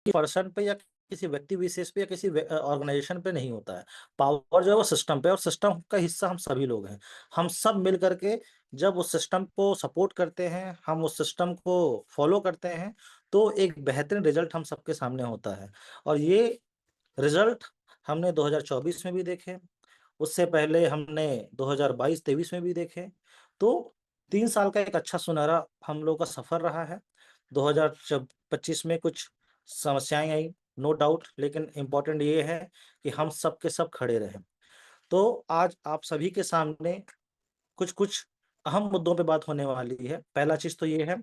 Person पे या किसी व्यक्ति विशेष पे या किसी ऑर्गेनाइजेशन पे नहीं होता है। पावर जो है वो सिस्टम पे, और सिस्टम का हिस्सा हम सभी लोग हैं। हम सब मिल करके जब उस सिस्टम को सपोर्ट करते हैं, हम उस सिस्टम को फॉलो करते हैं, तो एक बेहतरीन रिजल्ट हम सबके सामने होता है। और ये रिजल्ट हमने 2024 में भी देखे, उससे पहले हमने 2022-23 में भी देखे। तो 3 साल का एक अच्छा सुनहरा हम लोग का सफ़र रहा है। 2025 में कुछ समस्याएँ आई, नो डाउट, लेकिन इम्पोर्टेंट ये है कि हम सब के सब खड़े रहें। तो आज आप सभी के सामने कुछ-कुछ अहम मुद्दों पे बात होने वाली है। पहला चीज़ तो ये है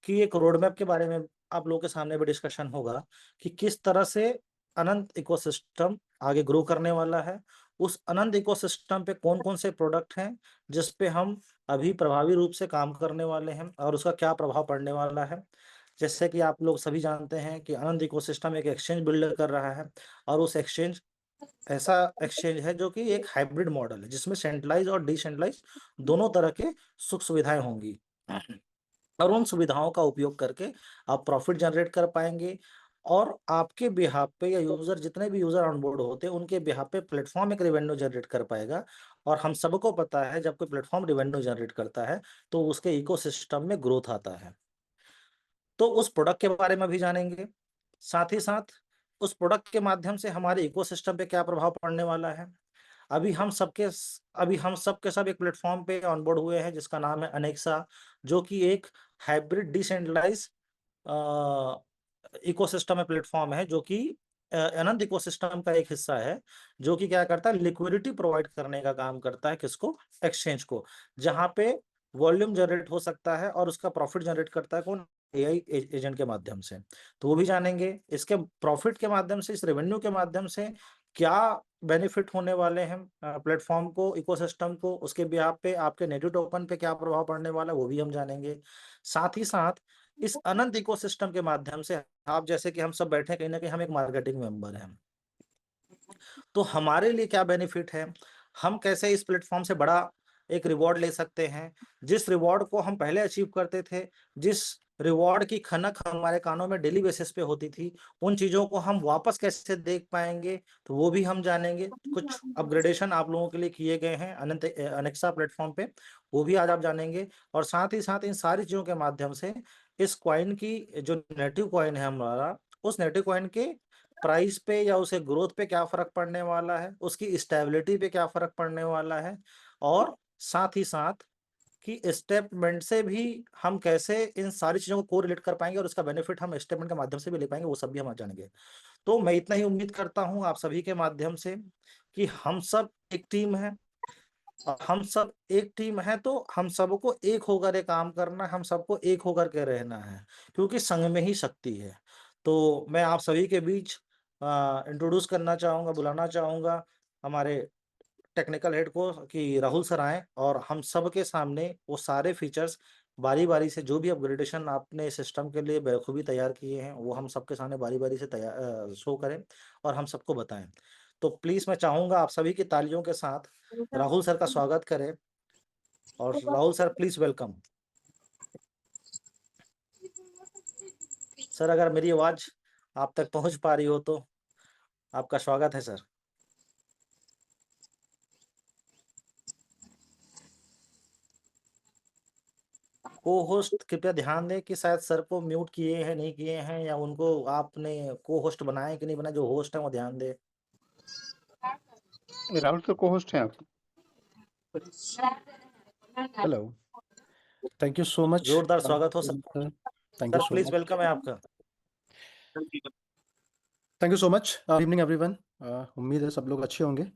कि एक रोड मैप के बारे में आप लोगों के सामने भी डिस्कशन होगा कि किस तरह से अनंत इकोसिस्टम आगे ग्रो करने वाला है। उस अनंत इकोसिस्टम पे कौन-कौन से प्रोडक्ट हैं, जिस पे हम अभी प्रभावी रूप से काम करने वाले हैं और उसका क्या प्रभाव पड़ने वाला है। जैसे कि आप लोग सभी जानते हैं कि अनंत इकोसिस्टम एक एक्सचेंज बिल्ड कर रहा है, और उस एक्सचेंज ऐसा एक्सचेंज है जो कि एक हाइब्रिड मॉडल है, जिसमें सेंट्रलाइज़ और डिसेंट्रलाइज़ दोनों तरह के सुख-सुविधाएँ होंगी। और उन सुविधाओं का उपयोग करके आप प्रॉफ़िट जनरेट कर पाएँगे, और आपके बिहाफ़ पे या यूज़र, जितने भी यूज़र ऑन बोर्ड होते हैं, उनके बिहाफ़ पे प्लेटफ़ॉर्म एक रेवेन्यू जनरेट कर पाएगा। और हम सबको पता है, जब कोई प्लेटफ़ॉर्म रेवेन्यू जनरेट करता है, तो उसके इकोसिस्टम में ग्रोथ आता है। तो उस प्रोडक्ट के बारे में भी जानेंगे। साथ ही साथ उस प्रोडक्ट के माध्यम से हमारे इकोसिस्टम पे क्या प्रभाव पड़ने वाला है। अभी हम सब के सब एक प्लेटफ़ॉर्म पे ऑनबोर्ड हुए हैं, जिसका नाम है अनेक्सा, जो कि एक हाइब्रिड डिसेंट्रलाइज़ अ, इकोसिस्टम है, प्लेटफ़ॉर्म है, जो कि अनंत इकोसिस्टम का एक हिस्सा है, जो कि क्या करता है, लिक्विडिटी प्रोवाइड करने का काम करता है, किसको? एक्सचेंज को। जहाँ पे वॉल्यूम जनरेट हो सकता है, और उसका प्रॉफ़िट जनरेट करता है कौन? एआई एजेंट के माध्यम से। तो वो भी जानेंगे। इसके प्रॉफ़िट के माध्यम से, इस रेवेन्यू के माध्यम से क्या बेनिफिट होने वाले हैं प्लेटफ़ॉर्म को, इकोसिस्टम को, उसके बिहाफ़ पे आपके नेटिव टोकन पे क्या प्रभाव पड़ने वाला है, वो भी हम जानेंगे। साथ ही साथ इस अनंत इकोसिस्टम के माध्यम से, आप जैसे कि हम सब बैठे हैं, कहीं न कहीं हम एक मार्केटिंग मेंबर हैं। तो हमारे लिए क्या बेनिफिट है? हम कैसे इस प्लेटफ़ॉर्म से बड़ा एक रिवॉर्ड ले सकते हैं? जिस रिवॉर्ड को हम पहले अचीव करते थे, जिस रिवॉर्ड की खनक हमारे कानों में डेली बेसिस पे होती थी, उन चीज़ों को हम वापस कैसे देख पाएँगे, तो वो भी हम जानेंगे। कुछ अपग्रेडेशन आप लोगों के लिए किए गए हैं अनेक्सा प्लेटफ़ॉर्म पे, वो भी आज आप जानेंगे। और साथ ही साथ इन सारी चीज़ों के माध्यम से इस कॉइन की, जो नेटिव कॉइन है हमारा, उस नेटिव कॉइन के प्राइस पे या उसे ग्रोथ पे क्या फ़र्क पड़ने वाला है, उसकी स्टेबिलिटी पे क्या फ़र्क पड़ने वाला है, और साथ ही साथ कि स्टेटमेंट से भी हम कैसे इन सारी चीज़ों को कोरिलेट कर पाएँगे, और उसका बेनिफिट हम स्टेटमेंट के माध्यम से भी ले पाएँगे, वो सब भी हम आज जानेंगे। तो मैं इतना ही उम्मीद करता हूँ आप सभी के माध्यम से कि हम सब एक टीम हैं, और हम सब एक टीम हैं, तो हम सबको एक होकर के काम करना है, हम सबको एक होकर के रहना है, क्योंकि संग में ही शक्ति है। तो मैं आप सभी के बीच इंट्रोड्यूस करना चाहूँगा, बुलाना चाहूँगा हमारे टेक्निकल हेड को, कि राहुल सर आएँ, और हम सबके सामने वो सारे फीचर्स बारी-बारी से, जो भी अपग्रेडेशन आपने सिस्टम के लिए बखूबी तैयार किए हैं, वो हम सबके सामने बारी-बारी से शो करें और हम सबको बताएँ। तो प्लीज़ मैं चाहूँगा आप सभी की तालियों के साथ राहुल सर का स्वागत करें, और Rahul sir please welcome. Sir, अगर मेरी आवाज़ आप तक पहुँच पा रही हो तो आपका स्वागत है सर। को-होस्ट कृपया ध्यान दें कि शायद सर को म्यूट किए हैं, नहीं किए हैं, या उनको आपने को-होस्ट बनाया है कि नहीं बनाया, जो होस्ट है वो ध्यान दें। राहुल सर को-होस्ट हैं आप? Hello, thank you so much. जोरदार स्वागत हो sir. Thank you sir so please much. Welcome है आपका। Thank you so much. Evening everyone. उम्मीद है सब लोग अच्छे होंगे,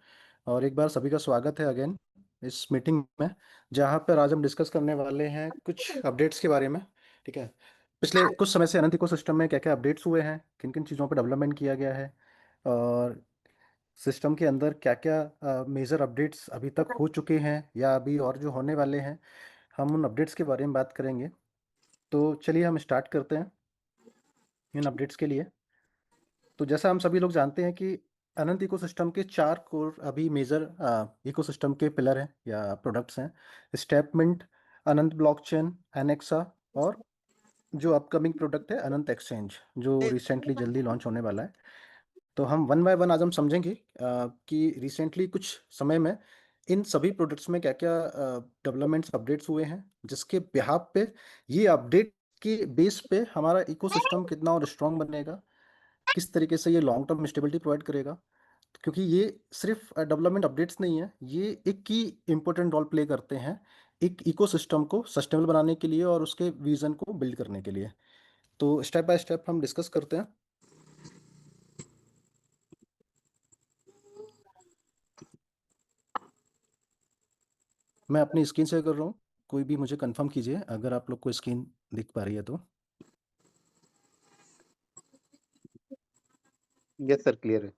और एक बार सभी का स्वागत है अगेन इस मीटिंग में, जहाँ पर आज हम डिस्कस करने वाले हैं कुछ अपडेट्स के बारे में। ठीक है, पिछले कुछ समय से अनंत इकोसिस्टम में क्या क्या अपडेट्स हुए हैं, किन किन चीज़ों पर डेवलपमेंट किया गया है, और सिस्टम के अंदर क्या क्या मेजर अपडेट्स अभी तक हो चुके हैं या अभी और जो होने वाले हैं, हम उन अपडेट्स के बारे में बात करेंगे। तो चलिए हम स्टार्ट करते हैं इन अपडेट्स के लिए। तो जैसा हम सभी लोग जानते हैं कि अनंत इकोसिस्टम के 4 कोर अभी मेजर इकोसिस्टम के पिलर हैं या प्रोडक्ट्स हैं: स्टेपमिंट, अनंत ब्लॉकचेन, एनेक्सा और जो अपकमिंग प्रोडक्ट है अनंत एक्सचेंज, जो रिसेंटली जल्दी लॉन्च होने वाला है। तो हम वन बाय वन आज हम समझेंगे कि रिसेंटली कुछ समय में इन सभी प्रोडक्ट्स में क्या क्या डेवलपमेंट्स अपडेट्स हुए हैं, जिसके बिहाफ पे ये अपडेट के बेस पे हमारा इकोसिस्टम कितना और स्ट्रांग बनेगा, किस तरीके से ये लॉन्ग टर्म स्टेबिलिटी प्रोवाइड करेगा। क्योंकि ये सिर्फ डेवलपमेंट अपडेट्स नहीं है, ये एक की इम्पोर्टेंट रोल प्ले करते हैं एक इकोसिस्टम को सस्टेनेबल बनाने के लिए और उसके विजन को बिल्ड करने के लिए। तो स्टेप बाय स्टेप हम डिस्कस करते हैं। मैं अपनी स्क्रीन शेयर कर रहा हूँ, कोई भी मुझे कंफर्म कीजिए अगर आप लोग को स्क्रीन दिख पा रही है तो। यस सर, क्लियर है।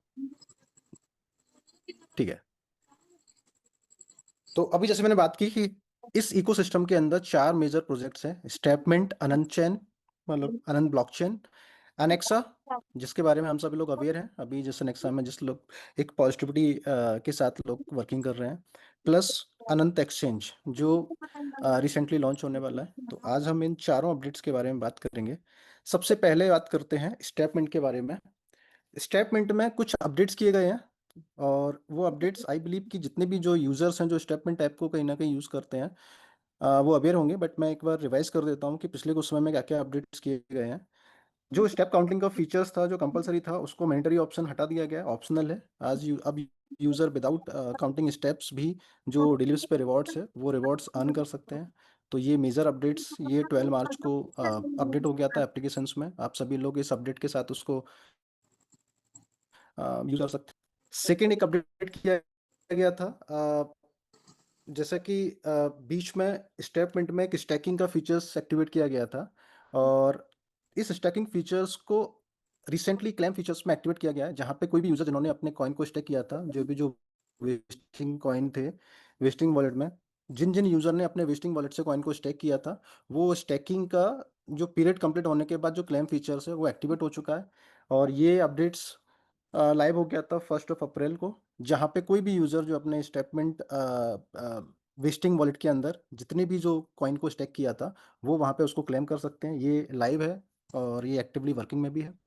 ठीक है। तो अभी जैसे मैंने बात की कि इस इकोसिस्टम के अंदर 4 मेजर प्रोजेक्ट्स हैं। स्टेपमेंट, अनंत चैन मतलब अनंत ब्लॉकचेन, अनेक्सा जिसके बारे में हम सभी लोग अवेयर हैं, अभी जैसे नेक्सा में जिस लोग एक पॉजिटिविटी के साथ लोग वर्किंग कर रहे हैं, प्लस अनंत एक्सचेंज जो रिसेंटली लॉन्च होने वाला है। तो आज हम इन चारों अपडेट्स के बारे में बात करेंगे। सबसे पहले बात करते हैं स्टेपमेंट के बारे में। स्टेपमेंट में कुछ अपडेट्स किए गए हैं और वो अपडेट्स आई बिलीव कि जितने भी जो यूजर्स हैं जो स्टेपमेंट ऐप को कहीं ना कहीं यूज़ करते हैं वो अवेयर होंगे। बट मैं एक बार रिवाइज कर देता हूँ कि पिछले कुछ समय में क्या क्या अपडेट्स किए गए हैं। जो स्टेप काउंटिंग का फीचर्स था जो कंपलसरी था उसको मैंडेटरी ऑप्शन हटा दिया गया, ऑप्शनल है। अब यूज़र विदाउट काउंटिंग स्टेप्स भी जो डिलीव्स पे रिवॉर्ड्स है वो रिवॉर्ड्स अर्न कर सकते हैं। तो ये मेजर अपडेट्स ये 12 मार्च को अपडेट हो गया था एप्लीकेशंस में। आप सभी लोग इस अपडेट के साथ उसको यूज कर सकते हैं। सेकेंड एक अपडेट किया गया था जैसे कि बीच में स्टेपमेंट में एक स्टैकिंग का फीचर्स एक्टिवेट किया गया था और इस स्टैकिंग फीचर्स को रिसेंटली क्लेम फीचर्स में एक्टिवेट किया गया है, जहाँ पे कोई भी यूजर जिन्होंने अपने कॉइन को स्टेक किया था, जो वेस्टिंग कॉइन थे वेस्टिंग वॉलेट में, जिन जिन यूजर ने अपने वेस्टिंग वॉलेट से कॉइन को स्टेक किया था, वो स्टेकिंग का जो पीरियड कंप्लीट होने के बाद जो क्लेम फीचर्स है वो एक्टिवेट हो चुका है। और ये अपडेट्स लाइव हो गया था 1 अप्रैल को, जहाँ पे कोई भी यूज़र जो अपने स्टेटमेंट वेस्टिंग वॉलेट के अंदर जितने भी जो कॉइन को स्टेक किया था वो वहाँ पे उसको क्लेम कर सकते हैं। ये लाइव है और ये एक्टिवली वर्किंग में भी है।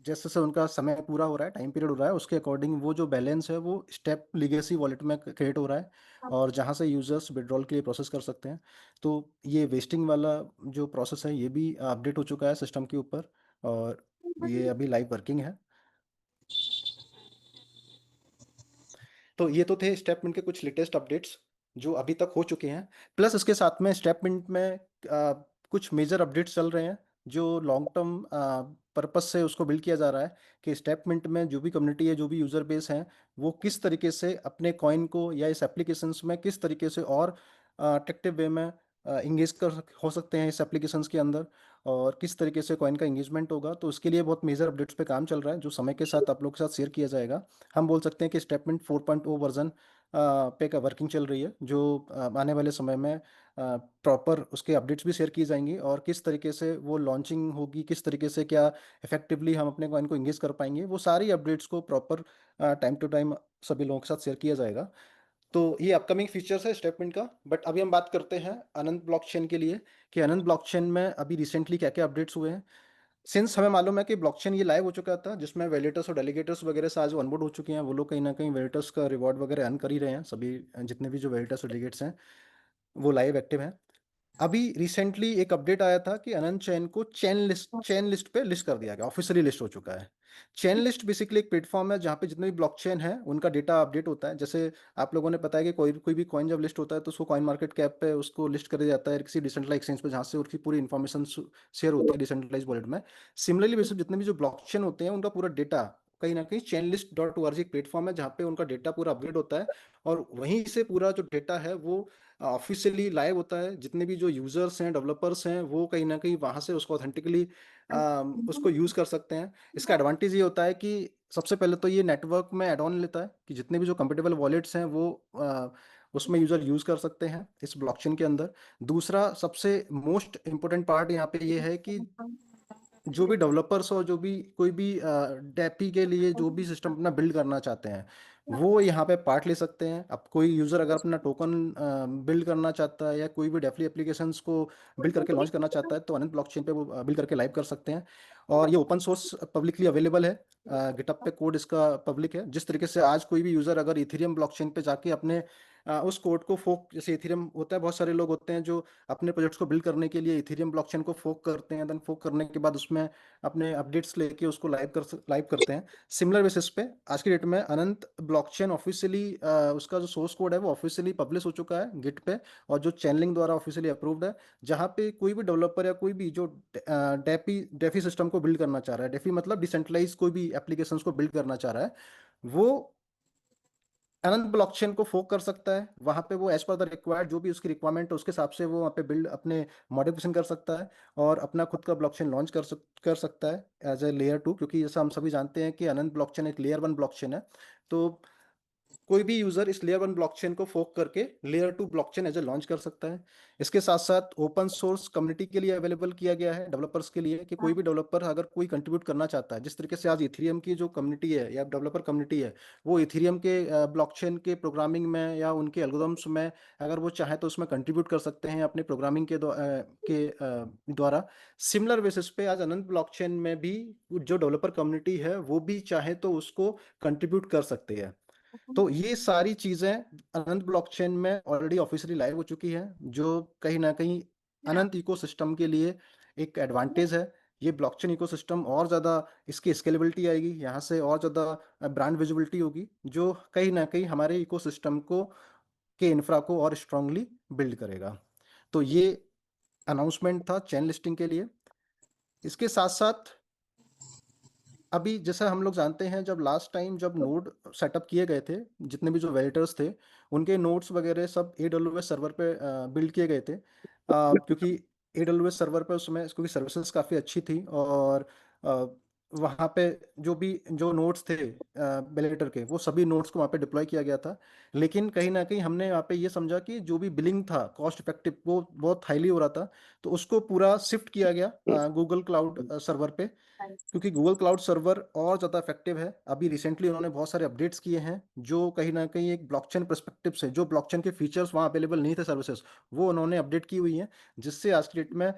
जैसे जैसे उनका समय पूरा हो रहा है, टाइम पीरियड हो रहा है, उसके अकॉर्डिंग वो जो बैलेंस है वो स्टेप लीगेसी वॉलेट में क्रिएट हो रहा है और जहाँ से यूजर्स विड्रॉल के लिए प्रोसेस कर सकते हैं। तो ये वेस्टिंग वाला जो प्रोसेस है ये भी अपडेट हो चुका है सिस्टम के ऊपर और ये अभी लाइव वर्किंग है। तो ये तो थे स्टेपमिंट के कुछ लेटेस्ट अपडेट्स जो अभी तक हो चुके हैं। प्लस इसके साथ में स्टेपमिंट में कुछ मेजर अपडेट्स चल रहे हैं जो लॉन्ग टर्म पर्पस से उसको बिल्ड किया जा रहा है कि स्टेपमिंट में जो भी कम्युनिटी है, जो भी यूज़र बेस हैं, वो किस तरीके से अपने कॉइन को या इस एप्लीकेशंस में किस तरीके से और अट्रैक्टिव वे में इंगेज हो सकते हैं इस एप्लीकेशंस के अंदर और किस तरीके से कॉइन का इंगेजमेंट होगा। तो उसके लिए बहुत मेजर अपडेट्स पे काम चल रहा है जो समय के साथ आप लोग के साथ शेयर किया जाएगा। हम बोल सकते हैं कि स्टेटमेंट 4.0 वर्जन पे का वर्किंग चल रही है, जो आने वाले समय में प्रॉपर उसके अपडेट्स भी शेयर की जाएंगी और किस तरीके से वो लॉन्चिंग होगी, किस तरीके से क्या इफेक्टिवली हम अपने कॉइन को इंगेज कर पाएंगे, वो सारी अपडेट्स को प्रॉपर टाइम टू टाइम सभी लोगों के साथ शेयर किया जाएगा। तो ये अपकमिंग फीचर्स है स्टेटमेंट का। बट अभी हम बात करते हैं अनंत ब्लॉकचेन के लिए कि अनंत ब्लॉकचेन में अभी रिसेंटली क्या क्या अपडेट्स हुए हैं। सिंस हमें मालूम है कि ब्लॉकचेन ये लाइव हो चुका था जिसमें वैलिडेटर्स और डेलीगेटर्स वगैरह से आज ऑनबोर्ड हो चुके हैं, वो लोग कहीं ना कहीं वैलिडेटर्स का रिवॉर्ड वगैरह अर्न कर ही रहे हैं। सभी जितने भी जो वैलिडेटर्स और डेलीगेट्स हैं वो लाइव एक्टिव हैं। अभी रिसेंटली एक अपडेट आया था कि अनंत चैन को चेन लिस्ट पे लिस्ट कर दिया गया, ऑफिशियली लिस्ट हो चुका है। चेन लिस्ट बेसिकली एक प्लेटफॉर्म है जहाँ पे जितने भी ब्लॉकचेन है उनका डेटा अपडेट होता है। जैसे आप लोगों ने पता है कि कोई भी कॉइन जब लिस्ट होता है तो उसको कॉइन मार्केट कैप पे उसको लिस्ट कर दिया जाता है किसी डिसेंट्रलाइज एक्सचेंज पे, जहाँ से उसकी पूरी इन्फॉर्मेशन शेयर होती है डिसेंट्रलाइज वॉलेट में। सिमिलरली बेसिक जितने भी जो ब्लॉकचेन होते हैं उनका पूरा डेटा कहीं ना कहीं चेन लिस्ट डॉट ओ एक प्लेटफॉर्म है जहाँ पे उनका डेटा पूरा अपग्रेड होता है और वहीं से पूरा जो डेटा है वो ऑफिशियली लाइव होता है। जितने भी जो यूजर्स हैं, डेवलपर्स हैं, वो कहीं ना कहीं वहाँ से उसको ऑथेंटिकली उसको यूज़ कर सकते हैं। इसका एडवांटेज ये होता है कि सबसे पहले तो ये नेटवर्क में एड ऑन लेता है कि जितने भी जो कंपेटेबल वॉलेट्स हैं वो उसमें यूज़र यूज़ कर सकते हैं इस ब्लॉकचेन के अंदर। दूसरा सबसे मोस्ट इम्पोर्टेंट पार्ट यहाँ पे ये है कि जो भी डेवलपर्स और जो भी कोई भी डेपी के लिए जो भी सिस्टम अपना बिल्ड करना चाहते हैं वो यहाँ पे पार्ट ले सकते हैं। अब कोई यूज़र अगर अपना टोकन बिल्ड करना चाहता है या कोई भी डेफली एप्लीकेशंस को बिल्ड करके लॉन्च करना चाहता है तो अनंत ब्लॉकचेन पे वो बिल्ड करके लाइव कर सकते हैं। और ये ओपन सोर्स पब्लिकली अवेलेबल है, गिटहब पे कोड इसका पब्लिक है। जिस तरीके से आज कोई भी यूज़र अगर इथेरियम ब्लॉकचेन पे जाके अपने उस कोड को फोक, जैसे इथेरियम होता है, बहुत सारे लोग होते हैं जो अपने प्रोजेक्ट्स को बिल्ड करने के लिए इथेरियम ब्लॉकचेन को फोक करते हैं, देन फोक करने के बाद उसमें अपने अपडेट्स लेके उसको लाइव करते हैं। सिमिलर बेसिस पे आज की डेट में अनंत ब्लॉकचेन ऑफिशियली उसका जो सोर्स कोड है वो ऑफिशियली पब्लिश हो चुका है गिट पे, और जो चैनलिंग द्वारा ऑफिशियली अप्रूव्ड है। जहाँ पे कोई भी डेवलपर या कोई भी जो डेफी सिस्टम को बिल्ड करना चाह रहा है, डेफी मतलब डिसेंट्रलाइज कोई भी एप्लीकेशंस को बिल्ड करना चाह रहा है, वो अनंत ब्लॉकचेन को फोक कर सकता है। वहां पे वो एज पर द रिक्वायर्ड जो भी उसकी रिक्वायरमेंट है उसके हिसाब से वो वहाँ पे बिल्ड अपने मॉडिफिकेशन कर सकता है और अपना खुद का ब्लॉकचेन लॉन्च कर सकता है एज ए लेयर 2, क्योंकि जैसा हम सभी जानते हैं कि अनंत ब्लॉकचेन एक लेयर 1 ब्लॉकचेन है। तो कोई भी यूजर इस लेयर 1 ब्लॉकचेन को फोक करके layer 2 blockchain as a launch कर सकता है। इसके साथ साथ ओपन सोर्स कम्युनिटी के लिए अवेलेबल किया गया है डेवलपर्स के लिए, कि कोई भी डेवलपर अगर कोई कंट्रीब्यूट करना चाहता है, जिस तरीके से आज इथेरियम की जो कम्युनिटी है या डेवलपर कम्युनिटी है वो इथेरियम के ब्लॉकचेन के प्रोग्रामिंग में या उनके एल्गोरिथम्स में अगर वो चाहे तो उसमें कंट्रीब्यूट कर सकते हैं अपने प्रोग्रामिंग के द्वारा। सिमिलर बेसिस पे आज अनंत ब्लॉकचेन में भी जो डेवलपर कम्युनिटी है वो भी चाहे तो उसको कंट्रीब्यूट कर सकते हैं। तो ये सारी चीजें अनंत ब्लॉकचेन में ऑलरेडी ऑफिशियली लाइव हो चुकी है, जो कहीं ना कहीं अनंत इकोसिस्टम के लिए एक एडवांटेज है। ये ब्लॉकचेन इकोसिस्टम और ज़्यादा इसकी स्केलेबिलिटी आएगी, यहाँ से और ज़्यादा ब्रांड विजिबिलिटी होगी, जो कहीं ना कहीं हमारे इकोसिस्टम को के इंफ्रा को और स्ट्रांगली बिल्ड करेगा। तो ये अनाउंसमेंट था चेन लिस्टिंग के लिए। इसके साथ साथ अभी जैसा हम लोग जानते हैं, जब लास्ट टाइम जब नोड सेटअप किए गए थे, जितने भी जो वेलिडेटर्स थे उनके नोड्स वगैरह सब AWS सर्वर पे बिल्ड किए गए थे, क्योंकि AWS सर्वर पे उसमें क्योंकि सर्विसेज काफ़ी अच्छी थी और वहाँ पे जो नोड्स थे वेलिडेटर के वो सभी नोड्स को वहाँ पे डिप्लॉय किया गया था। लेकिन कहीं ना कहीं हमने वहाँ पे ये समझा कि जो भी बिलिंग था कॉस्ट इफेक्टिव वो बहुत हाईली हो रहा था, तो उसको पूरा शिफ्ट किया गया गूगल क्लाउड सर्वर पे, क्योंकि गूगल क्लाउड सर्वर और ज़्यादा इफेक्टिव है। अभी रिसेंटली उन्होंने बहुत सारे अपडेट्स किए हैं जो कहीं ना कहीं एक ब्लॉकचेन परस्पेक्टिव से जो ब्लॉकचेन के फीचर्स वहाँ अवेलेबल नहीं थे सर्विसेज, वो उन्होंने अपडेट की हुई हैं, जिससे आज की डेट में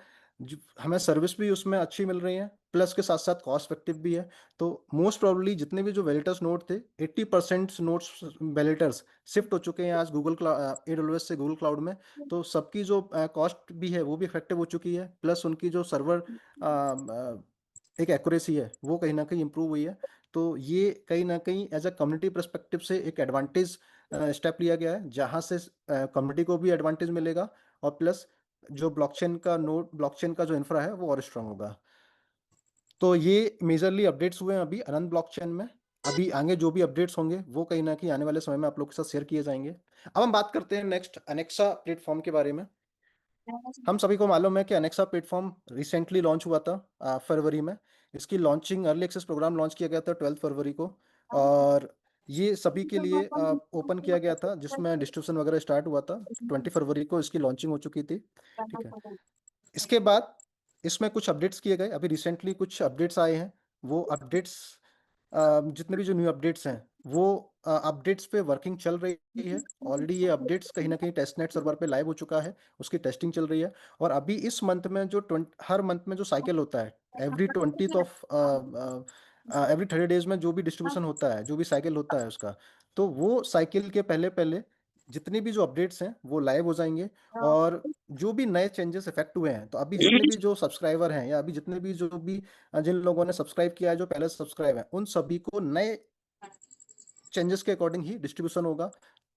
हमें सर्विस भी उसमें अच्छी मिल रही है, प्लस के साथ साथ कॉस्ट इफेक्टिव भी है। तो मोस्ट प्रॉब्ली जितने भी जो वेलिडेटर्स नोड थे 80% नोड्स वेलिडेटर्स शिफ्ट हो चुके हैं आज गूगल AWS से गूगल क्लाउड में। तो सबकी जो कॉस्ट भी है वो भी इफेक्टिव हो चुकी है, प्लस उनकी जो सर्वर एक एक्यूरेसी है वो कहीं ना कहीं इंप्रूव हुई है। तो ये कहीं ना कहीं एज अ कम्युनिटी परस्पेक्टिव से एक एडवांटेज स्टेप लिया गया है, जहाँ से कम्युनिटी को भी एडवांटेज मिलेगा और प्लस जो ब्लॉकचेन का जो इंफ्रा है वो और स्ट्रांग होगा। तो ये मेजरली अपडेट्स हुए हैं अभी अनंत ब्लॉकचेन में। अभी आगे जो भी अपडेट्स होंगे वो कहीं ना कहीं आने वाले समय में आप लोग के साथ शेयर किए जाएंगे। अब हम बात करते हैं नेक्स्ट अनेक्सा प्लेटफॉर्म के बारे में। हम सभी को मालूम है कि अनेक्सा प्लेटफॉर्म रिसेंटली लॉन्च हुआ था फरवरी में। इसकी launching early access program launch किया गया था 12 फरवरी को, और ये सभी के लिए ओपन किया गया था, जिसमें डिस्ट्रीब्यूशन वगैरह स्टार्ट हुआ था। 20 फरवरी को इसकी लॉन्चिंग हो चुकी थी। ठीक है, इसके बाद इसमें कुछ अपडेट्स किए गए, अभी रिसेंटली कुछ अपडेट्स आए हैं। वो अपडेट्स जितने भी जो न्यू अपडेट्स हैं वो अपडेट्स पे वर्किंग चल रही है ऑलरेडी। ये अपडेट्स कहीं ना कहीं टेस्टनेट सर्वर पे लाइव हो चुका है, उसकी टेस्टिंग चल रही है। और अभी इस मंथ में जो हर मंथ में जो साइकिल होता है, एवरी 30 डेज में जो भी डिस्ट्रीब्यूशन होता है, जो भी साइकिल होता है उसका, तो वो साइकिल के पहले पहले जितने भी जो अपडेट्स हैं वो लाइव हो जाएंगे। और जो भी नए चेंजेस इफेक्ट हुए हैं, तो अभी जितने भी जो सब्सक्राइबर हैं या अभी जितने भी जो भी जिन लोगों ने सब्सक्राइब किया है, जो पहले सब्सक्राइब है, उन सभी को नए चेंजेस के अकॉर्डिंग ही डिस्ट्रीब्यूशन होगा।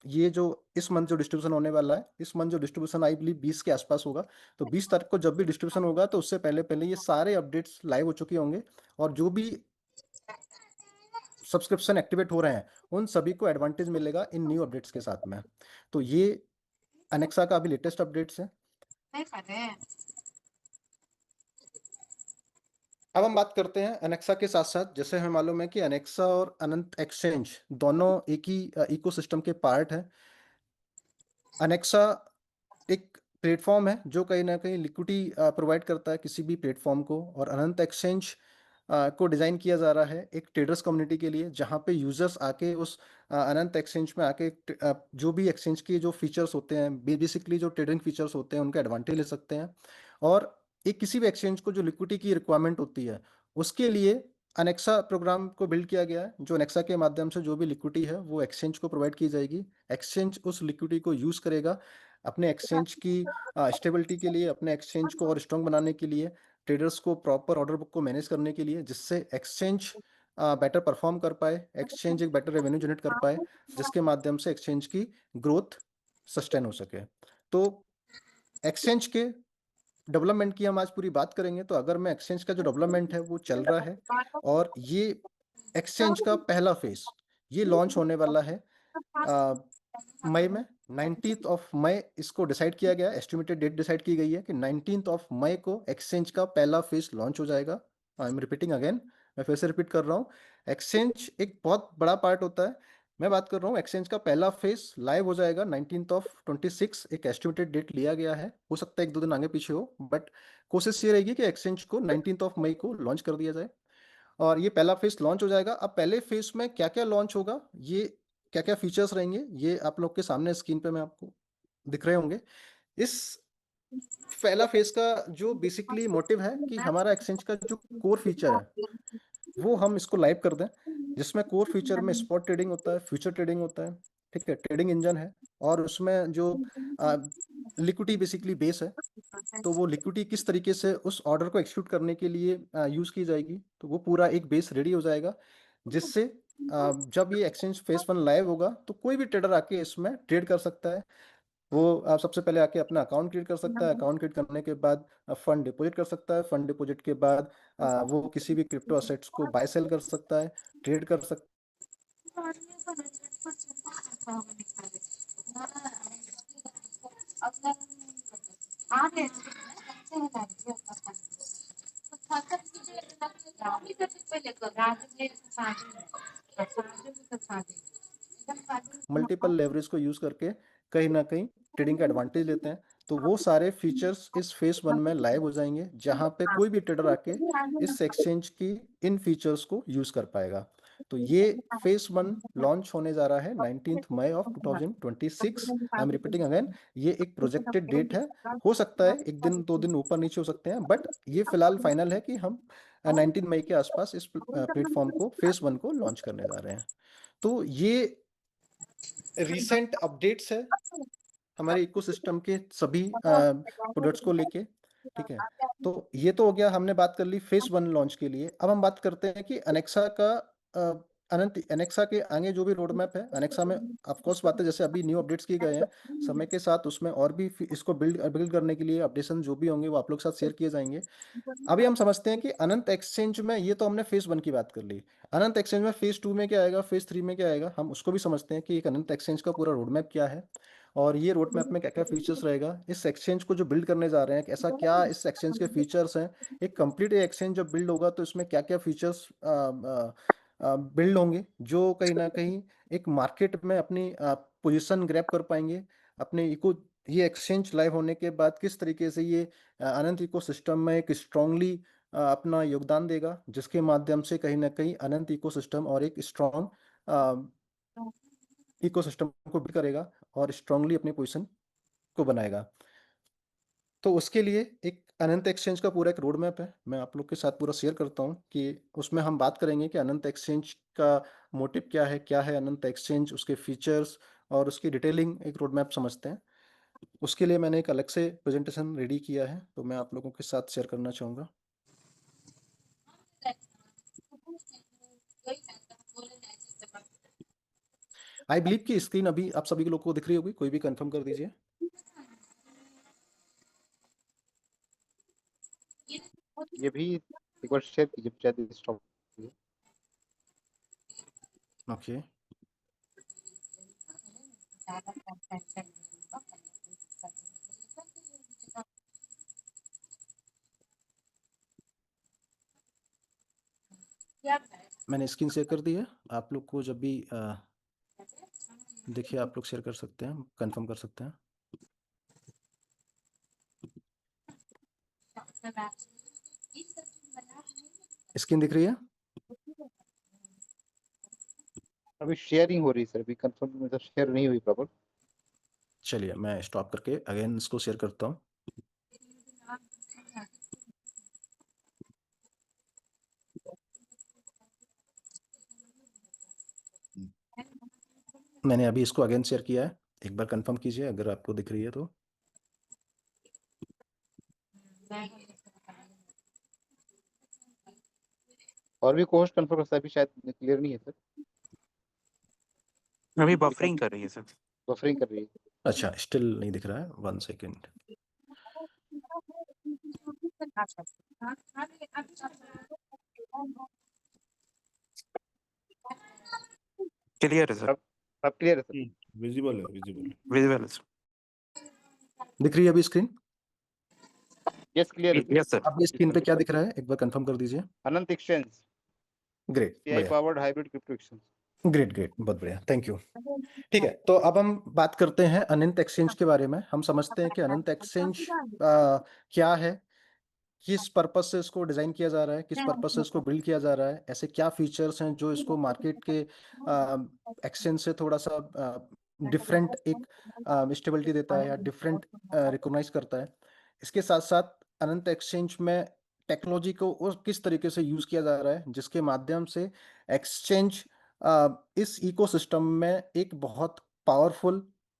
ये जो इस मंथ जो डिस्ट्रीब्यूशन होने वाला है, इस मंथ जो डिस्ट्रीब्यूशन आई बिलीव 20 के आसपास होगा, तो 20 तारीख को जब भी डिस्ट्रीब्यूशन होगा तो उससे पहले पहले ये सारे अपडेट्स लाइव हो चुके होंगे, और जो भी सब्सक्रिप्शन एक्टिवेट हो रहे हैं उन सभी को एडवांटेज मिलेगा इन न्यू अपडेट्स के साथ में। तो ये अनेक्सा का अभी लेटेस्ट अपडेट्स है। अब हम बात करते हैं अनेक्सा के साथ साथ, जैसे हमें मालूम है कि अनेक्सा और अनंत एक्सचेंज दोनों एक ही इकोसिस्टम के पार्ट हैं। अनेक्सा एक प्लेटफॉर्म है जो कहीं ना कहीं लिक्विडिटी प्रोवाइड करता है किसी भी प्लेटफॉर्म को, और अनंत एक्सचेंज को डिज़ाइन किया जा रहा है एक ट्रेडर्स कम्युनिटी के लिए, जहाँ पे यूजर्स आके उस अनंत एक्सचेंज में आके जो भी एक्सचेंज के जो फीचर्स होते हैं, बेसिकली जो ट्रेडिंग फीचर्स होते हैं, उनका एडवांटेज ले सकते हैं। और एक किसी भी एक्सचेंज को जो लिक्विडिटी की रिक्वायरमेंट होती है, उसके लिए अनेक्सा प्रोग्राम को बिल्ड किया गया है, जो अनेक्सा के माध्यम से जो भी लिक्विडिटी है वो एक्सचेंज को प्रोवाइड की जाएगी। एक्सचेंज उस लिक्विडिटी को यूज़ करेगा अपने एक्सचेंज की स्टेबिलिटी के लिए, अपने एक्सचेंज को और स्ट्रॉन्ग बनाने के लिए, ट्रेडर्स को प्रॉपर ऑर्डर बुक को मैनेज करने के लिए, जिससे एक्सचेंज बेटर परफॉर्म कर पाए, एक्सचेंज एक बेटर रेवेन्यू जनरेट कर पाए, जिसके माध्यम से एक्सचेंज की ग्रोथ सस्टेन हो सके। तो एक्सचेंज के डेवलपमेंट की हम आज पूरी बात करेंगे। तो अगर मैं एक्सचेंज का जो डेवलपमेंट है वो चल रहा है, और ये एक्सचेंज का पहला फेज ये लॉन्च होने वाला है मई में, 19th ऑफ मई इसको डिसाइड किया गया, एस्टिमेटेड डेट डिसाइड की गई है कि 19th ऑफ मई को एक्सचेंज का पहला फेज लॉन्च हो जाएगा। आई एम रिपीटिंग अगेन, मैं फिर से रिपीट कर रहा हूँ, एक्सचेंज एक बहुत बड़ा पार्ट होता है। मैं बात कर रहा हूँ एक्सचेंज का पहला फेज लाइव हो जाएगा 19th ऑफ 26, एक एस्टिमेटेड डेट लिया गया है, हो सकता है एक दो दिन आगे पीछे हो, बट कोशिश ये रहेगी कि एक्सचेंज को 19th ऑफ मई को लॉन्च कर दिया जाए, और ये पहला फेज लॉन्च हो जाएगा। अब पहले फेज में क्या क्या लॉन्च होगा, ये क्या क्या फीचर्स रहेंगे, ये आप लोग के सामने स्क्रीन पे मैं आपको दिख रहे होंगे। इस पहला फेज का जो बेसिकली मोटिव है कि हमारा एक्सचेंज का जो कोर फीचर है वो हम इसको लाइव कर दें, जिसमें कोर फीचर में स्पॉट ट्रेडिंग होता है, फ्यूचर ट्रेडिंग होता है, ठीक है, ट्रेडिंग इंजन है, और उसमें जो लिक्विडिटी बेसिकली बेस है, तो वो लिक्विडिटी किस तरीके से उस ऑर्डर को एक्सिक्यूट करने के लिए यूज की जाएगी, तो वो पूरा एक बेस रेडी हो जाएगा, जिससे जब ये एक्सचेंज फेज 1 लाइव होगा तो कोई भी ट्रेडर आके इसमें ट्रेड कर सकता है। वो सबसे पहले आके अपना अकाउंट क्रिएट कर सकता है, अकाउंट क्रिएट करने के बाद फंड डिपॉजिट कर सकता है, फंड डिपॉजिट के बाद वो किसी भी क्रिप्टो असेट्स को बाय सेल कर सकता है, ट्रेड कर सकता मल्टीपल लेवरेज को यूज करके कहीं ना कहीं ट्रेडिंग का एडवांटेज लेते हैं। तो वो सारे फीचर्स इस फेज 1 में लाइव हो जाएंगे, जहां पे कोई भी ट्रेडर आके इस एक्सचेंज की इन फीचर्स को यूज कर पाएगा। तो ये फेज 1 लॉन्च होने जा रहा है 19th मई of 2026। I am repeating again, ये एक प्रोजेक्टेड डेट है, हो सकता है एक दिन दो दिन ऊपर नीचे हो सकते हैं, बट ये फिलहाल फाइनल है कि हम 19 मई के आसपास इस प्लेटफॉर्म को फेज 1 को लॉन्च करने जा रहे हैं। तो ये रीसेंट अपडेट्स है हमारे इकोसिस्टम के सभी प्रोडक्ट्स को लेके, ठीक है। तो ये तो हो गया, हमने बात कर ली फेज 1 लॉन्च के लिए। अब हम बात करते हैं कि अनेक्सा का अनंत अनेक्सा के आगे जो भी रोड मैप है अनेक्सा में, ऑफ कोर्स बात है, जैसे अभी न्यू अपडेट्स किए गए हैं समय के साथ, उसमें और भी इसको बिल्ड बिल्ड करने के लिए अपडेशन जो भी होंगे वो आप लोग के साथ शेयर किए जाएंगे। अभी हम समझते हैं कि अनंत एक्सचेंज में, ये तो हमने फेज 1 की बात कर ली, अनंत एक्सचेंज में फेज 2 में क्या आएगा, फेज 3 में क्या आएगा, हम उसको भी समझते हैं कि एक अनंत एक्सचेंज का पूरा रोड मैप क्या है, और ये रोड मैप में क्या क्या फीचर्स रहेगा, इस एक्सचेंज को जो बिल्ड करने जा रहे हैं ऐसा क्या इस एक्सचेंज के फीचर्स हैं, एक कंप्लीट एक्सचेंज जब बिल्ड होगा तो इसमें क्या क्या फीचर्स बिल्ड होंगे जो कहीं ना कहीं एक मार्केट में अपनी पोजीशन ग्रैब कर पाएंगे अपने इको। ये एक्सचेंज लाइव होने के बाद किस तरीके से ये अनंत इकोसिस्टम में एक स्ट्रांगली अपना योगदान देगा, जिसके माध्यम से कहीं ना कहीं अनंत इकोसिस्टम और एक स्ट्रांग इकोसिस्टम को बिल्ड करेगा और स्ट्रांगली अपनी पोजीशन को बनाएगा। तो उसके लिए एक अनंत एक्सचेंज का पूरा एक रोड मैप है, मैं आप लोग के साथ पूरा शेयर करता हूँ कि उसमें हम बात करेंगे कि अनंत एक्सचेंज का मोटिव क्या है अनंत एक्सचेंज, उसके फीचर्स और उसकी डिटेलिंग एक रोड मैप समझते हैं। उसके लिए मैंने एक अलग से प्रेजेंटेशन रेडी किया है, तो मैं आप लोगों के साथ शेयर करना चाहूँगा। आई बिलीव कि स्क्रीन अभी आप सभी लोगों को दिख रही होगी, कोई भी कंफर्म कर दीजिए। ये भी एक बार शेयर कीजिए, शायद स्टॉप। ओके, मैंने स्क्रीन शेयर कर दी है। आप लोग को जब भी देखिए आप लोग शेयर कर सकते हैं, कंफर्म कर सकते हैं। स्क्रीन दिख रही है? अभी शेयरिंग हो रही है सर, अभी कंफर्म मतलब शेयर नहीं हुई प्रॉपर। चलिए मैं स्टॉप करके अगेन इसको शेयर करता हूँ। मैंने अभी इसको अगेन शेयर किया है, एक बार कंफर्म कीजिए अगर आपको दिख रही है तो। और भी कोर्स कंफर्म है, अभी शायद क्लियर नहीं है सर, अभी बफरिंग कर रही है सर। बफरिंग कर रही है। अच्छा स्टिल नहीं दिख रहा है, 1 सेकेंड। क्लियर है सर, अब क्लियर है सर? विजिबल है, विजिबल है। विजुअल है सर। दिख रही है अभी स्क्रीन? यस क्लियर है यस सर। अभी स्क्रीन पे क्या दिख रहा है एक बार कंफर्म कर दीजिए। अनंत एक्सचेंज, ग्रेट, एआई बढ़िया, powered hybrid crypto exchange. Great great, बहुत बढ़िया, थैंक यू। ठीक है, तो अब हम बात करते हैं अनंत एक्सचेंज के बारे में। हम समझते हैं कि अनंत एक्सचेंज क्या है, किस पर्पस से इसको डिजाइन किया जा रहा है, किस पर्पस से इसको बिल्ड किया जा रहा है, ऐसे क्या फीचर्स हैं जो इसको मार्केट के एक्सचेंज से थोड़ा सा डिफरेंट एक स्टेबिलिटी देता है या डिफरेंट रिकॉग्नाइज करता है। इसके साथ साथ अनंत एक्सचेंज में टेक्नोलॉजी को और किस तरीके से यूज किया जा रहा है जिसके माध्यम से एक्सचेंज इस इकोसिस्टम में एक बहुत पावरफुल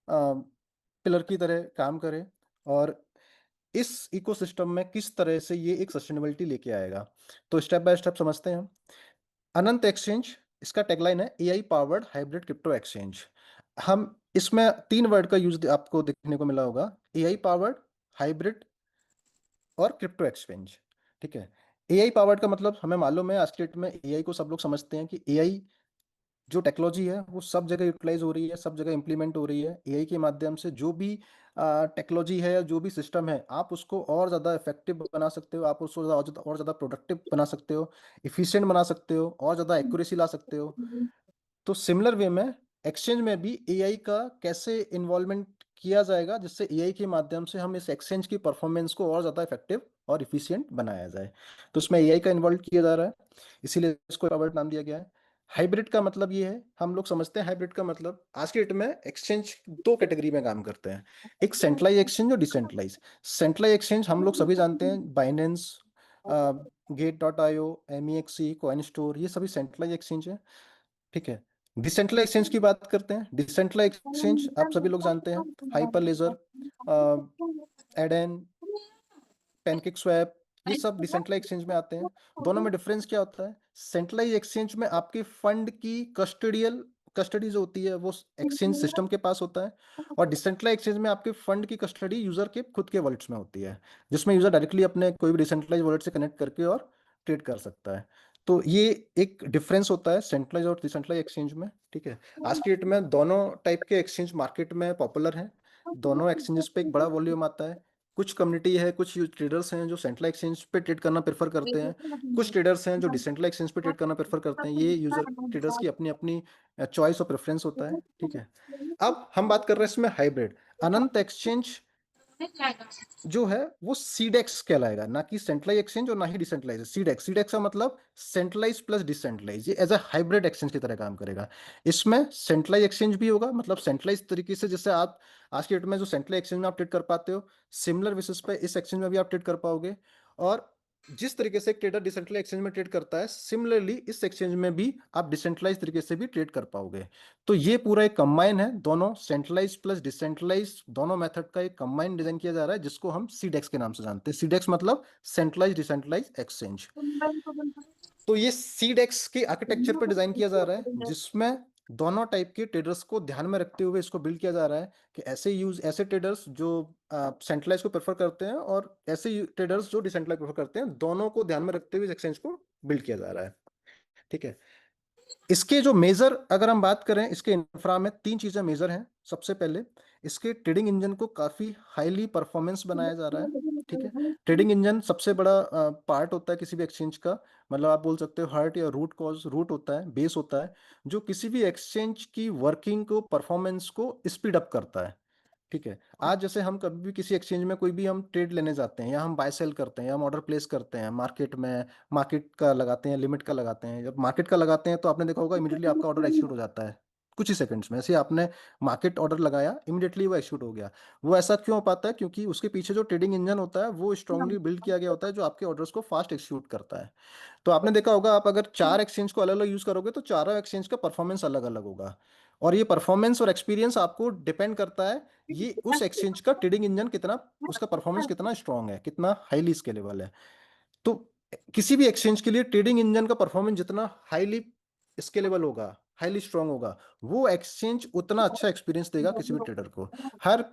पिलर की तरह काम करे, और इस इकोसिस्टम में किस तरह से ये एक सस्टेनेबिलिटी लेके आएगा। तो स्टेप बाय स्टेप समझते हैं हम। अनंत एक्सचेंज, इसका टैगलाइन है AI powered hybrid crypto exchange. हम इसमें 3 वर्ड का यूज आपको देखने को मिला होगा, एआई पावर्ड, हाइब्रिड और क्रिप्टो एक्सचेंज। ठीक है, एआई पावर्ड का मतलब हमें मालूम है, आज के डेट में एआई को सब लोग समझते हैं कि एआई जो टेक्नोलॉजी है वो सब जगह यूटिलाइज हो रही है, सब जगह इंप्लीमेंट हो रही है। एआई के माध्यम से जो भी टेक्नोलॉजी है या जो भी सिस्टम है, आप उसको और ज़्यादा इफेक्टिव बना सकते हो, आप उसको और ज़्यादा प्रोडक्टिव बना सकते हो, इफिशिएंट बना सकते हो, और ज़्यादा एक्यूरेसी ला सकते हो। तो सिमिलर वे में एक्सचेंज में भी एआई का कैसे इन्वॉल्वमेंट किया जाएगा जिससे एआई के माध्यम से हम इस एक्सचेंज की परफॉर्मेंस को और ज़्यादा इफेक्टिव और इफिशिएंट बनाया जाए। तो उसमें एआई का इन्वॉल्व किया जा रहा है, इसीलिए इसको पावर्ड नाम दिया गया है। हाइब्रिड का मतलब ये है, हम लोग समझते हैं हाइब्रिड का मतलब आज के डेट में एक्सचेंज 2 कैटेगरी में काम करते हैं, एक सेंट्रलाइज एक्सचेंज और डिसेंट्रलाइज। सेंट्रलाइज एक्सचेंज हम लोग सभी जानते हैं, बाइनेंस, गेट.io, MEXC, कॉइन स्टोर, ये सभी सेंट्रलाइज एक्सचेंज है। ठीक है, डिसेंट्रलाइज एक्सचेंज की बात करते हैं। डिसेंट्रलाइज एक्सचेंज आप सभी लोग जानते हैं, हाइपरलेजर, एडेन, पैनकेक स्वैप, ये सब डिसेंट्रलाइज एक्सचेंज में आते हैं। दोनों में डिफरेंस क्या होता है? सेंट्रलाइज एक्सचेंज में आपके फंड की कस्टडी जो होती है वो एक्सचेंज सिस्टम के पास होता है, और डिसेंट्रलाइज एक्सचेंज में आपके फंड की कस्टडी यूजर के खुद के वॉलेट्स में होती है, जिसमें यूजर डायरेक्टली अपने कोई भी डिसेंट्रलाइज वॉलेट से कनेक्ट करके और ट्रेड कर सकता है। तो ये एक डिफरेंस होता है सेंट्रलाइज और डिसेंट्रलाइज एक्सचेंज में। ठीक है, आज की डेट में दोनों टाइप के एक्सचेंज मार्केट में पॉपुलर हैं, दोनों एक्सचेंजेस पे एक बड़ा वॉल्यूम आता है। कुछ कम्युनिटी है, कुछ ट्रेडर्स हैं जो सेंट्रल एक्सचेंज पे ट्रेड करना प्रेफर करते हैं, कुछ ट्रेडर्स हैं जो डिसेंट्रल एक्सचेंज पे ट्रेड करना प्रेफर करते हैं। ये यूजर ट्रेडर्स की अपनी अपनी चॉइस और प्रेफरेंस होता है। ठीक है, अब हम बात कर रहे हैं इसमें हाइब्रिड। अनंत एक्सचेंज जो है वो सीडेक्स कहलाएगा, ना कि सेंट्रलाइज एक्सचेंज और ना ही डिसेंट्रलाइज। सीडेक्स, सीडेक्स का मतलब सेंट्रलाइज प्लस डिसेंट्रलाइज, ये एज अ हाइब्रिड एक्सचेंज की तरह काम करेगा। इसमें सेंट्रलाइज एक्सचेंज भी होगा, मतलब सेंट्रलाइज तरीके से जैसे आप आज के डेट में जो सेंट्रल एक्सचेंज में आप ट्रेड कर पाते हो, सिमिलर बेसिस पे इस एक्सचेंज में भी आप ट्रेड कर पाओगे। और जिस तरीके से एक ट्रेडर डिसेंट्रलाइज एक्सचेंज में ट्रेड करता है, सिमिलरली इस एक्सचेंज में भी आप डिसेंट्रलाइज तरीके से भी ट्रेड कर पाओगे। तो ये पूरा एक कंबाइन है, दोनों सेंट्रलाइज प्लस डिसेंट्रलाइज दोनों मेथड का एक कंबाइन डिजाइन किया जा रहा है, जिसको हम सीडेक्स के नाम से जानते हैं। सीडेक्स मतलब सेंट्रलाइज डिसेंट्रलाइज एक्सचेंज। तो ये सीडेक्स के आर्किटेक्चर पर डिजाइन किया जा रहा है, जिसमें दोनों टाइप के ट्रेडर्स को ध्यान में रखते हुए इसको बिल्ड किया जा रहा है, कि ऐसे ट्रेडर्स जो सेंट्रलाइज को प्रेफर करते हैं और ऐसे ट्रेडर्स जो डिसेंट्रलाइज प्रेफर करते हैं, दोनों को ध्यान में रखते हुए इस एक्सचेंज को बिल्ड किया जा रहा है। ठीक है, इसके जो मेजर अगर हम बात करें, इसके इंफ्रा में 3 चीजें मेजर हैं। सबसे पहले इसके ट्रेडिंग इंजन को काफी हाईली परफॉर्मेंस बनाया जा रहा है। ठीक है। ट्रेडिंग इंजन सबसे बड़ा पार्ट होता है किसी भी एक्सचेंज का, मतलब आप बोल सकते हो हार्ट या रूट कॉज, रूट होता है, बेस होता है, जो किसी भी एक्सचेंज की वर्किंग को, परफॉर्मेंस को स्पीड अप करता है। ठीक है। आज जैसे हम कभी भी किसी एक्सचेंज में कोई भी हम ट्रेड लेने जाते हैं, या हम बाय सेल करते हैं, या हम ऑर्डर प्लेस करते हैं मार्केट में, मार्केट का लगाते हैं, लिमिट का लगाते हैं। जब मार्केट का लगाते हैं तो आपने देखा होगा इमीडिएटली आपका ऑर्डर एक्सिक्यूट हो जाता है कुछ ही सेकंड्स में। ऐसे आपने मार्केट ऑर्डर लगाया, इमीडिएटली वो एक्सिक्यूट हो गया। वो ऐसा क्यों हो पाता है? क्योंकि उसके पीछे जो ट्रेडिंग इंजन होता है वो स्ट्रांगली बिल्ड किया गया होता है, जो आपके ऑर्डर्स को फास्ट एक्सिक्यूट करता है। तो आपने देखा होगा, आप अगर 4 एक्सचेंज को अलग अलग यूज करोगे तो चारों एक्सचेंज का परफॉर्मेंस अलग अलग होगा, और ये परफॉर्मेंस और एक्सपीरियंस आपको डिपेंड करता है ये उस एक्सचेंज का ट्रेडिंग इंजन कितना, उसका परफॉर्मेंस कितना स्ट्रांग है, कितना हाईली स्केलेबल है। तो किसी भी एक्सचेंज के लिए ट्रेडिंग इंजन का परफॉर्मेंस जितना हाईली स्केलेबल होगा, हाईली स्ट्रांग होगा, वो एक्सचेंज उतना अच्छा एक्सपीरियंस देगा किसी भी ट्रेडर को। हर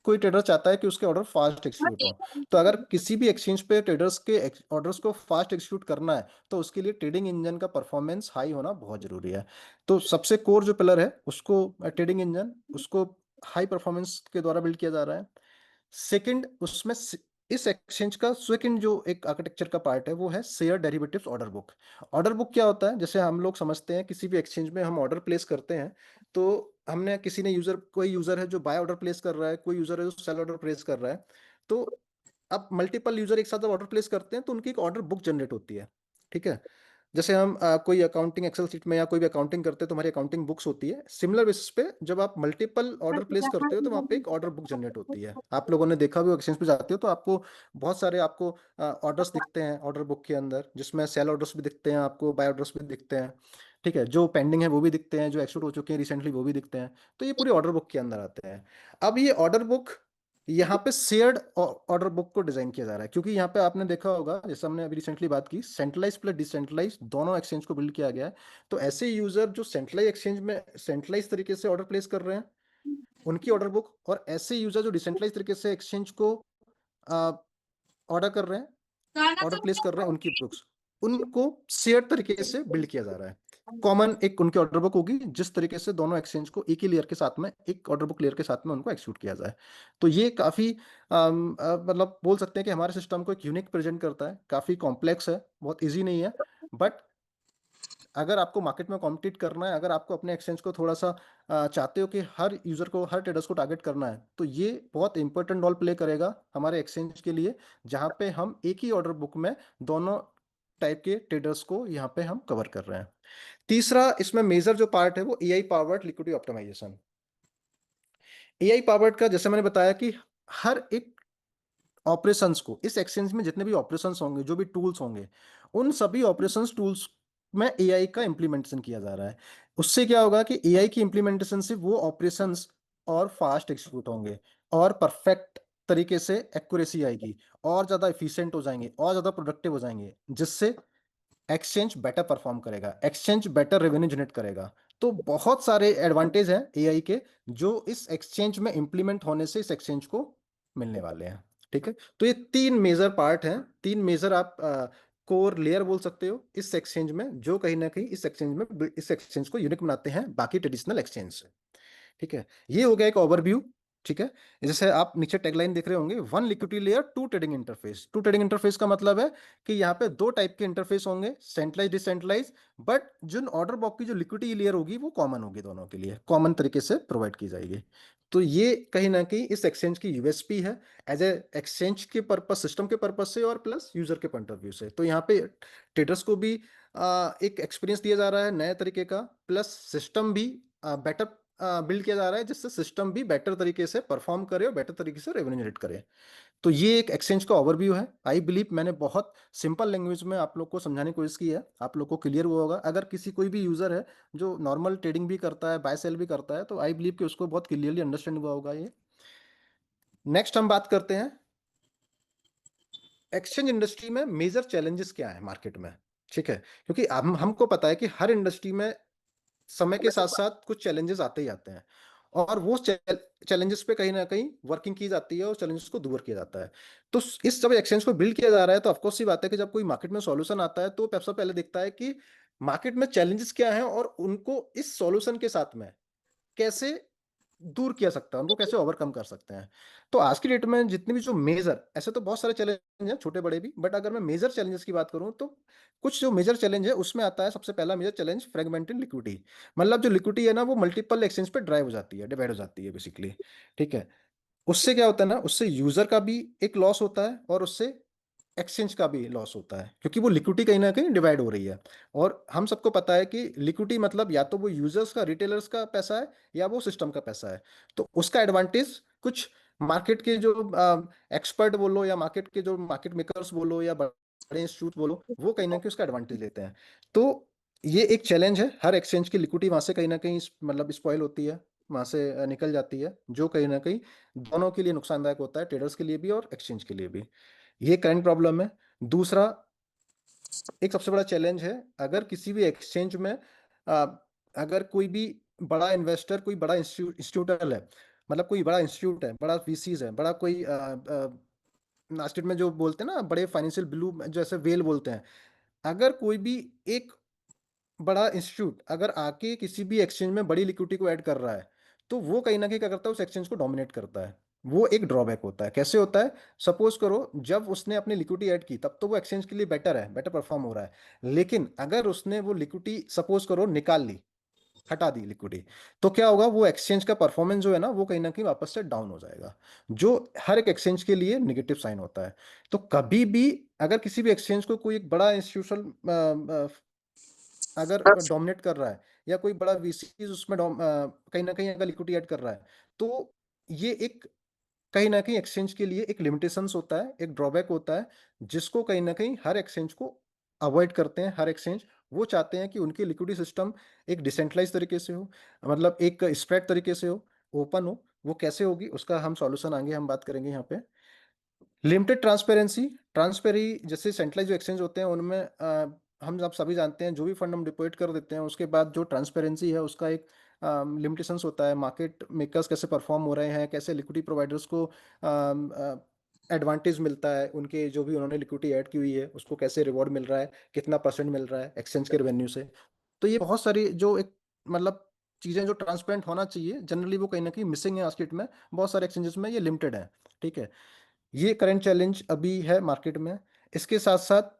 कोई ट्रेडर चाहता है कि उसके ऑर्डर फास्ट एक्सिक्यूट हो। तो अगर किसी भी एक्सचेंज पे ट्रेडर्स के ऑर्डर्स को फास्ट एक्सिक्यूट करना है तो उसके लिए ट्रेडिंग इंजन का परफॉर्मेंस हाई होना बहुत जरूरी है। तो सबसे कोर जो पिलर है उसको, ट्रेडिंग इंजन, उसको हाई परफॉर्मेंस के द्वारा बिल्ड किया जा रहा है। सेकंड, उसमें इस एक्सचेंज का सेकंड जो एक आर्किटेक्चर का पार्ट है वो है share derivatives order book. Order book क्या होता है? जैसे हम लोग समझते हैं किसी भी एक्सचेंज में हम ऑर्डर प्लेस करते हैं, तो हमने किसी ने यूजर, कोई यूजर है जो बाय ऑर्डर प्लेस कर रहा है, कोई यूजर है जो सेल ऑर्डर प्लेस कर रहा है। तो अब मल्टीपल यूजर एक साथ जब ऑर्डर प्लेस करते हैं तो उनकी एक ऑर्डर बुक जनरेट होती है। ठीक है। जैसे हम कोई अकाउंटिंग एक्सेल शीट में या कोई भी अकाउंटिंग करते हैं तो हमारी अकाउंटिंग बुक्स होती है। सिमिलर बेसिस पे जब आप मल्टीपल ऑर्डर प्लेस करते हो तो वहाँ पे एक ऑर्डर बुक जनरेट होती है। आप लोगों ने देखा भी, एक्सचेंज पे जाते हो तो आपको बहुत सारे आपको ऑर्डर्स दिखते हैं ऑर्डर बुक के अंदर, जिसमें सेल ऑर्डर्स भी दिखते हैं, आपको बाय ऑर्डर्स भी दिखते हैं। ठीक है। जो पेंडिंग है वो भी दिखते हैं, जो एक्सिक्यूट हो चुके हैं रिसेंटली वो भी दिखते हैं। तो ये पूरी ऑर्डर बुक के अंदर आते हैं। अब ये ऑर्डर बुक यहाँ पे शेयर्ड ऑर्डर बुक को डिजाइन किया जा रहा है, क्योंकि यहाँ पे आपने देखा होगा, जैसे हमने अभी रिसेंटली बात की, सेंट्रलाइज प्लस डिसेंट्रलाइज दोनों एक्सचेंज को बिल्ड किया गया है। तो ऐसे यूजर जो सेंट्रलाइज एक्सचेंज में सेंट्रलाइज तरीके से ऑर्डर प्लेस कर रहे हैं उनकी ऑर्डर बुक, और ऐसे यूजर जो डिसेंट्रलाइज तरीके से एक्सचेंज को ऑर्डर कर रहे हैं, ऑर्डर प्लेस कर रहे हैं, उनकी बुक्स, उनको शेयर तरीके से बिल्ड किया जा रहा है। कॉमन एक उनकी ऑर्डर बुक होगी जिस तरीके से दोनों एक्सचेंज को एक ही लेयर के साथ में, एक ऑर्डर बुक लेयर के साथ में उनको एक्सिक्यूट किया जाए। तो ये काफी मतलब बोल सकते हैं कि हमारे सिस्टम को एक यूनिक प्रेजेंट करता है। काफी कॉम्प्लेक्स है, बहुत इजी नहीं है, बट अगर आपको मार्केट में कॉम्पिटिट करना है, अगर आपको अपने एक्सचेंज को थोड़ा सा चाहते हो कि हर यूजर को, हर ट्रेडर्स को टारगेट करना है, तो ये बहुत इंपॉर्टेंट रोल प्ले करेगा हमारे एक्सचेंज के लिए, जहां पे हम एक ही ऑर्डर बुक में दोनों टाइप के ट्रेडर्स को यहाँ पे हम कवर कर रहे हैं। तीसरा इसमें मेजर जो पार्ट है वो AI powered liquidity optimisation. AI powered का, जैसे मैंने बताया कि हर एक ऑपरेशंस को, इस एक्सचेंज में जितने भी ऑपरेशंस होंगे, जो भी टूल्स होंगे, उन सभी ऑपरेशंस टूल्स में एआई का इंप्लीमेंटेशन किया जा रहा है। उससे क्या होगा कि एआई की इंप्लीमेंटेशन से वो ऑपरेशंस और फास्ट एग्जीक्यूट होंगे, और परफेक्ट तरीके से एक्यूरेसी आएगी, और ज्यादा एफिशिएंट हो जाएंगे, और ज्यादा प्रोडक्टिव हो जाएंगे, जिससे एक्सचेंज बेटर परफॉर्म करेगा, एक्सचेंज बेटर रेवेन्यू जनरेट करेगा। तो बहुत सारे एडवांटेज हैं एआई के जो इस एक्सचेंज में इंप्लीमेंट होने से इस एक्सचेंज को मिलने वाले हैं। ठीक है। तो ये 3 मेजर पार्ट हैं, 3 मेजर आप कोर लेयर बोल सकते हो इस एक्सचेंज में, जो कहीं ना कहीं इस एक्सचेंज को यूनिक बनाते हैं बाकी ट्रेडिशनल एक्सचेंज से। ठीक है। ये हो गया एक ओवरव्यू। ठीक है। जैसे आप नीचे टैगलाइन देख रहे होंगे, 1 liquidity layer 2 trading interface. 2 trading interface का मतलब है कि यहाँ पे 2 टाइप के इंटरफेस होंगे, सेंट्रलाइज, डिसेंट्रलाइज, बट जो ऑर्डर बुक की जो लिक्विडिटी लेयर होगी वो कॉमन होगी, दोनों के लिए कॉमन तरीके से प्रोवाइड की जाएगी। तो ये कहीं ना कहीं इस एक्सचेंज की यूएसपी है, एज ए एक्सचेंज के पर्पज, सिस्टम के पर्पज से, और प्लस यूजर के पॉइंट ऑफ व्यू से। तो यहाँ पे ट्रेडर्स को भी एक एक्सपीरियंस दिया जा रहा है नए तरीके का, प्लस सिस्टम भी बेटर बिल्ड किया जा रहा है, जिससे सिस्टम भी बेटर तरीके से परफॉर्म करे और बेटर तरीके से रेवेन्यू जनरेट करे। तो ये एक एक्सचेंज का ओवरव्यू है। आई बिलीव मैंने बहुत सिंपल लैंग्वेज में आप लोग को समझाने की कोशिश की है, आप लोग को क्लियर हुआ होगा। अगर किसी कोई भी यूजर है जो नॉर्मल ट्रेडिंग भी करता है, बाय सेल भी करता है, तो आई बिलीव कि उसको बहुत क्लियरली अंडरस्टैंड हुआ होगा ये। नेक्स्ट हम बात करते हैं एक्सचेंज इंडस्ट्री में मेजर चैलेंजेस क्या है मार्केट में। ठीक है। क्योंकि हमको पता है कि हर इंडस्ट्री में समय के साथ साथ कुछ चैलेंजेस आते ही आते हैं, और वो चैलेंजेस पे कहीं ना कहीं वर्किंग की जाती है और चैलेंजेस को दूर किया जाता है। तो इस जब एक्सचेंज को बिल्ड किया जा रहा है तो ऑफकोर्स सी बात है कि जब कोई मार्केट में सॉल्यूशन आता है तो सबसे पहले देखता है कि मार्केट में चैलेंजेस क्या हैं और उनको इस सॉल्यूशन के साथ में कैसे दूर किया सकता है, उनको कैसे ओवरकम कर सकते हैं। तो आज की डेट में जितने भी जो मेजर, ऐसे तो बहुत सारे चैलेंज हैं छोटे बड़े भी, बट अगर मैं मेजर चैलेंजेस की बात करूं तो कुछ जो मेजर चैलेंज है उसमें आता है सबसे पहला मेजर चैलेंज फ्रेगमेंटेड लिक्विडिटी। मतलब जो लिक्विडिटी है ना वो मल्टीपल एक्सचेंज पे ड्राइव हो जाती है, डिवाइड हो जाती है बेसिकली। ठीक है, उससे क्या होता है ना, उससे यूजर का भी एक लॉस होता है और उससे एक्सचेंज का भी लॉस होता है, क्योंकि वो लिक्विडिटी कहीं ना कहीं डिवाइड हो रही है। और हम सबको पता है कि लिक्विडिटी मतलब या तो वो यूजर्स का, रिटेलर्स का पैसा है या वो सिस्टम का पैसा है। तो उसका एडवांटेज कुछ मार्केट के जो एक्सपर्ट बोलो या मार्केट के जो मार्केट मेकर्स बोलो या बड़े इंस्टीट्यूट बोलो, वो कहीं ना कहीं उसका एडवांटेज लेते हैं। तो ये एक चैलेंज है, हर एक्सचेंज की लिक्विडिटी वहां से कहीं ना कहीं मतलब स्पॉइल होती है, वहां से निकल जाती है, जो कहीं ना कहीं दोनों के लिए नुकसानदायक होता है, ट्रेडर्स के लिए भी और एक्सचेंज के लिए भी। ये करंट प्रॉब्लम है। दूसरा एक सबसे बड़ा चैलेंज है, अगर किसी भी एक्सचेंज में अगर कोई भी बड़ा इन्वेस्टर, कोई बड़ा इंस्टीट्यूटल है, मतलब कोई बड़ा इंस्टीट्यूट है, बड़ा वीसीज है, बड़ा कोई मार्केट में जो बोलते हैं ना बड़े फाइनेंशियल ब्लू जैसे वेल बोलते हैं, अगर कोई भी एक बड़ा इंस्टीट्यूट अगर आके किसी भी एक्सचेंज में बड़ी लिक्विडिटी को ऐड कर रहा है, तो वो कहीं ना कहीं क्या करता है, उस एक्सचेंज को डोमिनेट करता है। वो एक ड्रॉबैक होता है। कैसे होता है? सपोज करो जब उसने अपनी लिक्विडिटी ऐड की तब तो वो एक्सचेंज के लिए बेटर है, बेटर परफॉर्म हो रहा है। लेकिन अगर उसने वो लिक्विडिटी सपोज करो निकाल ली, हटा दी लिक्विडिटी, तो क्या होगा, वो एक्सचेंज का परफॉर्मेंस जो है ना वो कहीं ना कहीं वापस से डाउन हो जाएगा, जो हर एक एक्सचेंज के लिए नेगेटिव साइन होता है। तो कभी भी अगर किसी भी एक्सचेंज को कोई एक बड़ा इंस्टीट्यूशनल अगर डोमिनेट कर रहा है या कोई बड़ा वीसी उसमें कहीं ना कहीं अगर लिक्विडिटी ऐड कर रहा है, तो ये एक कहीं ना कहीं एक्सचेंज के लिए एक लिमिटेशंस होता है, एक ड्रॉबैक होता है, जिसको कहीं ना कहीं हर एक्सचेंज को अवॉइड करते हैं। हर एक्सचेंज वो चाहते हैं कि उनकी लिक्विडिटी सिस्टम एक डिसेंट्रलाइज तरीके से हो, मतलब एक स्प्रेड तरीके से हो, ओपन हो। वो कैसे होगी उसका हम सॉल्यूशन आगे हम बात करेंगे यहाँ पे। लिमिटेड ट्रांसपेरेंसी, ट्रांसपेरी जैसे सेंट्रलाइज जो एक्सचेंज होते हैं उनमें हम आप सभी जानते हैं जो भी फंड हम डिपॉजिट कर देते हैं उसके बाद जो ट्रांसपेरेंसी है उसका एक लिमिटेशंस होता है। मार्केट मेकर्स कैसे परफॉर्म हो रहे हैं, कैसे लिक्विडिटी प्रोवाइडर्स को एडवांटेज मिलता है, उनके जो भी उन्होंने लिक्विडिटी ऐड की हुई है उसको कैसे रिवॉर्ड मिल रहा है, कितना परसेंट मिल रहा है एक्सचेंज के रेवेन्यू से। तो ये बहुत सारी जो एक मतलब चीज़ें जो ट्रांसपेरेंट होना चाहिए जनरली वो कहीं ना कहीं मिसिंग है मार्केट में, बहुत सारे एक्सचेंजेस में ये लिमिटेड है। ठीक है, ये करंट चैलेंज अभी है मार्केट में। इसके साथ साथ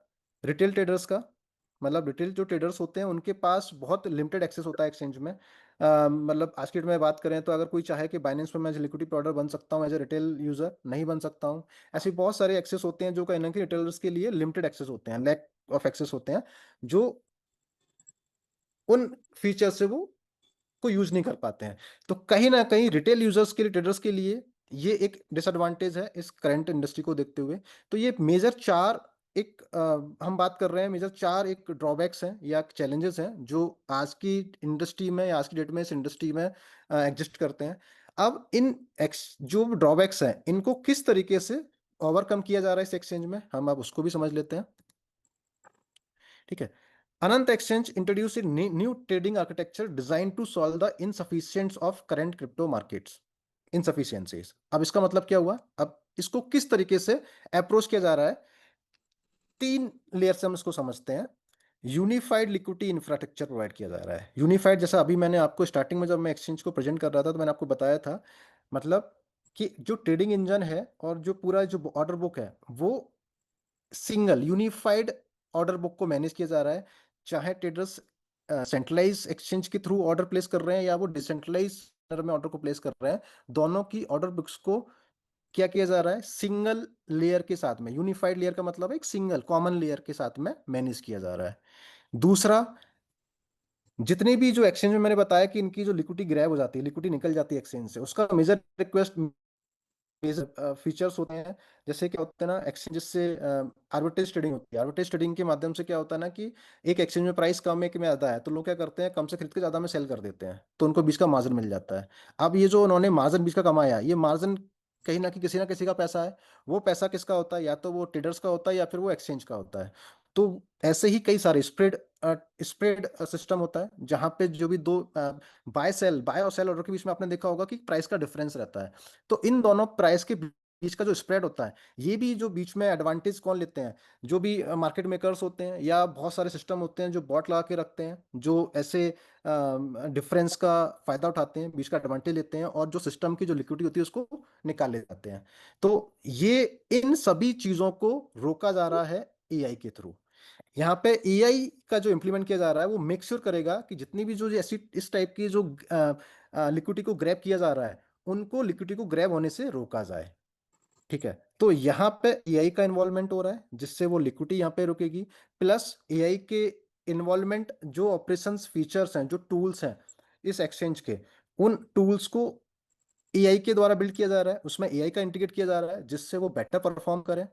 रिटेल ट्रेडर्स का, मतलब रिटेल जो ट्रेडर्स होते हैं उनके पास बहुत लिमिटेड एक्सेस होता है एक्सचेंज में। मतलब आज की डेट में बात करें तो अगर कोई चाहे कि बाइनेंस में मैं लिक्विडिटी प्रोवाइडर बन सकता हूँ एज ए रिटेल यूजर, नहीं बन सकता हूँ। ऐसे बहुत सारे एक्सेस होते हैं जो कहीं ना कहीं रिटेलर्स के लिए लिमिटेड एक्सेस होते हैं, लैक ऑफ एक्सेस होते हैं, जो उन फीचर से वो को यूज नहीं कर पाते हैं। तो कहीं ना कहीं रिटेल यूजर्स के लिए, ट्रेडर्स के लिए ये एक डिसएडवांटेज है इस करंट इंडस्ट्री को देखते हुए। तो ये मेजर चार एक हम बात कर रहे हैं, मेजर चार एक ड्रॉबैक्स हैं या चैलेंजेस हैं जो आज की इंडस्ट्री में या आज की डेट में इस इंडस्ट्री में एग्जिस्ट करते हैं। अब इन जो ड्रॉबैक्स हैं इनको किस तरीके से ओवरकम किया जा रहा है इस एक्सचेंज में, हम अब उसको भी समझ लेते हैं। ठीक है, Anant Exchange introduced a new trading architecture designed to solve the insufficiencies of current crypto markets. Insufficiencies. अब इसका मतलब क्या हुआ? अब इसको किस तरीके से अप्रोच किया जा रहा है? 3 लेयर से हम इसको समझते हैं। यूनिफाइड लिक्विडिटी इंफ्रास्ट्रक्चर प्रोवाइड किया जा रहा है। यूनिफाइड जैसा अभी मैंने आपको स्टार्टिंग में जब मैं एक्सचेंज को प्रेजेंट कर रहा था तो मैंने आपको बताया था, मतलब कि जो ट्रेडिंग इंजन है और जो पूरा जो ऑर्डर बुक है वो सिंगल यूनिफाइड ऑर्डर बुक को मैनेज किया जा रहा है। चाहे ट्रेडर्स सेंट्रलाइज एक्सचेंज के थ्रू ऑर्डर प्लेस कर रहे हैं या वो डिसेंट्रलाइज में ऑर्डर को प्लेस कर रहे हैं, दोनों की ऑर्डर बुक्स को क्या किया जा रहा है, सिंगल लेयर के साथ में। यूनिफाइड लेयर का मतलब है एक सिंगल कॉमन लेयर के साथ में मैनेज किया जा रहा है। दूसरा, जितने भी जो एक्सचेंज में मैंने बताया कि इनकी जो लिक्विडिटी ग्रैब हो जाती है, लिक्विडिटी निकल जाती है एक्सचेंज से, उसका मेजर रिक्वेस्ट फीचर्स होते हैं। जैसे क्या होता है ना, एक्सचेंजेस से आर्बिट्रेज ट्रेडिंग होती है। आर्बिट्रेज ट्रेडिंग के माध्यम से क्या होता है ना कि एक एक्सचेंज में प्राइस कम है कि में ज़्यादा है, तो लोग क्या करते हैं, कम से खरीद के ज़्यादा में सेल कर देते हैं, तो उनको बीच का मार्जिन मिल जाता है। अब ये जो उन्होंने मार्जिन बीच का कमाया, ये मार्जिन कहीं ना किसी का पैसा है। वो पैसा किसका होता है? या तो वो ट्रेडर्स का होता है या फिर वो एक्सचेंज का होता है। तो ऐसे ही कई सारे स्प्रेड सिस्टम होता है जहां पे जो भी दो बाय और सेल ऑर्डर के बीच में आपने देखा होगा कि प्राइस का डिफरेंस रहता है। तो इन दोनों प्राइस के बीच का जो स्प्रेड होता है, ये भी जो बीच में एडवांटेज कौन लेते हैं, जो भी मार्केट मेकर्स होते हैं या बहुत सारे सिस्टम होते हैं जो बॉट लगा के रखते हैं, जो ऐसे डिफरेंस का फायदा उठाते हैं, बीच का एडवांटेज लेते हैं और जो सिस्टम की जो लिक्विडिटी होती है उसको निकाल ले जाते हैं। तो ये इन सभी चीजों को रोका जा रहा है एआई के थ्रू। यहाँ पे एआई का जो इम्प्लीमेंट किया जा रहा है वो मेक श्योर करेगा कि जितनी भी जो ऐसी इस टाइप की जो लिक्विडिटी को ग्रैब किया जा रहा है, उनको लिक्विडिटी को ग्रैब होने से रोका जाए। ठीक है, तो यहाँ पे एआई का इन्वॉल्वमेंट हो रहा है जिससे वो लिक्विडिटी यहाँ पे रुकेगी, प्लस एआई के इन्वॉल्वमेंट, जो ऑपरेशंस फीचर्स हैं, जो टूल्स हैं इस एक्सचेंज के, उन टूल्स को एआई के द्वारा बिल्ड किया जा रहा है, उसमें एआई का इंटीग्रेट किया जा रहा है जिससे वो बेटर परफॉर्म करें,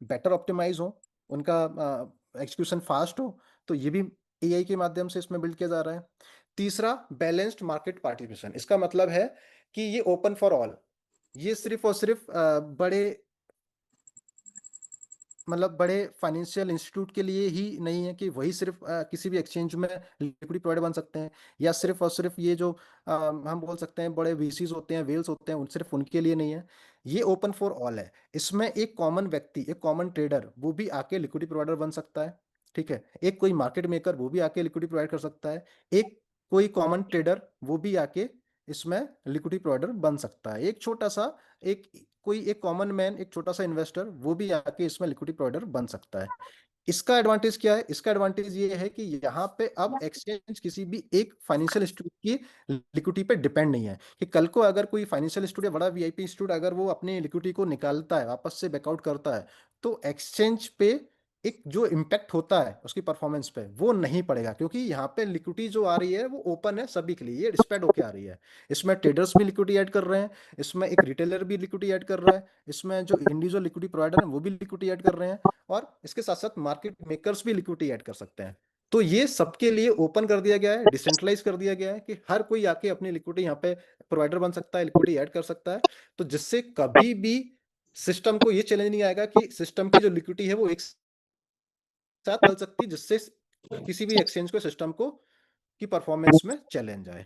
बेटर ऑप्टिमाइज हो, उनका एग्जीक्यूशन फास्ट हो। तो ये भी एआई के माध्यम से इसमें बिल्ड किया जा रहा है। तीसरा, बैलेंस्ड मार्केट पार्टिसिपेशन। इसका मतलब है कि ये ओपन फॉर ऑल, ये सिर्फ और सिर्फ बड़े बड़े फाइनेंशियल इंस्टीट्यूट के लिए ही नहीं है कि वही सिर्फ किसी भी एक्सचेंज में लिक्विडिटी प्रोवाइडर बन सकते हैं, या सिर्फ और सिर्फ ये जो हम बोल सकते हैं बड़े वीसीज होते हैं, वेल्स होते हैं, सिर्फ उनके लिए नहीं है। ये ओपन फॉर ऑल है। इसमें एक कॉमन व्यक्ति, एक कॉमन ट्रेडर, वो भी आके लिक्विडिटी प्रोवाइडर बन सकता है। ठीक है, एक कोई मार्केट मेकर वो भी आके लिक्विडिटी प्रोवाइड कर सकता है, एक कोई कॉमन ट्रेडर वो भी आके इसमें लिक्विडिटी प्रोवाइडर बन सकता है, एक छोटा सा एक कॉमन मैन, एक छोटा सा इन्वेस्टर वो भी आके इसमें लिक्विडिटी प्रोवाइडर बन सकता है। इसका एडवांटेज क्या है? इसका एडवांटेज ये है कि यहाँ पे अब एक्सचेंज किसी भी एक फाइनेंशियल इंस्टीट्यूट की लिक्विडिटी पे डिपेंड नहीं है कि कल को अगर कोई फाइनेंशियल इंस्टीट्यूट या बड़ा वीआईपी इंस्टीट्यूट अगर वो अपनी लिक्विडिटी को निकालता है, वापस से बैकआउट करता है, तो एक्सचेंज पे एक जो इम्पैक्ट होता है उसकी परफॉर्मेंस पे, वो नहीं पड़ेगा, क्योंकि यहाँ पे लिक्विडिटी जो आ रही है वो ओपन है सभी के लिए, ये स्प्रेड होके आ रही है। इसमें ट्रेडर्स भी लिक्विडिटी ऐड कर रहे हैं, इसमें एक रिटेलर भी लिक्विडिटी ऐड कर रहा है, इसमें जो इंडिविजुअल लिक्विडिटी प्रोवाइडर है वो भी लिक्विडिटी ऐड कर रहे हैं, और इसके साथ साथ मार्केट मेकर्स भी लिक्विडिटी ऐड कर सकते हैं। तो ये सबके लिए ओपन कर दिया गया है, डिसेंट्रलाइज कर दिया गया है कि हर कोई आके अपनी लिक्विडिटी यहाँ पे प्रोवाइडर बन सकता है, लिक्विडिटी ऐड कर सकता है। तो जिससे कभी भी सिस्टम को ये चैलेंज नहीं आएगा कि सिस्टम की जो लिक्विडिटी है वो एक साथ चल सकती, जिससे किसी भी एक्सचेंज को, सिस्टम को की परफॉर्मेंस में चैलेंज आए।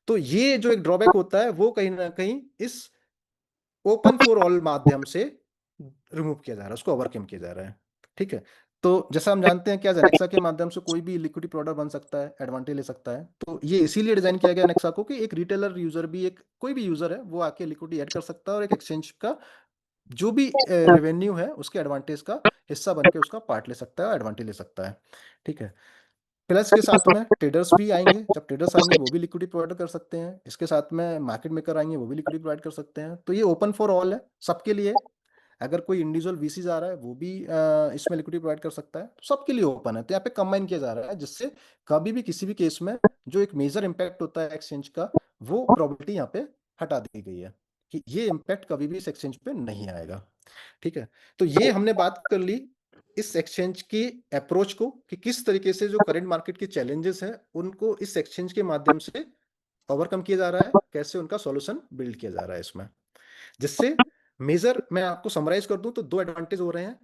तो ये जो एक ड्रॉबैक होता है वो कहीं ना कहीं इस ओपन फॉर ऑल माध्यम से रिमूव किया जा रहा है, उसको ओवरकम किया जा रहा है। ठीक है, तो जैसा हम जानते हैं कि आज एनेक्सा के माध्यम से कोई भी लिक्विडिटी प्रोवाइडर बन सकता है, एडवांटेज ले सकता है। तो ये इसीलिए डिजाइन किया गया एनेक्सा को कि एक रिटेलर यूजर भी, एक कोई भी यूजर है वो आके लिक्विडिटी ऐड कर सकता है और एक एक्सचेंज का जो भी रेवेन्यू है उसके एडवांटेज का हिस्सा बन के उसका पार्ट ले सकता है, एडवांटेज ले सकता है। ठीक है, प्लस के साथ में ट्रेडर्स भी आएंगे, जब ट्रेडर्स आएंगे वो भी लिक्विडिटी प्रोवाइड कर सकते हैं, इसके साथ में मार्केट मेकर आएंगे वो भी लिक्विडिटी प्रोवाइड कर सकते हैं। तो ये ओपन फॉर ऑल है सबके लिए। अगर कोई इंडिविजुअल वीसी आ रहा है वो भी इसमें लिक्विडिटी प्रोवाइड कर सकता है, तो सबके लिए ओपन है। तो यहाँ पे कंबाइन किया जा रहा है जिससे कभी भी किसी भी केस में जो एक मेजर इंपैक्ट होता है एक्सचेंज का, वो प्रोबेबिलिटी यहाँ पे हटा दी गई है कि ये इंपैक्ट कभी भी इस एक्सचेंज पे नहीं आएगा। ठीक है, तो ये हमने बात कर ली इस एक्सचेंज की अप्रोच को कि किस तरीके से जो करंट मार्केट के चैलेंजेस हैं उनको इस एक्सचेंज के माध्यम से ओवरकम किया जा रहा है, कैसे उनका सॉल्यूशन बिल्ड किया जा रहा है इसमें। जिससे मेजर मैं आपको समराइज कर दूं तो दो एडवांटेज हो रहे हैं,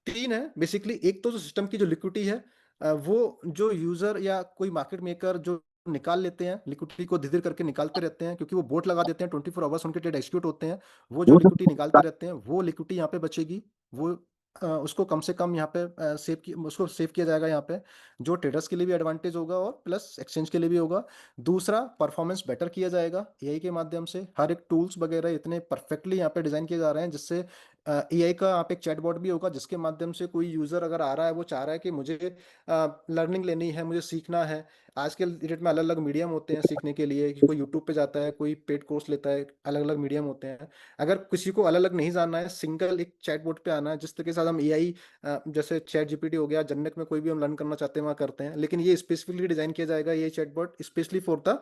तीन है बेसिकली। एक तो जो सिस्टम की जो लिक्विडिटी है वो जो यूजर या कोई मार्केट मेकर जो निकाल लेते हैं, लिक्विडिटी को धीरे धीरे करके निकालते रहते हैं, क्योंकि वो बोट लगा देते हैं, 24 आवर्स उनके ट्रेड एग्जीक्यूट होते हैं, वो जो लिक्विडिटी निकालते रहते हैं वो लिक्विडिटी यहाँ पे बचेगी, वो उसको कम से कम यहाँ पे उसको सेव किया जाएगा यहाँ पे, जो ट्रेडर्स के लिए भी एडवांटेज होगा और प्लस एक्सचेंज के लिए भी होगा। दूसरा, परफॉर्मेंस बेटर किया जाएगा एआई के माध्यम से, हर एक टूल्स वगैरह इतने परफेक्टली यहाँ पे डिजाइन किए जा रहे हैं जिससे एआई का यहाँ पे एक चैटबॉट भी होगा जिसके माध्यम से कोई यूजर अगर आ रहा है, वो चाह रहा है कि मुझे लर्निंग लेनी है, मुझे सीखना है। आज के डेट में अलग अलग मीडियम होते हैं सीखने के लिए, कि कोई यूट्यूब पे जाता है, कोई पेड कोर्स लेता है, अलग अलग मीडियम होते हैं। अगर किसी को अलग अलग नहीं जानना है, सिंगल एक चैटबॉट पे आना है, जिस तरीके से हम एआई जैसे चैट जीपीटी हो गया, जनक में कोई भी हम लर्न करना चाहते हैं वहाँ करते हैं, लेकिन ये स्पेसिफिकली डिजाइन किया जाएगा ये chatbot specially for the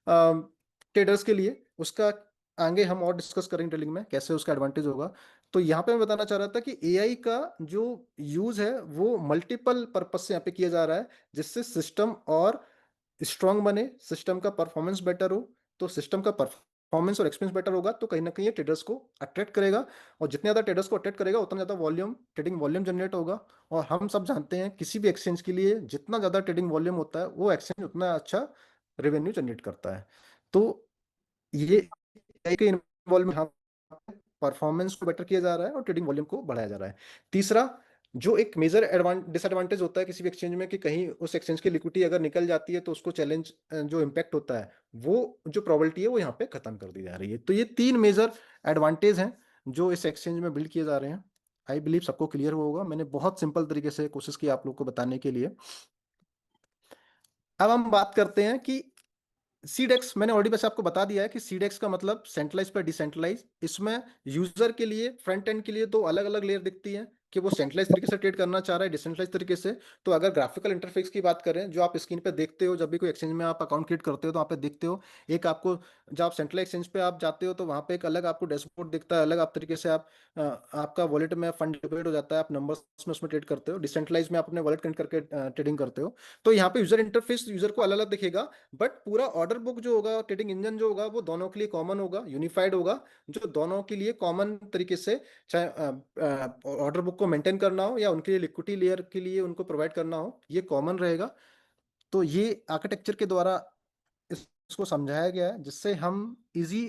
traders के लिए। उसका आगे हम और डिस्कस करेंगे डिटेलिंग में कैसे उसका एडवांटेज होगा। तो यहाँ पे मैं बताना चाह रहा था कि एआई का जो यूज है वो मल्टीपल पर्पज से यहाँ पे किया जा रहा है, जिससे सिस्टम और स्ट्रांग बने, सिस्टम का परफॉर्मेंस बेटर हो। तो सिस्टम का परफॉर्मेंस और एक्सपीरियंस बेटर होगा तो कहीं ना कहीं ये ट्रेडर्स को अट्रैक्ट करेगा, और जितने ज़्यादा ट्रेडर्स को अट्रैक्ट करेगा उतना ज़्यादा वॉल्यूम, ट्रेडिंग वॉल्यूम जनरेट होगा। और हम सब जानते हैं किसी भी एक्सचेंज के लिए जितना ज़्यादा ट्रेडिंग वॉल्यूम होता है वो एक्सचेंज उतना अच्छा रेवेन्यू जनरेट करता है। तो ये एआई के इन्वॉल्वमेंट परफॉर्मेंस को बेटर किया जा रहा है और ट्रेडिंग वॉल्यूम को बढ़ाया जा रहा है। तीसरा, जो एक मेजर डिसएडवांटेज होता है किसी भी एक्सचेंज में कि कहीं उस एक्सचेंज की लिक्विडिटी अगर निकल जाती है तो उसको चैलेंज जो इम्पैक्ट होता है वो जो प्रोबेबिलिटी है वो यहाँ पे खत्म कर दी जा रही है। तो ये 3 मेजर एडवांटेज हैं जो इस एक्सचेंज में बिल्ड किए जा रहे हैं। आई बिलीव सबको क्लियर हुआ होगा। मैंने बहुत सिंपल तरीके से कोशिश की आप लोग को बताने के लिए। अब हम बात करते हैं कि सीडेक्स, मैंने ऑलरेडी वैसे आपको बता दिया है कि सीडेक्स का मतलब सेंट्रलाइज पर डिसेंट्रलाइज। इसमें यूजर के लिए, फ्रंट एंड के लिए 2 अलग अलग लेयर दिखती है कि वो सेंट्रलाइज तरीके से ट्रेड करना चाह रहा है, डिसेंट्रलाइज तरीके से। तो अगर ग्राफिकल इंटरफेस की बात करें जो आप स्क्रीन पे देखते हो जब भी कोई एक्सचेंज में आप अकाउंट क्रिएट करते हो तो आप पे देखते हो एक आपको, जब आप सेंट्रल एक्सचेंज पे आप जाते हो तो वहाँ पे एक अलग आपको डैशबोर्ड दिखता है, अलग आप तरीके से आप आपका वॉलेट में फंड डिपॉजिट हो जाता है, आप नंबर्स में उसमें ट्रेड करते हो। डिसेंट्रलाइज में आप अपने वॉलेट कनेक्ट करके ट्रेडिंग करते हो। तो यहाँ पे यूजर इंटरफेस यूजर को अलग अलग दिखेगा, बट पूरा ऑर्डर बुक जो होगा, ट्रेडिंग इंजन जो होगा, वो दोनों के लिए कॉमन होगा, यूनिफाइड होगा, जो दोनों के लिए कॉमन तरीके से, चाहे ऑर्डर बुक को मेंटेन करना हो या उनके लिए लिक्विडिटी लेयर के लिए उनको प्रोवाइड करना हो, ये कॉमन रहेगा। तो ये आर्किटेक्चर के द्वारा इसको समझाया गया है जिससे हम इजी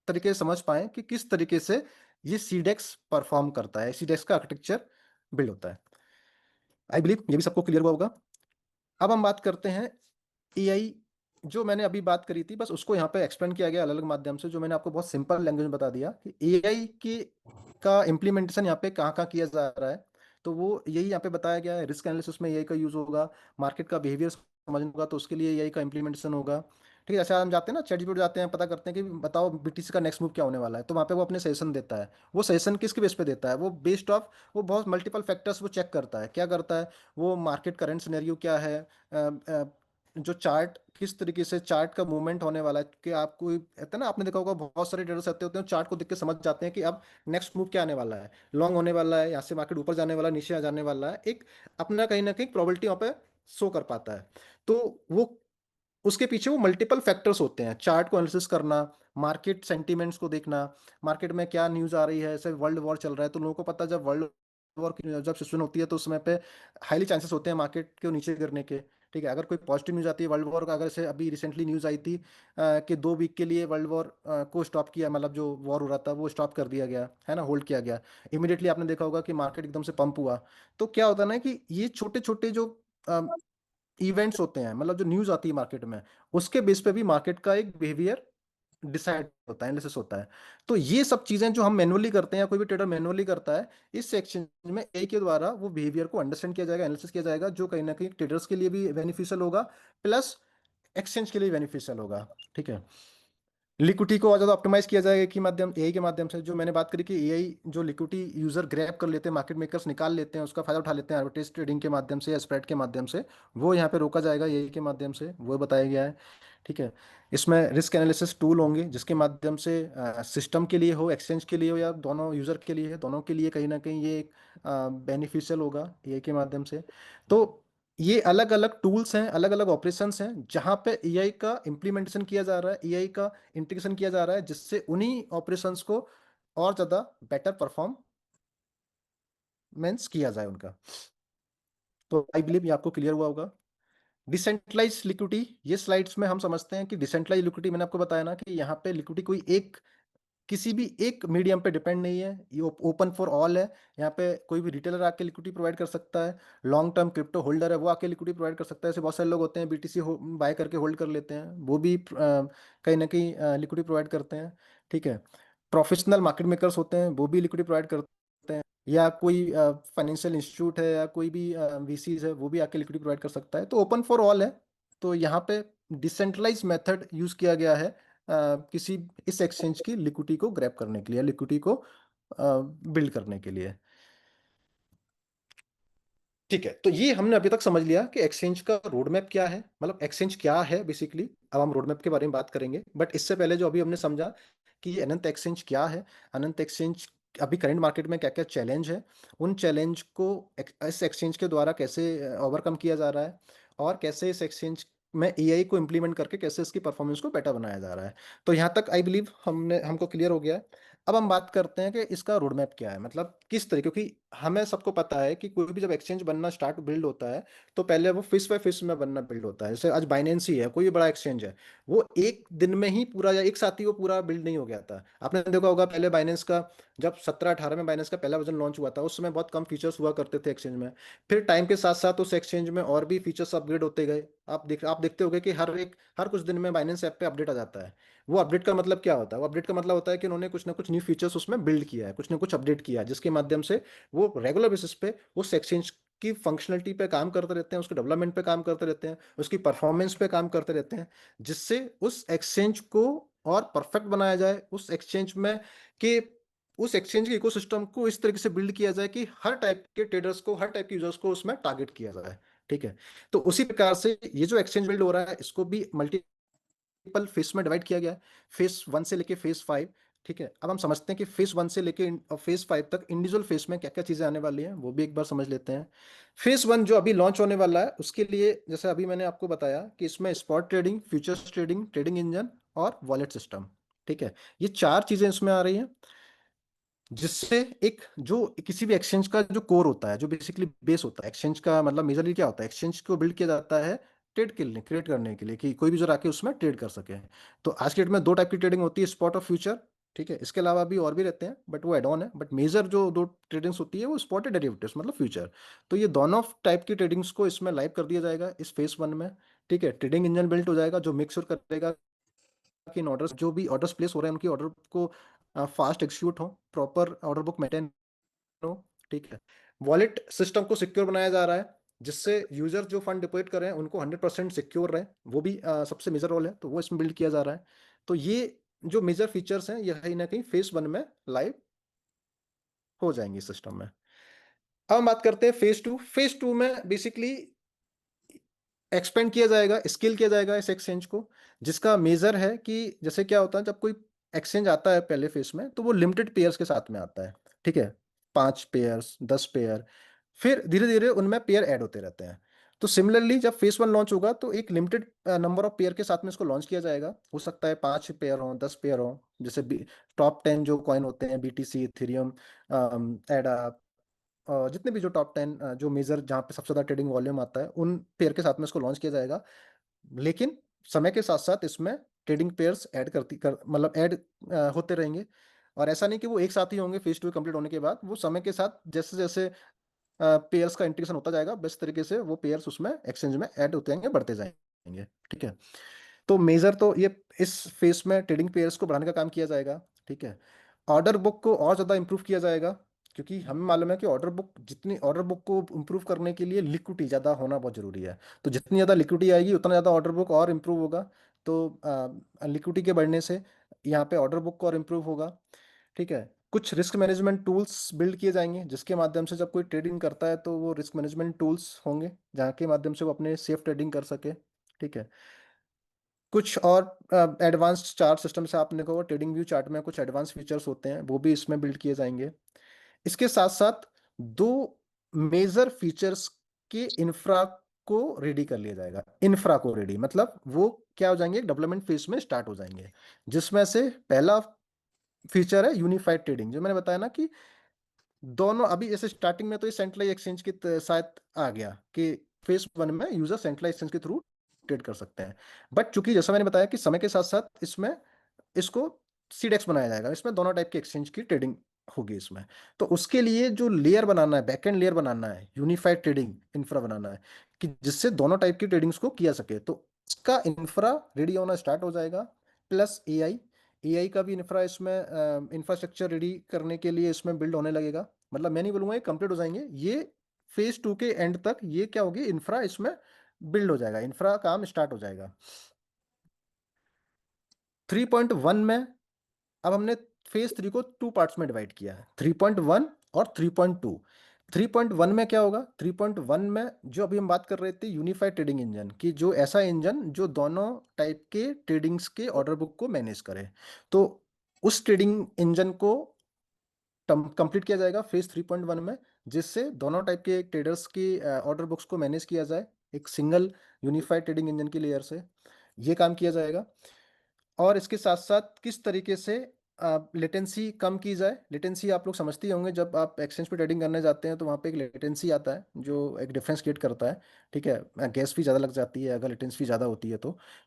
तरीके से समझ पाए कि किस तरीके से ये सीडेक्स परफॉर्म करता है, सीडेक्स का आर्किटेक्चर बिल्ड होता है। आई बिलीव ये भी सबको क्लियर हुआ होगा। अब हम बात करते हैं एआई, जो मैंने अभी बात करी थी बस उसको यहाँ पे एक्सप्लेन किया गया अलग अलग माध्यम से, जो मैंने आपको बहुत सिंपल लैंग्वेज में बता दिया कि एआई की का इम्प्लीमेंटेशन यहाँ पे कहाँ कहाँ किया जा रहा है। तो वो यही यहाँ पे बताया गया है। रिस्क एनालिसिस में एआई का यूज होगा, मार्केट का बिहेवियर समझना होगा तो उसके लिए एआई का इम्प्लीमेंटेशन होगा। ठीक है, जैसे हम जाते हैं ना चैटजीपीटी जाते हैं, पता करते हैं कि बताओ बीटीसी का नेक्स्ट मूव क्या होने वाला है, तो वहाँ पे वो अपने सजेशन देता है। वो सजेशन किसके बेस पे देता है, वो बेस्ड ऑफ, वो बहुत मल्टीपल फैक्टर्स वो चेक करता है। क्या करता है वो, मार्केट करंट सिनेरियो क्या है, जो चार्ट किस तरीके से चार्ट का मूवमेंट होने वाला है, कि आपको कहते हैं ना, आपने देखा होगा बहुत सारे ट्रेडर्स आते होते हैं चार्ट को देख के समझ जाते हैं कि अब नेक्स्ट मूव क्या आने वाला है, लॉन्ग होने वाला है, यहाँ से मार्केट ऊपर जाने वाला है, नीचे जाने वाला है, एक अपना कहीं ना कहीं प्रोबेबिलिटी वहाँ पे शो कर पाता है। तो वो उसके पीछे वो मल्टीपल फैक्टर्स होते हैं, चार्ट को एनालिसिस करना, मार्केट सेंटीमेंट्स को देखना, मार्केट में क्या न्यूज़ आ रही है, जैसे वर्ल्ड वॉर चल रहा है तो लोगों को पता है जब वर्ल्ड वॉर की जब सिचुएशन होती है तो उस समय पे हाईली चांसेस होते हैं मार्केट के नीचे गिरने के। ठीक है, अगर कोई पॉजिटिव न्यूज़ आती है वर्ल्ड वॉर का, अगर से अभी रिसेंटली न्यूज़ आई थी कि 2 वीक के लिए वर्ल्ड वॉर को स्टॉप किया, मतलब जो वॉर हो रहा था वो स्टॉप कर दिया गया है ना, होल्ड किया गया। इमीडिएटली आपने देखा होगा कि मार्केट एकदम से पंप हुआ। तो क्या होता है ना कि ये छोटे छोटे जो इवेंट्स होते हैं, मतलब जो न्यूज़ आती है मार्केट में, उसके बेस पे भी मार्केट का एक बिहेवियर डिसाइड होता है, एनालिसिस होता है। तो ये सब चीजें जो हम मैनुअली करते हैं या कोई भी ट्रेडर मैनुअली करता है, इस सेक्शन में एआई के द्वारा वो बिहेवियर को अंडरस्टैंड किया जाएगा, एनालिसिस किया जाएगा, जो कहीं ना कहीं ट्रेडर्स के लिए भी बेनिफिशियल होगा, प्लस एक्सचेंज के लिए बेनिफिशियल होगा। ठीक है, लिक्विडिटी को और ज़्यादा ऑप्टिमाइज किया जाएगा कि माध्यम एआई के माध्यम से, जो मैंने बात करी कि एआई जो लिक्विडिटी यूजर ग्रैब कर लेते हैं, मार्केट मेकर्स निकाल लेते हैं, उसका फायदा उठा लेते हैं आर्बिट्रेज ट्रेडिंग के माध्यम से या स्प्रेड के माध्यम से, वो यहाँ पे रोका जाएगा एआई के माध्यम से, वो बताया गया है। ठीक है, इसमें रिस्क एनालिसिस टूल होंगे जिसके माध्यम से सिस्टम के लिए हो, एक्सचेंज के लिए हो, या दोनों यूजर के लिए है, दोनों के लिए कहीं ना कहीं ये बेनिफिशियल होगा एआई के माध्यम से। तो ये अलग अलग टूल्स हैं, अलग अलग ऑपरेशंस हैं जहां पे एआई का इम्प्लीमेंटेशन किया जा रहा है, एआई का इंटीग्रेशन किया जा रहा है, जिससे उन्हीं ऑपरेशंस को और ज़्यादा बेटर परफॉर्मेंस किया जाए उनका। तो आई बिलीव ये आपको क्लियर हुआ होगा। डिसेंट्रलाइज लिक्विडिटी, ये स्लाइड्स में हम समझते हैं कि डिसेंट्रलाइज लिक्विडिटी, मैंने आपको बताया ना कि यहाँ पे लिक्विडिटी कोई एक किसी भी एक मीडियम पे डिपेंड नहीं है, ये ओपन फॉर ऑल है। यहाँ पे कोई भी रिटेलर आके लिक्विडिटी प्रोवाइड कर सकता है, लॉन्ग टर्म क्रिप्टो होल्डर है वो आके लिक्विडिटी प्रोवाइड कर सकता है। ऐसे बहुत सारे लोग होते हैं बीटीसी बाय करके होल्ड कर लेते हैं, वो भी कहीं ना कहीं लिक्विडिटी प्रोवाइड करते हैं। ठीक है, प्रोफेशनल मार्केट मेकर्स होते हैं वो भी लिक्विडिटी प्रोवाइड करते हैं, या कोई फाइनेंशियल इंस्टीट्यूट है या कोई भी वीसीज है वो भी आके लिक्विडिटी प्रोवाइड कर सकता है। तो ओपन फॉर ऑल है। तो यहाँ पे डिसेंट्रलाइज मेथड यूज किया गया है किसी इस एक्सचेंज की लिक्विडिटी को ग्रैब करने के लिए, लिक्विडिटी को बिल्ड करने के लिए। ठीक है, तो ये हमने अभी तक समझ लिया कि एक्सचेंज का रोड मैप क्या है, मतलब एक्सचेंज क्या है बेसिकली। अब हम रोड मैप के बारे में बात करेंगे, बट इससे पहले जो अभी हमने समझा कि ये अनंत एक्सचेंज क्या है, अनंत एक्सचेंज अभी करंट मार्केट में क्या क्या चैलेंज है, उन चैलेंज को इस एक्सचेंज के द्वारा कैसे ओवरकम किया जा रहा है, और कैसे इस एक्सचेंज में एआई को इम्प्लीमेंट करके कैसे इसकी परफॉर्मेंस को बेटर बनाया जा रहा है। तो यहाँ तक आई बिलीव हमको क्लियर हो गया है। अब हम बात करते हैं कि इसका रोड मैप क्या है, मतलब किस तरीके, क्योंकि हमें सबको पता है कि कोई भी जब एक्सचेंज बनना स्टार्ट बिल्ड होता है तो पहले वो फिश बाय फिश में बनना बिल्ड होता है। जैसे आज बाइनेंसी है, कोई भी बड़ा एक्सचेंज है, वो एक दिन में ही पूरा या एक साथ ही वो पूरा बिल्ड नहीं हो गया था। आपने देखा होगा पहले बाइनेंस का जब 17-18 में बाइनेंस का पहला वर्जन लॉन्च हुआ था, उस समय बहुत कम फीचर्स हुआ करते थे एक्सचेंज में। फिर टाइम के साथ साथ उस एक्सचेंज में और भी फीचर्स अपग्रेड होते गए। आप देखते होगे कि हर कुछ दिन में बाइनेंस ऐप पे अपडेट आ जाता है। वो अपडेट का मतलब क्या होता है? वो अपडेट का मतलब होता है कि उन्होंने कुछ ना कुछ न्यू फीचर्स उसमें बिल्ड किया है, कुछ ना कुछ अपडेट किया है, जिसके माध्यम से वो रेगुलर बेसिस पे उस एक्सचेंज की फंक्शनलिटी पे काम करते रहते हैं, उसके डेवलपमेंट पे काम करते रहते हैं, उसकी परफॉर्मेंस पे काम करते रहते हैं, जिससे उस एक्सचेंज को और परफेक्ट बनाया जाए, उस एक्सचेंज में कि उस एक्सचेंज के इकोसिस्टम को इस तरीके से बिल्ड किया जाए कि हर टाइप के ट्रेडर्स को, हर टाइप के यूजर्स को उसमें टारगेट किया जाए। ठीक है, तो उसी प्रकार से ये जो एक्सचेंज बिल्ड हो रहा है इसको भी मल्टीपल फेस में डिवाइड किया गया है, फेस 1 से लेके फेस 5। ठीक है, अब हम समझते हैं कि फेस 1 से लेके फेस 5 तक इंडिविजुअल फेस में क्या क्या चीजें आने वाली हैं, वो भी एक बार समझ लेते हैं। फेस 1 जो अभी लॉन्च होने वाला है उसके लिए जैसे अभी मैंने आपको बताया कि इसमें spot trading, futures trading, trading engine और वॉलेट सिस्टम, ठीक है, ये 4 चीजें इसमें आ रही हैं, जिससे एक जो किसी भी एक्सचेंज का जो कोर होता है, जो बेसिकली बेस होता है एक्सचेंज का, मतलब मेजरली क्या होता है, एक्सचेंज को बिल्ड किया जाता है ट्रेड के लिए, क्रिएट करने के लिए कि कोई भी जो आके उसमें ट्रेड कर सके। तो आज के डेट में 2 टाइप की ट्रेडिंग होती है, स्पॉट और फ्यूचर। ठीक है, इसके अलावा भी और भी रहते हैं बट वो एड ऑन है, बट मेजर जो 2 ट्रेडिंग्स होती है वो स्पॉट और डेरिवेटिव्स मतलब फ्यूचर। तो ये दोनों टाइप की ट्रेडिंग्स को इसमें लाइव कर दिया जाएगा इस फेस 1 में। ठीक है, ट्रेडिंग इंजन बिल्ट हो जाएगा जो मेक श्योर करेगा कि इन ऑर्डर्स जो भी ऑर्डर्स प्लेस हो रहे हैं उनकी ऑर्डर को फास्ट एग्जीक्यूट हो, प्रॉपर ऑर्डर बुक मेंटेन हो। ठीक है, वॉलेट सिस्टम को सिक्योर बनाया जा रहा है, जिससे यूजर जो फंड डिपॉजिट कर रहे हैं उनको 100% सिक्योर रहे, वो भी सबसे मेजर रोल है, तो वो इसमें बिल्ड किया जा रहा है। तो ये जो मेजर फीचर्स हैं ये कहीं ना कहीं फेस 1 में लाइव हो जाएंगे सिस्टम में। अब हम बात करते हैं फेस 2। फेस 2 में बेसिकली एक्सपेंड किया जाएगा, स्केल किया जाएगा इस एक्सचेंज को, जिसका मेजर है कि जैसे क्या होता है जब कोई एक्सचेंज आता है पहले फेस में तो वो लिमिटेड पेयर्स के साथ में आता है। ठीक है, 5 पेयर्स, 10 पेयर, फिर धीरे धीरे उनमें पेयर ऐड होते रहते हैं। तो सिमिलरली जब फेस 1 लॉन्च होगा तो एक लिमिटेड नंबर ऑफ पेयर के साथ में इसको लॉन्च किया जाएगा। हो सकता है 5 पेयर हो, 10 पेयर हो, जैसे टॉप 10 जो कॉइन होते हैं, BTC, इथेरियम, एडा, जितने भी जो टॉप 10 जो मेजर जहाँ पे सबसे ज़्यादा ट्रेडिंग वॉल्यूम आता है उन पेयर के साथ में इसको लॉन्च किया जाएगा। लेकिन समय के साथ साथ इसमें ट्रेडिंग पेयर्स ऐड मतलब ऐड होते रहेंगे, और ऐसा नहीं कि वो एक साथ ही होंगे फेज 2 कंप्लीट होने के बाद। वो समय के साथ जैसे जैसे पेयर्स का इंटीग्रेशन होता जाएगा बेस्ट तरीके से वो पेयर्स उसमें एक्सचेंज में ऐड होते जाएंगे, बढ़ते जाएंगे। ठीक है, तो मेजर तो ये इस फेस में ट्रेडिंग पेयर्स को बढ़ाने का काम किया जाएगा। ठीक है, ऑर्डर बुक को और ज़्यादा इंप्रूव किया जाएगा, क्योंकि हमें मालूम है कि ऑर्डर बुक को इंप्रूव करने के लिए लिक्विडिटी ज़्यादा होना बहुत ज़रूरी है। तो जितनी ज़्यादा लिक्विडिटी आएगी उतना ज़्यादा ऑर्डर बुक और इम्प्रूव होगा। तो लिक्विडिटी के बढ़ने से यहाँ पे ऑर्डर बुक और इम्प्रूव होगा। ठीक है, कुछ रिस्क मैनेजमेंट टूल्स बिल्ड किए जाएंगे, जिसके माध्यम से जब कोई ट्रेडिंग करता है तो वो रिस्क मैनेजमेंट टूल्स होंगे जहाँ के माध्यम से वो अपने सेफ ट्रेडिंग कर सके। ठीक है, कुछ और एडवांस्ड चार्ट सिस्टम से आपने कहा ट्रेडिंग व्यू चार्ट में कुछ एडवांस फीचर्स होते हैं वो भी इसमें बिल्ड किए जाएंगे। इसके साथ साथ 2 मेजर फीचर्स के इंफ्रा को रेडी कर लिया जाएगा। इंफ्रा को रेडी मतलब वो क्या हो जाएंगे, डेवलपमेंट फेज में स्टार्ट हो जाएंगे, जिसमें से पहला फीचर है यूनिफाइड ट्रेडिंग, जो मैंने बताया ना कि दोनों अभी जैसे स्टार्टिंग में तो ये सेंट्रलाइज एक्सचेंज के साथ आ गया कि फेस 1 में यूजर सेंट्रलाइज एक्सचेंज के थ्रू ट्रेड कर सकते हैं, बट चूंकि जैसा मैंने बताया कि समय के साथ साथ इसमें इसको सीडेक्स बनाया जाएगा, इसमें दोनों टाइप के एक्सचेंज की ट्रेडिंग होगी इसमें। तो उसके लिए जो लेयर बनाना है, बैकएंड लेयर बनाना है, यूनिफाइड ट्रेडिंग इंफ्रा बनाना है कि जिससे दोनों टाइप की ट्रेडिंग्स को किया सके, तो इसका इंफ्रा रेडी होना स्टार्ट हो जाएगा। प्लस एआई का भी इंफ्रा इसमें इंफ्रास्ट्रक्चर रेडी करने के लिए इसमें बिल्ड होने लगेगा। मतलब मैं नहीं बोलूंगा ये कंप्लीट हो जाएंगे, ये फेज 2 के एंड तक ये क्या होगी, इंफ्रा इसमें बिल्ड हो जाएगा, इंफ्रा काम स्टार्ट हो जाएगा। 3.1 में अब हमने फेज 3 को 2 पार्ट्स में डिवाइड किया है, 3.1 और 3.2। 3.1 में क्या होगा, 3.1 में जो अभी हम बात कर रहे थे यूनिफाइड ट्रेडिंग इंजन की, जो ऐसा इंजन जो दोनों टाइप के ट्रेडिंग्स के ऑर्डर बुक को मैनेज करे, तो उस ट्रेडिंग इंजन को कंप्लीट किया जाएगा फेज 3.1 में, जिससे दोनों टाइप के ट्रेडर्स की ऑर्डर बुक्स को मैनेज किया जाए एक सिंगल यूनिफाइड ट्रेडिंग इंजन की लेयर से, ये काम किया जाएगा। और इसके साथ साथ किस तरीके से लेटेंसी कम की जाए। लेटेंसी आप लोग समझते ही होंगे, जब आप एक्सचेंज पे ट्रेडिंग करने जाते हैं तो वहाँ पे एक लेटेंसी आता है जो एक डिफरेंस क्रिएट करता है। ठीक है, गैस फी ज़्यादा लग जाती है अगर लेटेंसी ज़्यादा होती है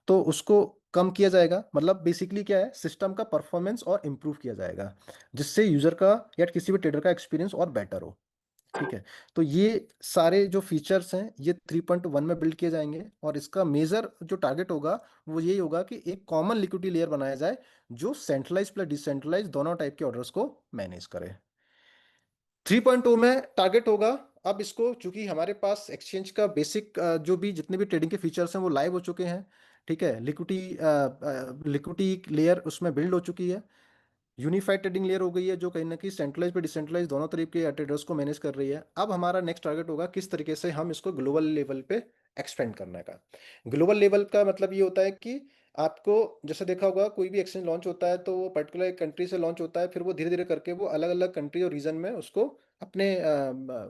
तो उसको कम किया जाएगा। मतलब बेसिकली क्या है, सिस्टम का परफॉर्मेंस और इम्प्रूव किया जाएगा जिससे यूज़र का या किसी भी ट्रेडर का एक्सपीरियंस और बेटर हो। ठीक है, तो ये सारे जो फीचर्स हैं ये 3.1 में बिल्ड किए जाएंगे और इसका मेजर जो टारगेट होगा वो यही होगा कि एक कॉमन लिक्विडिटी लेयर बनाया जाए जो सेंट्रलाइज प्लस डिसेंट्रलाइज दोनों टाइप के ऑर्डर्स को मैनेज करे। 3.2 में टारगेट होगा, अब इसको चूंकि हमारे पास एक्सचेंज का बेसिक जो भी जितने भी ट्रेडिंग के फीचर्स हैं वो लाइव हो चुके हैं। ठीक है, लिक्विडिटी लेयर उसमें बिल्ड हो चुकी है, यूनिफाइड ट्रेडिंग लेयर हो गई है जो कहीं ना कहीं सेंट्रलाइज पे डिसेंट्रलाइज दोनों तरीके के ट्रेडर्स को मैनेज कर रही है। अब हमारा नेक्स्ट टारगेट होगा किस तरीके से हम इसको ग्लोबल लेवल पे एक्सपेंड करने का। ग्लोबल लेवल का मतलब ये होता है कि आपको जैसे देखा होगा कोई भी एक्सचेंज लॉन्च होता है तो वो पर्टिकुलर एक कंट्री से लॉन्च होता है, फिर वो धीरे धीरे करके वो अलग अलग कंट्री और रीजन में उसको अपने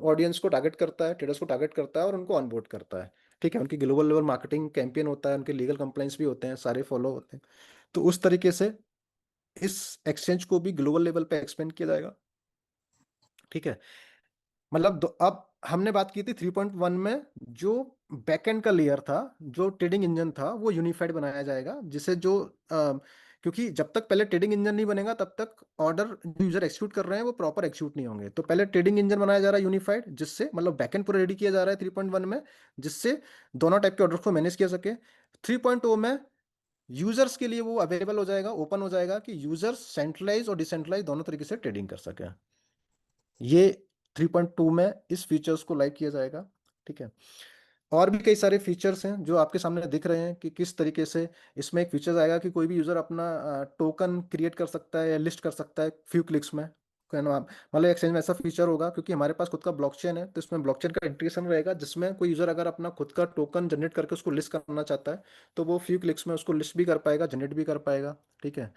ऑडियंस को टारगेट करता है, ट्रेडर्स को टारगेट करता है और उनको ऑनबोर्ड करता है। ठीक है, उनकी ग्लोबल लेवल मार्केटिंग कैंपेन होता है, उनके लीगल कंप्लाइंस भी होते हैं, सारे फॉलो होते हैं। तो उस तरीके से इस एक्सचेंज को भी ग्लोबल लेवल पे एक्सपेंड किया जाएगा। ठीक है, मतलब अब हमने बात की थी 3.1 में जो बैकएंड का लेयर था, जो ट्रेडिंग इंजन था वो यूनिफाइड बनाया जाएगा जिसे क्योंकि जब तक पहले ट्रेडिंग इंजन नहीं बनेगा तब तक ऑर्डर जो यूजर एक्सिक्यूट कर रहे हैं वो प्रॉपर एक्सिक्यूट नहीं होंगे। तो पहले ट्रेडिंग इंजन बनाया जा रहा है यूनिफाइड, जिससे मतलब बैकएंड पूरा रेडी किया जा रहा है 3.1 में, जिससे दोनों टाइप के ऑर्डर को मैनेज किया सके। 3.0 में यूजर्स के लिए वो अवेलेबल हो जाएगा, ओपन हो जाएगा कि यूजर्स सेंट्रलाइज और डिसेंट्रलाइज दोनों तरीके से ट्रेडिंग कर सके। ये 3.2 में इस फीचर्स को लाइव किया जाएगा। ठीक है, और भी कई सारे फीचर्स हैं जो आपके सामने दिख रहे हैं कि किस तरीके से इसमें एक फीचर्स आएगा कि कोई भी यूजर अपना टोकन क्रिएट कर सकता है या लिस्ट कर सकता है फ्यू क्लिक्स में। मतलब एक्सचेंज में ऐसा फीचर होगा क्योंकि हमारे पास खुद का ब्लॉकचेन है तो इसमें ब्लॉकचेन का इंटीग्रेशन रहेगा जिसमें कोई यूजर अगर अपना खुद का टोकन जनरेट करके उसको लिस्ट करना चाहता है तो वो फ्यू क्लिक्स में उसको लिस्ट भी कर पाएगा, जनरेट भी कर पाएगा। ठीक है,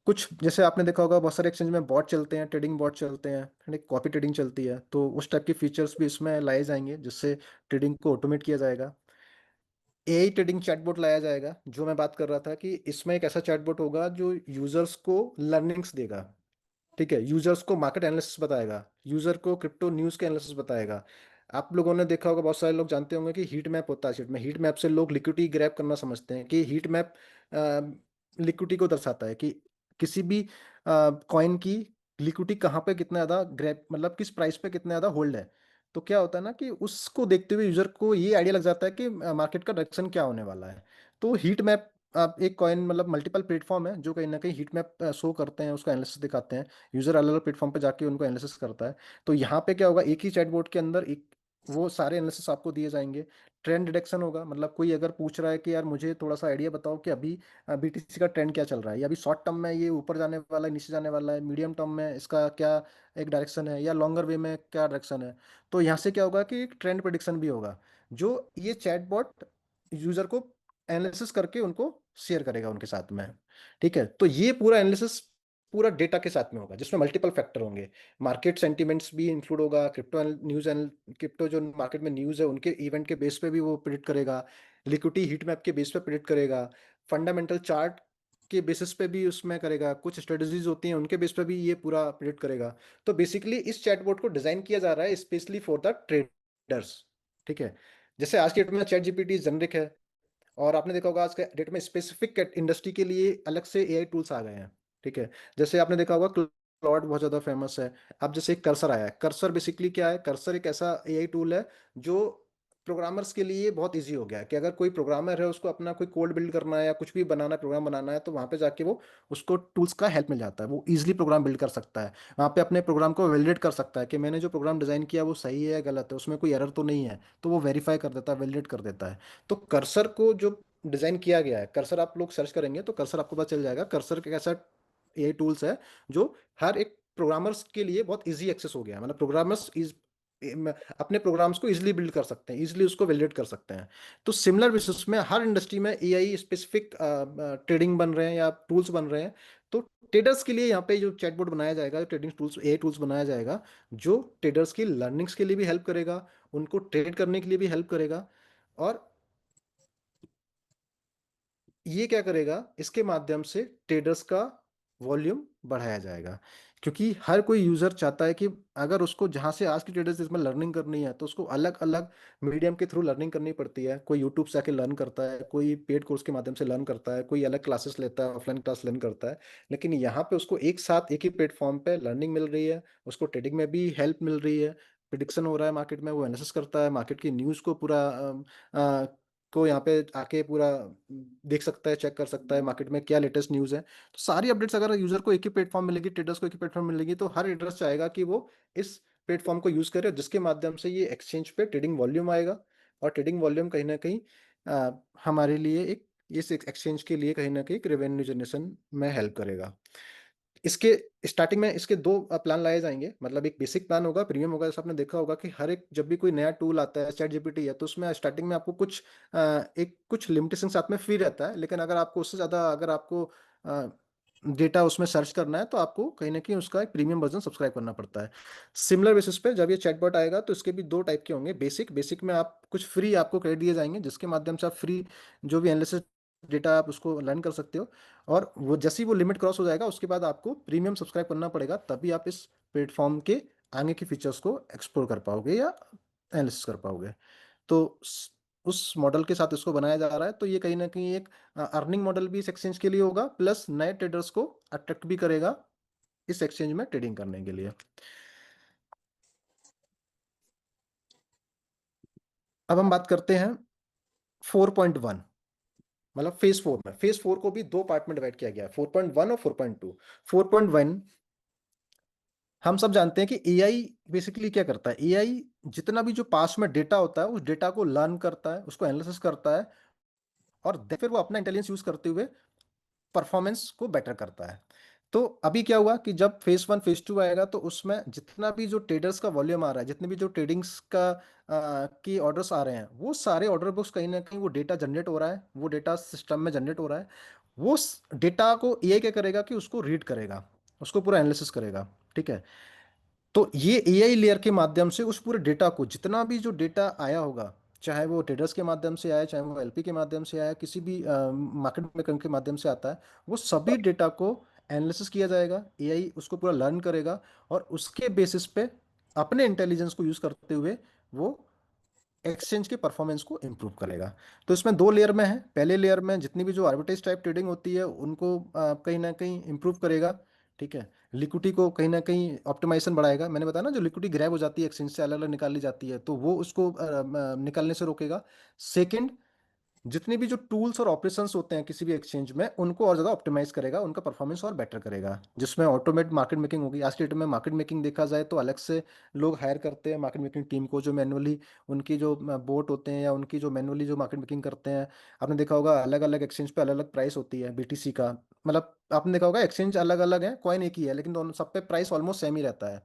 कुछ जैसे आपने देखा होगा बहुत सारे एक्सचेंज में बॉट चलते हैं, ट्रेडिंग बॉट चलते हैं, कॉपी ट्रेडिंग चलती है, तो उस टाइप के फीचर्स भी इसमें लाए जाएंगे जिससे ट्रेडिंग को ऑटोमेट किया जाएगा। एआई ट्रेडिंग चैटबॉट लाया जाएगा, जो मैं बात कर रहा था कि इसमें एक ऐसा चैटबॉट होगा जो यूजर्स को लर्निंग्स देगा। ठीक है, यूजर्स को मार्केट एनालिसिस बताएगा, यूजर को क्रिप्टो न्यूज़ के एनालिसिस बताएगा। आप लोगों ने देखा होगा, बहुत सारे लोग जानते होंगे कि हीट मैप होता है। हीट मैप से लोग लिक्विडिटी ग्रैब करना समझते हैं कि हीट मैप लिक्विडिटी को दर्शाता है कि किसी भी कॉइन की लिक्विडिटी कहाँ पे कितना ज़्यादा ग्रैब, मतलब किस प्राइस पे कितना ज़्यादा होल्ड है। तो क्या होता है ना कि उसको देखते हुए यूजर को ये आइडिया लग जाता है कि मार्केट का डायरेक्शन क्या होने वाला है। तो हीट मैप आप एक कॉइन मतलब मल्टीपल प्लेटफॉर्म है जो कहीं ना कहीं हीट मैप शो करते हैं, उसका एनालिसिस दिखाते हैं। यूजर अलग अलग प्लेटफॉर्म पे जाके उनको एनालिसिस करता है। तो यहाँ पे क्या होगा, एक ही चैटबॉट के अंदर एक वो सारे एनालिसिस आपको दिए जाएंगे। ट्रेंड डिटेक्शन होगा, मतलब कोई अगर पूछ रहा है कि यार मुझे थोड़ा सा आइडिया बताओ कि अभी बीटीसी का ट्रेंड क्या चल रहा है, या अभी शॉर्ट टर्म में ये ऊपर जाने वाला है नीचे जाने वाला है, मीडियम टर्म में इसका क्या एक डायरेक्शन है, या लॉन्गर वे में क्या डायरेक्शन है। तो यहाँ से क्या होगा कि एक ट्रेंड प्रिडिक्शन भी होगा जो ये चैटबॉट यूजर को एनालिसिस करके उनको शेयर करेगा उनके साथ में। ठीक है, तो ये पूरा एनालिसिस पूरा डेटा के साथ में होगा जिसमें मल्टीपल फैक्टर होंगे। मार्केट सेंटिमेंट्स भी इंक्लूड होगा, क्रिप्टो न्यूज एंड क्रिप्टो जो मार्केट में न्यूज़ है उनके इवेंट के बेस पे भी वो प्रिडिक्ट करेगा, लिक्विडिटी हीट मैप के बेस पे प्रिडिक्ट करेगा, फंडामेंटल चार्ट के बेसिस पे भी उसमें करेगा, कुछ स्ट्रेटजीज होती हैं उनके बेस पे भी ये पूरा प्रिडिक्ट करेगा। तो बेसिकली इस चैटबॉट को डिजाइन किया जा रहा है स्पेशली फॉर द ट्रेडर्स। ठीक है, जैसे आज के डेट में चैट जीपीटी जेनरिक है और आपने देखा होगा आज के डेट में स्पेसिफिक इंडस्ट्री के लिए अलग से एआई टूल्स आ गए हैं। ठीक है, जैसे आपने देखा होगा क्लॉड बहुत ज़्यादा फेमस है। अब जैसे एक कर्सर आया है, कर्सर बेसिकली क्या है, कर्सर एक ऐसा एआई टूल है जो प्रोग्रामर्स के लिए बहुत इजी हो गया है कि अगर कोई प्रोग्रामर है उसको अपना कोई कोड बिल्ड करना है या कुछ भी बनाना है, प्रोग्राम बनाना है, तो वहाँ पे जाके वो उसको टूल्स का हेल्प मिल जाता है, वो इजीली प्रोग्राम बिल्ड कर सकता है। वहाँ पे अपने प्रोग्राम को वैलिडेट कर सकता है कि मैंने जो प्रोग्राम डिज़ाइन किया वो सही है या गलत है, उसमें कोई एरर तो नहीं है, तो वो वेरीफाई कर देता है, वैलिडेट कर देता है। तो कर्सर को जो डिजाइन किया गया है, कर्सर आप लोग सर्च करेंगे तो कर्सर आपको पता चल जाएगा। कर्सर एक ऐसा ये टूल्स है जो हर एक प्रोग्रामर्स के लिए बहुत इजी एक्सेस हो गया है, मतलब प्रोग्रामर्स इज अपने प्रोग्राम्स को इजीली बिल्ड कर सकते हैं, इजीली उसको वैलिडेट कर सकते हैं। तो सिमिलर बेसिस में हर इंडस्ट्री में एआई स्पेसिफिक ट्रेडिंग बन रहे हैं या टूल्स बन रहे हैं। तो ट्रेडर्स के लिए यहाँ पे जो चैटबॉट बनाया जाएगा, ट्रेडिंग टूल्स एआई टूल्स बनाया जाएगा जो ट्रेडर्स की लर्निंग्स के लिए भी हेल्प करेगा, उनको ट्रेड करने के लिए भी हेल्प करेगा। और ये क्या करेगा, इसके माध्यम से ट्रेडर्स का वॉल्यूम बढ़ाया जाएगा, क्योंकि हर कोई यूज़र चाहता है कि अगर उसको जहाँ से आज की ट्रेडर्स इसमें लर्निंग करनी है तो उसको अलग अलग मीडियम के थ्रू लर्निंग करनी पड़ती है। कोई यूट्यूब से आके लर्न करता है, कोई पेड कोर्स के माध्यम से लर्न करता है, कोई अलग क्लासेस लेता है, ऑफलाइन क्लास लर्न करता है। लेकिन यहाँ पे उसको एक साथ एक ही प्लेटफॉर्म पे लर्निंग मिल रही है, उसको ट्रेडिंग में भी हेल्प मिल रही है, प्रिडिक्शन हो रहा है मार्केट में, वो एनालिसिस करता है, मार्केट की न्यूज़ को पूरा को यहाँ पे आके पूरा देख सकता है, चेक कर सकता है मार्केट में क्या लेटेस्ट न्यूज़ है। तो सारी अपडेट्स अगर यूजर को एक ही प्लेटफॉर्म मिलेगी, ट्रेडर्स को एक ही प्लेटफॉर्म मिलेगी, तो हर ट्रेडर्स चाहेगा कि वो इस प्लेटफॉर्म को यूज करे, जिसके माध्यम से ये एक्सचेंज पे ट्रेडिंग वॉल्यूम आएगा। और ट्रेडिंग वॉल्यूम कहीं ना कहीं हमारे लिए एक इस एक्सचेंज के लिए कहीं ना कहीं रेवेन्यू जनरेशन में हेल्प करेगा। इसके स्टार्टिंग में इसके दो प्लान लाए जाएंगे, मतलब एक बेसिक प्लान होगा, प्रीमियम होगा। जैसे आपने देखा होगा कि हर एक जब भी कोई नया टूल आता है, चैट जीपीटी है, तो उसमें स्टार्टिंग में आपको कुछ लिमिटेशन साथ में फ्री रहता है। लेकिन अगर आपको उससे ज़्यादा अगर आपको डेटा उसमें सर्च करना है तो आपको कहीं ना कहीं उसका एक प्रीमियम वर्जन सब्सक्राइब करना पड़ता है। सिमिलर बेसिस पे जब ये चैटबॉट आएगा तो इसके भी दो टाइप के होंगे। बेसिक में आप कुछ फ्री आपको क्रेडिट दिए जाएंगे, जिसके माध्यम से आप फ्री जो भी एनालिसिस डेटा आप उसको लर्न कर सकते हो। और वो जैसे ही वो लिमिट क्रॉस हो जाएगा उसके बाद आपको प्रीमियम सब्सक्राइब करना पड़ेगा, तभी आप इस प्लेटफॉर्म के आगे के फीचर्स को एक्सप्लोर कर पाओगे या एनालिसिस कर पाओगे। तो उस मॉडल के साथ इसको बनाया जा रहा है। तो ये कहीं ना कहीं एक अर्निंग मॉडल भी इस एक्सचेंज के लिए होगा, प्लस नए ट्रेडर्स को अट्रैक्ट भी करेगा इस एक्सचेंज में ट्रेडिंग करने के लिए। अब हम बात करते हैं 4.1, मतलब फेज 4 में। फेज 4 को भी दो पार्ट में डिवाइड किया गया है, 4.1 और 4.2। 4.1 हम सब जानते हैं कि एआई बेसिकली क्या करता है। एआई जितना भी जो पास में डेटा होता है उस डेटा को लर्न करता है, उसको एनालिसिस करता है, और फिर वो अपना इंटेलिजेंस यूज करते हुए परफॉर्मेंस को बेटर करता है। तो अभी क्या हुआ कि जब फेज 1 फेज 2 आएगा तो उसमें जितना भी जो ट्रेडर्स का वॉल्यूम आ रहा है, जितने भी जो ट्रेडिंग्स का की ऑर्डर्स आ रहे हैं, वो सारे ऑर्डर बुक्स कहीं ना कहीं वो डेटा जनरेट हो रहा है, वो डेटा सिस्टम में जनरेट हो रहा है। वो डेटा को एआई क्या करेगा कि उसको रीड करेगा, उसको पूरा एनालिसिस करेगा। ठीक है। तो ये एआई लेयर के माध्यम से उस पूरे डेटा को, जितना भी जो डेटा आया होगा, चाहे वो ट्रेडर्स के माध्यम से आया, चाहे वो एलपी के माध्यम से आया, किसी भी मार्केट मेकर के माध्यम से आता है, वो सभी डेटा को एनालिसिस किया जाएगा। एआई उसको पूरा लर्न करेगा और उसके बेसिस पे अपने इंटेलिजेंस को यूज करते हुए वो एक्सचेंज के परफॉर्मेंस को इम्प्रूव करेगा। तो इसमें दो लेयर में है। पहले लेयर में जितनी भी जो आर्बिट्रेज टाइप ट्रेडिंग होती है उनको कहीं ना कहीं इम्प्रूव करेगा। ठीक है। लिक्विडिटी को कहीं ना कहीं ऑप्टिमाइजेशन बढ़ाएगा। मैंने बताया ना, जो लिक्विडिटी ग्रैब हो जाती है एक्सचेंज से अलग अलग निकाली जाती है, तो वो उसको निकालने से रोकेगा। सेकंड, जितने भी जो टूल्स और ऑपरेशंस होते हैं किसी भी एक्सचेंज में, उनको और ज़्यादा ऑप्टिमाइज करेगा, उनका परफॉर्मेंस और बेटर करेगा, जिसमें ऑटोमेट मार्केट मेकिंग होगी। आज के डेट में मार्केट मेकिंग देखा जाए तो अलग से लोग हायर करते हैं मार्केट मेकिंग टीम को, जो मैनुअली उनकी जो बोट होते हैं या उनकी जो मैनुअली जो मार्केट मेकिंग करते हैं। आपने देखा होगा अलग अलग एक्सचेंज पे अलग अलग प्राइस होती है बीटीसी का, मतलब आपने देखा होगा एक्सचेंज अलग अलग है, कॉइन एक ही है, लेकिन दोनों सब पे प्राइस ऑलमोस्ट सेम ही रहता है।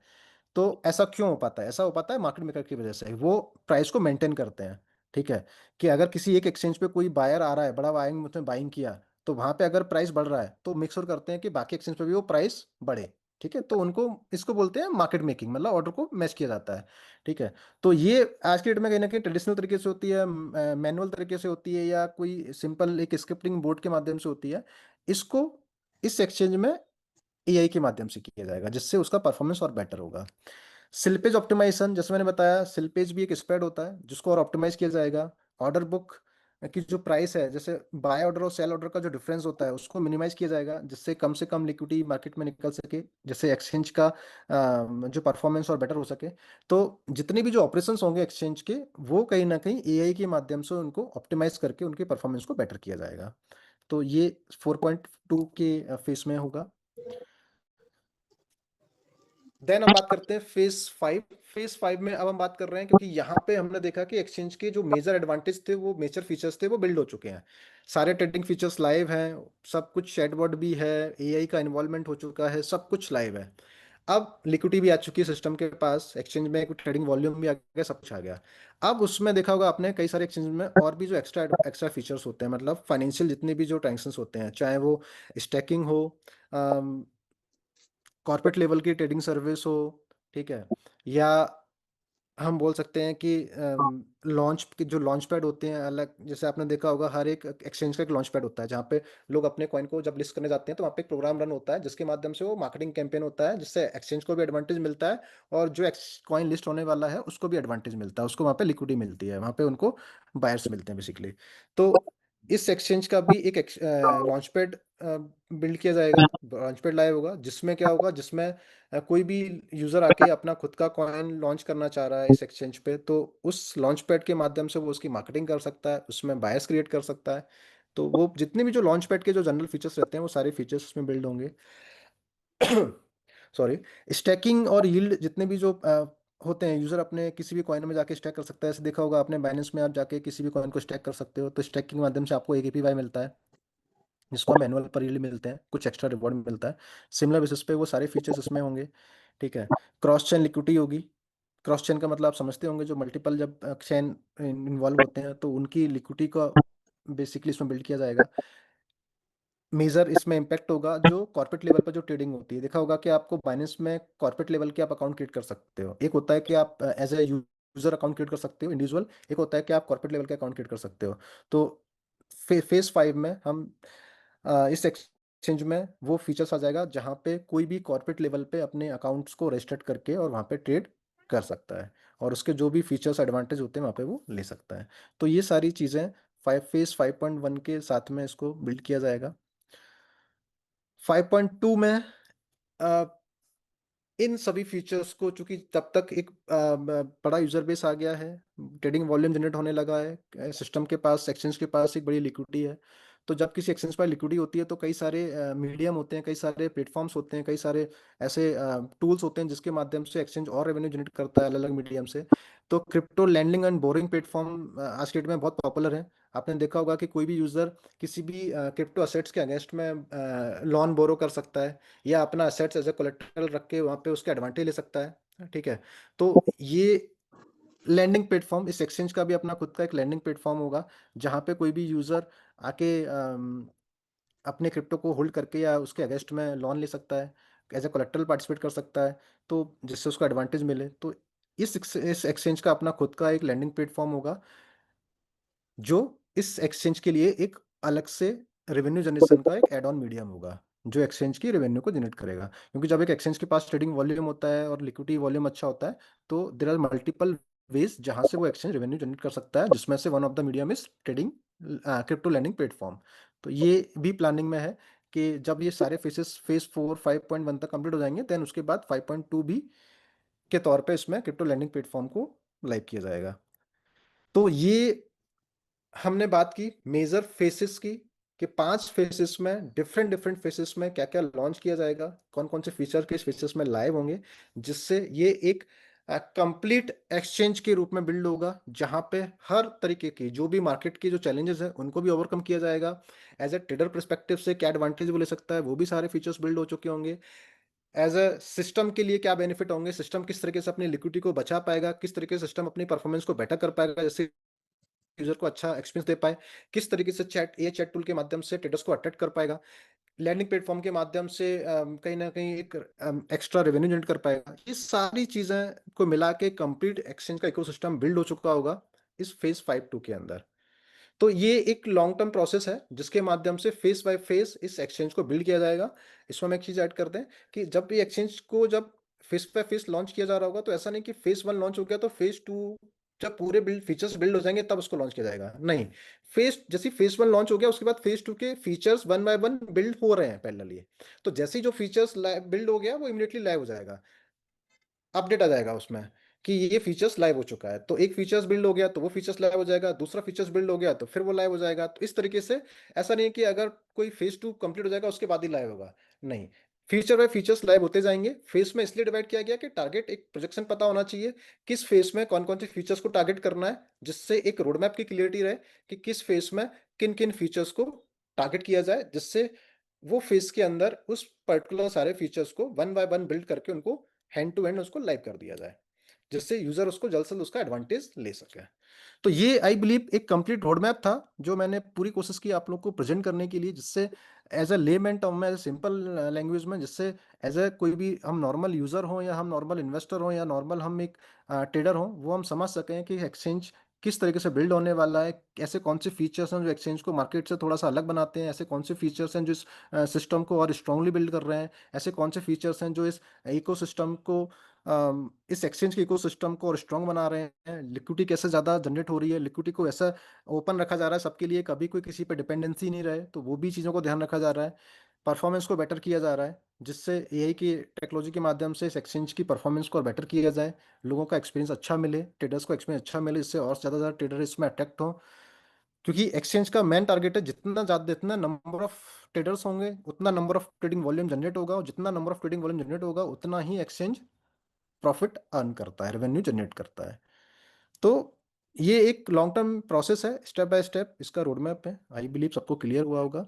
तो ऐसा क्यों हो पाता है? ऐसा हो पाता है मार्केट मेकर की वजह से, वो प्राइस को मेंटेन करते हैं। ठीक है। कि अगर किसी एक एक्सचेंज पे कोई बायर आ रहा है, बड़ा बाइंग उसने बाइंग किया, तो वहां पे अगर प्राइस बढ़ रहा है तो मेक श्योर करते हैं कि बाकी एक्सचेंज पे भी वो प्राइस बढ़े। ठीक है। तो उनको इसको बोलते हैं मार्केट मेकिंग, मतलब ऑर्डर को मैच किया जाता है। ठीक है। तो ये आज के डेट में कहीं ना कहीं ट्रेडिशनल तरीके से होती है, मैनुअल तरीके से होती है, या कोई सिंपल एक स्क्रिप्टिंग बोर्ड के माध्यम से होती है। इसको इस एक्सचेंज में एआई के माध्यम से किया जाएगा, जिससे उसका परफॉर्मेंस और बेटर होगा। स्लिपेज ऑप्टिमाइजेशन, जैसे मैंने बताया, स्लिपेज भी एक स्प्रेड होता है जिसको और ऑप्टिमाइज किया जाएगा। ऑर्डर बुक की जो प्राइस है, जैसे बाय ऑर्डर और सेल ऑर्डर का जो डिफरेंस होता है, उसको मिनिमाइज किया जाएगा, जिससे कम से कम लिक्विडिटी मार्केट में निकल सके, जिससे एक्सचेंज का जो परफॉर्मेंस और बेटर हो सके। तो जितने भी जो ऑपरेशंस होंगे एक्सचेंज के, वो कहीं ना कहीं एआई के माध्यम से उनको ऑप्टिमाइज करके उनके परफॉर्मेंस को बेटर किया जाएगा। तो ये 4.2 के फेस में होगा। देन हम बात करते हैं फेज 5। फेज 5 में अब हम बात कर रहे हैं, क्योंकि यहाँ पे हमने देखा कि एक्सचेंज के जो मेजर एडवांटेज थे, वो मेजर फीचर्स थे, वो बिल्ड हो चुके हैं। सारे ट्रेडिंग फीचर्स लाइव हैं, सब कुछ चैटबॉट भी है, एआई का इन्वॉल्वमेंट हो चुका है, सब कुछ लाइव है। अब लिक्विडिटी भी आ चुकी है सिस्टम के पास, एक्सचेंज में ट्रेडिंग वॉल्यूम भी आ गया, सब कुछ आ गया। अब उसमें देखा होगा आपने कई सारे एक्सचेंज में और भी जो एक्स्ट्रा एक्स्ट्रा फीचर्स होते हैं, मतलब फाइनेंशियल जितने भी जो ट्रांजेक्शंस होते हैं, चाहे वो स्टैकिंग हो, कॉर्पोरेट लेवल की ट्रेडिंग सर्विस हो, ठीक है, या हम बोल सकते हैं कि लॉन्च के जो लॉन्च पैड होते हैं अलग, जैसे आपने देखा होगा हर एक एक्सचेंज का एक लॉन्च पैड होता है जहाँ पे लोग अपने कॉइन को जब लिस्ट करने जाते हैं तो वहाँ पे एक प्रोग्राम रन होता है जिसके माध्यम से वो मार्केटिंग कैंपेन होता है, जिससे एक्सचेंज को भी एडवांटेज मिलता है और जो कॉइन लिस्ट होने वाला है उसको भी एडवांटेज मिलता है, उसको वहाँ पे लिक्विडिटी मिलती है, वहाँ पे उनको बायर्स मिलते हैं बेसिकली। तो इस एक्सचेंज का भी एक लॉन्च पैड बिल्ड किया जाएगा, लॉन्च पैड लाइव होगा, जिसमें क्या होगा, जिसमें कोई भी यूज़र आके अपना खुद का कॉइन लॉन्च करना चाह रहा है इस एक्सचेंज पे, तो उस लॉन्च पैड के माध्यम से वो उसकी मार्केटिंग कर सकता है, उसमें बायर्स क्रिएट कर सकता है। तो वो जितने भी जो लॉन्च पैड के जो जनरल फीचर्स रहते हैं वो सारे फीचर्स उसमें बिल्ड होंगे। सॉरी। स्टैकिंग और यील्ड जितने भी जो होते हैं, यूज़र अपने किसी भी कॉइन में जाके स्टैक कर सकता है। ऐसे देखा होगा आपने, बाइनेंस में आप जाके किसी भी कॉइन को स्टैक कर सकते हो, तो स्टैकिंग के माध्यम से आपको एक APY मिलता है जिसको हम एनुअल पर ईयरली मिलते हैं, कुछ एक्स्ट्रा रिवॉर्ड मिलता है। सिमिलर बेसिस पे वो सारे फीचर्स इसमें होंगे। ठीक है। क्रॉस चेन लिक्विडिटी होगी। क्रॉस चेन का मतलब आप समझते होंगे, जो मल्टीपल जब चेन इन्वॉल्व होते हैं तो उनकी लिक्विडिटी का बेसिकली इसमें बिल्ड किया जाएगा। मेजर इसमें इम्पैक्ट होगा जो कॉर्पोरेट लेवल पर जो ट्रेडिंग होती है। देखा होगा कि आपको बाइनेंस में कॉर्पोरेट लेवल के आप अकाउंट क्रिएट कर सकते हो। एक होता है कि आप as a user account create कर सकते हो इंडिविजुअल, एक होता है कि आप कॉर्पोरेट लेवल के अकाउंट क्रिएट कर सकते हो। तो फेज 5 में हम इस एक्सचेंज में वो फीचर्स आ जाएगा जहाँ पे कोई भी कॉर्पोरेट लेवल पे अपने अकाउंट्स को रजिस्टर करके और वहाँ पे ट्रेड कर सकता है, और उसके जो भी फीचर्स एडवांटेज होते हैं वहाँ पे वो ले सकता है। तो ये सारी चीज़ें फेज 5.1 के साथ में इसको बिल्ड किया जाएगा। 5.2 में अ, इन सभी फीचर्स को, चूंकि तब तक एक बड़ा यूजर बेस आ गया है, ट्रेडिंग वॉल्यूम जनरेट होने लगा है, सिस्टम के पास, एक्सचेंज के पास एक बड़ी लिक्विडिटी है। तो जब किसी एक्सचेंज पर लिक्विडिटी होती है तो कई सारे मीडियम होते हैं, कई सारे प्लेटफॉर्म्स होते हैं, कई सारे ऐसे टूल्स होते हैं जिसके माध्यम से एक्सचेंज और रेवेन्यू जनरेट करता है अलग अलग मीडियम से। तो crypto lending and borrowing platform आज के डेट में बहुत पॉपुलर है। आपने देखा होगा कि कोई भी यूजर किसी भी क्रिप्टो असेट्स के अगेंस्ट में लोन बोरो कर सकता है, या अपना असेट्स एज ए कोलेक्ट्रल रख के वहाँ पे उसके एडवांटेज ले सकता है। ठीक है। तो ये लैंडिंग प्लेटफॉर्म, इस एक्सचेंज का भी अपना खुद का एक लैंडिंग प्लेटफॉर्म होगा जहाँ पे कोई भी यूज़र आके अपने क्रिप्टो को होल्ड करके या उसके अगेंस्ट में लोन ले सकता है, एज ए कोलेक्ट्रल पार्टिसिपेट कर सकता है, तो जिससे उसको एडवांटेज मिले। तो इस एक्सचेंज का अपना खुद का एक लैंडिंग प्लेटफॉर्म होगा जो इस एक्सचेंज के लिए एक अलग से रेवेन्यू जनरेशन का एक एड ऑन मीडियम होगा, जो एक्सचेंज की रेवेन्यू को जनरेट करेगा। क्योंकि जब एक एक्सचेंज के पास ट्रेडिंग वॉल्यूम होता है और लिक्विडिटी वॉल्यूम अच्छा होता है, तो देर आर मल्टीपल वेज जहां से वो एक्सचेंज रेवेन्यू जनरेट कर सकता है, जिसमें से one of the medium is trading crypto lending platform. तो ये भी प्लानिंग में है कि जब ये सारे फेज 4 5.1 तक कंप्लीट हो जाएंगे, देन उसके बाद 5.2 भी के तौर पे इसमें क्रिप्टो लैंडिंग प्लेटफॉर्म को लाइव किया जाएगा। तो ये हमने बात की मेजर फेसेस की, कि 5 फेसेस में, डिफरेंट डिफरेंट फेसेस में क्या क्या लॉन्च किया जाएगा, कौन कौन से फीचर के फेसेस में लाइव होंगे, जिससे ये एक कंप्लीट एक्सचेंज के रूप में बिल्ड होगा, जहां पे हर तरीके की जो भी मार्केट के जो चैलेंजेस है उनको भी ओवरकम किया जाएगा। एज ए ट्रेडर परस्पेक्टिव से क्या एडवांटेज वो ले सकता है, वो भी सारे फीचर्स बिल्ड हो चुके होंगे। एज अ सिस्टम के लिए क्या बेनिफिट होंगे, सिस्टम किस तरीके से अपनी लिक्विडिटी को बचा पाएगा, किस तरीके से सिस्टम अपनी परफॉर्मेंस को बेटर कर पाएगा, जैसे यूजर को अच्छा एक्सपीरियंस दे पाए, किस तरीके से चैट टूल के माध्यम से ट्रेडर्स को अट्रैक्ट कर पाएगा, लैंडिंग प्लेटफॉर्म के माध्यम से कहीं ना कहीं एक एक्स्ट्रा रेवेन्यू जनरेट कर पाएगा। ये सारी चीजें को मिला के कंप्लीट एक्सचेंज का इकोसिस्टम बिल्ड हो चुका होगा इस फेज 5.2 के अंदर। तो ये एक लॉन्ग टर्म प्रोसेस है जिसके माध्यम से फेस बाय फेस इस एक्सचेंज को बिल्ड किया जाएगा। इसमें हम एक चीज ऐड करते हैं कि जब ये एक्सचेंज को जब फेस बाय फेस लॉन्च किया जा रहा होगा, तो ऐसा नहीं कि फेस 1 लॉन्च हो गया तो फेस 2 जब पूरे बिल्ड फीचर्स बिल्ड हो जाएंगे तब उसको लॉन्च किया जाएगा। नहीं, जैसे फेस 1 लॉन्च हो गया उसके बाद फेस 2 के features one by one build हो रहे हैं पैरेलली। तो जैसे ही जो फीचर्स बिल्ड हो गया वो इमीडिएटली लाइव हो जाएगा, अपडेट आ जाएगा उसमें कि ये फीचर्स लाइव हो चुका है। तो एक फीचर्स बिल्ड हो गया तो वो फीचर्स लाइव हो जाएगा, दूसरा फीचर्स बिल्ड हो गया तो फिर वो लाइव हो जाएगा। तो इस तरीके से ऐसा नहीं है कि अगर कोई फेज 2 कंप्लीट हो जाएगा उसके बाद ही लाइव होगा, नहीं, फीचर बाय फीचर्स लाइव होते जाएंगे। फेस में इसलिए डिवाइड किया गया कि टारगेट एक प्रोजेक्शन पता होना चाहिए, किस फेस में कौन कौन से फीचर्स को टारगेट करना है, जिससे एक रोड मैप की क्लियरिटी रहे कि किस फेस में किन किन फीचर्स को टारगेट किया जाए, जिससे वो फेस के अंदर उस पर्टिकुलर सारे फीचर्स को वन बाय वन बिल्ड करके उनको हैंड टू हैंड उसको लाइव कर दिया जाए, जिससे यूजर उसको जल्द से जल्द उसका एडवांटेज ले सके। तो ये आई बिलीव एक कंप्लीट रोड मैप था जो मैंने पूरी कोशिश की आप लोग को प्रेजेंट करने के लिए, जिससे एज अ लेमैन टर्म में, एज सिंपल लैंग्वेज में, जिससे एज ए कोई भी हम नॉर्मल यूजर हों या हम नॉर्मल इन्वेस्टर हों या नॉर्मल हम एक ट्रेडर हों, वो हम समझ सकें कि एक्सचेंज किस तरीके से बिल्ड होने वाला है, ऐसे कौन से फीचर्स हैं जो एक्सचेंज को मार्केट से थोड़ा सा अलग बनाते हैं, ऐसे कौन से फीचर्स हैं जो इस सिस्टम को और स्ट्रांगली बिल्ड कर रहे हैं, ऐसे कौन से फीचर्स हैं जो इस इकोसिस्टम को इस एक्सचेंज के इकोसिस्टम को और स्ट्रांग बना रहे हैं, लिक्विडिटी कैसे ज़्यादा जनरेट हो रही है, लिक्विडिटी को ऐसा ओपन रखा जा रहा है सबके लिए, कभी कोई किसी पे डिपेंडेंसी नहीं रहे, तो वो भी चीज़ों को ध्यान रखा जा रहा है, परफॉर्मेंस को बेटर किया जा रहा है, जिससे एआई की टेक्नोलॉजी के माध्यम से इस एक्सचेंज की परफॉर्मेंस को और बेटर किया जाए, लोगों का एक्सपीरियंस अच्छा मिले, ट्रेडर्स को एक्सपीरियंस अच्छा मिले, इससे और ज़्यादा ट्रेडर इसमें अट्रैक्ट हों, क्योंकि एक्सचेंज का मेन टारगेट है जितना नंबर ऑफ ट्रेडर्स होंगे उतना number of trading volume generate होगा, और जितना number of trading volume generate होगा उतना ही एक्सचेंज प्रॉफिट अर्न करता है, रेवेन्यू जनरेट करता है। तो ये एक लॉन्ग टर्म प्रोसेस है, स्टेप बाय स्टेप इसका रोड मैप है, आई बिलीव सबको क्लियर हुआ होगा।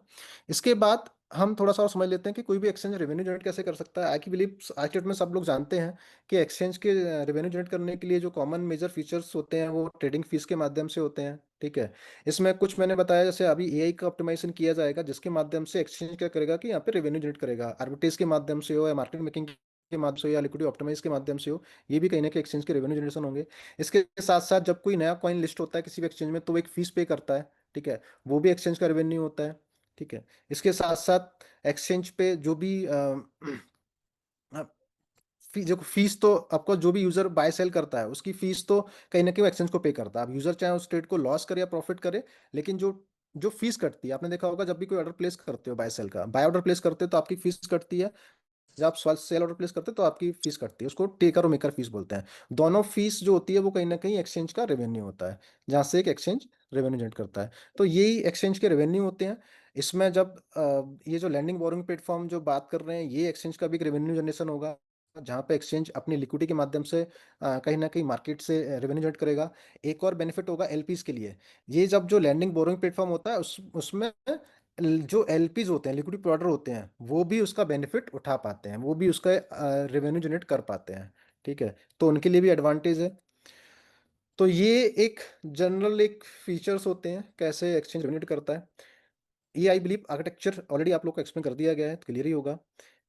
इसके बाद हम थोड़ा सा और समझ लेते हैं कि कोई भी एक्सचेंज रेवेन्यू जनरेट कैसे कर सकता है। आई बिलीव आज के डेट में सब लोग जानते हैं कि एक्सचेंज के रेवेन्यू जनरेट करने के लिए जो कॉमन मेजर फीचर्स होते हैं वो ट्रेडिंग फीस के माध्यम से होते हैं, ठीक है। इसमें कुछ मैंने बताया, जैसे अभी एआई का ऑप्टिमाइजेशन किया जाएगा, जिसके माध्यम से एक्सचेंज क्या करेगा कि यहाँ पे रेवेन्यू जनरेट करेगा, आर्बिट्रेज के माध्यम से हो या मार्केट मेकिंग के माध्यम से हो या लिक्विडिटी ऑप्टिमाइज के माध्यम से हो, ये भी कहीं ना कहीं एक्सचेंज के रेवेन्यू जनरेशन होंगे। इसके साथ साथ जब कोई नया कॉइन लिस्ट होता है किसी भी एक्सचेंज में तो वो एक फीस पे करता है, ठीक है, वो भी एक्सचेंज का रेवेन्यू होता है, ठीक है। इसके साथ साथ एक्सचेंज पे जो भी जो फीस, तो आपको जो भी यूजर बाय सेल करता है उसकी फीस तो कहीं ना कहीं एक्सचेंज को पे करता है। अब यूजर चाहे उस ट्रेड को लॉस करे या प्रॉफिट करे, लेकिन जो जो फीस कटती है, आपने देखा होगा जब भी कोई ऑर्डर प्लेस करते हो बाय सेल का, बाय ऑर्डर प्लेस करते हो तो आपकी फीस कटती है, जब आप सेल ऑर्डर प्लेस करते हैं तो आपकी फीस कटती है, उसको टेकर और मेकर फीस बोलते हैं। दोनों फीस जो होती है वो कहीं ना कहीं एक्सचेंज का रेवेन्यू होता है, जहाँ से एक एक्सचेंज रेवेन्यू जनरेट करता है। तो यही एक्सचेंज के रेवेन्यू होते हैं। इसमें जब ये जो लैंडिंग बोरिंग प्लेटफॉर्म जो बात कर रहे हैं, ये एक्सचेंज का भी एक रेवेन्यू जनरेशन होगा, जहाँ पे एक्सचेंज अपनी लिक्विडिटी के माध्यम से कहीं ना कहीं मार्केट से रेवेन्यू जनरेट करेगा। एक और बेनिफिट होगा एलपीज के लिए, ये जब जो लैंडिंग बोरिंग प्लेटफॉर्म होता है उसमें जो एलपीज होते हैं, लिक्विडिटी प्रोवाइडर होते हैं, वो भी उसका बेनिफिट उठा पाते हैं, वो भी उसका रेवेन्यू जनरेट कर पाते हैं, ठीक है। तो उनके लिए भी एडवांटेज है। तो ये एक जनरल एक फीचर्स होते हैं कैसे एक्सचेंज रेवेन्यू करता है। ये आई बिलीव आर्किटेक्चर ऑलरेडी आप लोग को एक्सप्लेन कर दिया गया है, तो क्लियर ही होगा।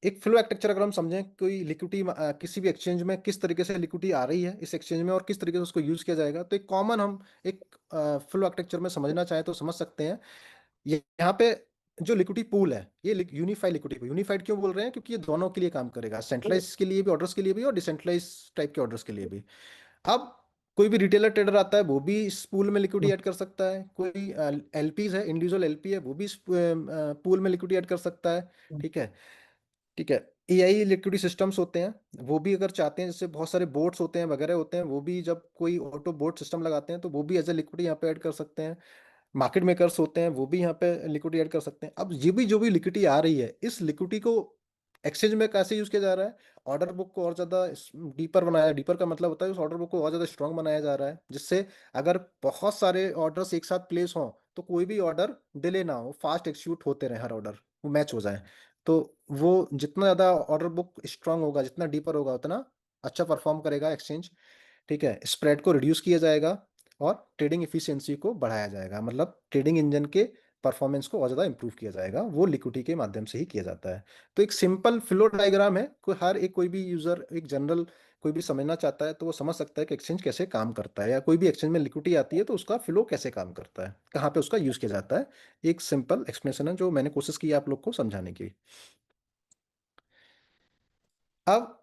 एक फ्लो आर्किटेक्चर अगर हम समझें, कोई लिक्विडिटी किसी भी एक्सचेंज में किस तरीके से लिक्विडिटी आ रही है इस एक्सचेंज में और किस तरीके से उसको यूज किया जाएगा, तो एक कॉमन हम एक फ्लो आर्किटेक्चर में समझना चाहें तो समझ सकते हैं। यहाँ पे जो लिक्विडिटी पूल है ये यूनिफाइड लिक्विडिटी, यूनिफाइड क्यों बोल रहे हैं, क्योंकि ये दोनों के लिए काम करेगा, सेंट्रलाइज के लिए भी, ऑर्डर्स के लिए भी और डिसेंट्रलाइज टाइप के ऑर्डर्स के लिए भी। अब कोई भी रिटेलर ट्रेडर आता है वो भी इस पूल में लिक्विडिटी ऐड कर सकता है, कोई एलपीज है, इंडिविजुअल एलपी है, वो भी इस पूल में लिक्विडिटी ऐड कर सकता है, ठीक है, ठीक है। एआई लिक्विडिटी सिस्टम्स होते हैं, वो भी अगर चाहते हैं, जैसे बहुत सारे बोट्स होते हैं वगैरह होते हैं, वो भी जब कोई ऑटो बोट सिस्टम लगाते हैं तो वो भी एज ए लिक्विडिटी यहाँ पे ऐड कर सकते हैं। मार्केट मेकर्स होते हैं वो भी यहाँ पे लिक्विडिटी ऐड कर सकते हैं। अब ये भी जो भी लिक्विडिटी आ रही है, इस लिक्विडिटी को एक्सचेंज में कैसे यूज किया जा रहा है, ऑर्डर बुक को और ज्यादा डीपर बनाया, डीपर का मतलब होता है उस ऑर्डर बुक को और ज्यादा स्ट्रांग बनाया जा रहा है, जिससे अगर बहुत सारे ऑर्डर्स एक साथ प्लेस हों तो कोई भी ऑर्डर डिले ना हो, फास्ट एक्सिक्यूट होते रहे, हर ऑर्डर वो मैच हो जाए। तो वो जितना ज्यादा ऑर्डर बुक स्ट्रांग होगा, जितना डीपर होगा, उतना अच्छा परफॉर्म करेगा एक्सचेंज, ठीक है। स्प्रेड को रिड्यूस किया जाएगा और ट्रेडिंग एफिशिएंसी को बढ़ाया जाएगा, मतलब ट्रेडिंग इंजन के परफॉर्मेंस को और ज़्यादा इंप्रूव किया जाएगा, वो लिक्विडिटी के माध्यम से ही किया जाता है। तो एक सिंपल फ्लो डायग्राम है, कोई हर एक कोई भी यूज़र एक जनरल कोई भी समझना चाहता है तो वो समझ सकता है कि एक्सचेंज कैसे काम करता है, या कोई भी एक्सचेंज में लिक्विडिटी आती है तो उसका फ्लो कैसे काम करता है, कहाँ पे उसका यूज़ किया जाता है। एक सिंपल एक्सप्लेनेशन है जो मैंने कोशिश की आप लोग को समझाने की। अब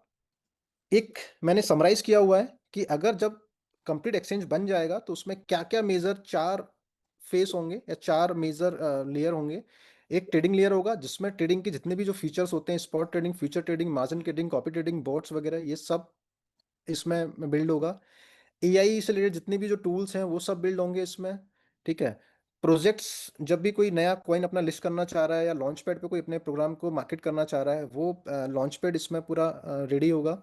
एक मैंने समराइज किया हुआ है कि अगर जब कंप्लीट एक्सचेंज बन जाएगा तो उसमें क्या क्या मेजर 4 फेस होंगे या 4 मेजर लेयर होंगे। एक ट्रेडिंग लेयर होगा जिसमें ट्रेडिंग के जितने भी जो फीचर्स होते हैं, spot trading, future trading, margin trading, copy trading, boats वगैरह, ये सब इसमें बिल्ड होगा। एआई से रिलेटेड जितने भी जो टूल्स हैं वो सब बिल्ड होंगे इसमें, ठीक है। प्रोजेक्ट्स, जब भी कोई नया कॉइन अपना लिस्ट करना चाह रहा है या लॉन्च पैड पे कोई अपने प्रोग्राम को मार्केट करना चाह रहा है, वो लॉन्च पैड इसमें पूरा रेडी होगा।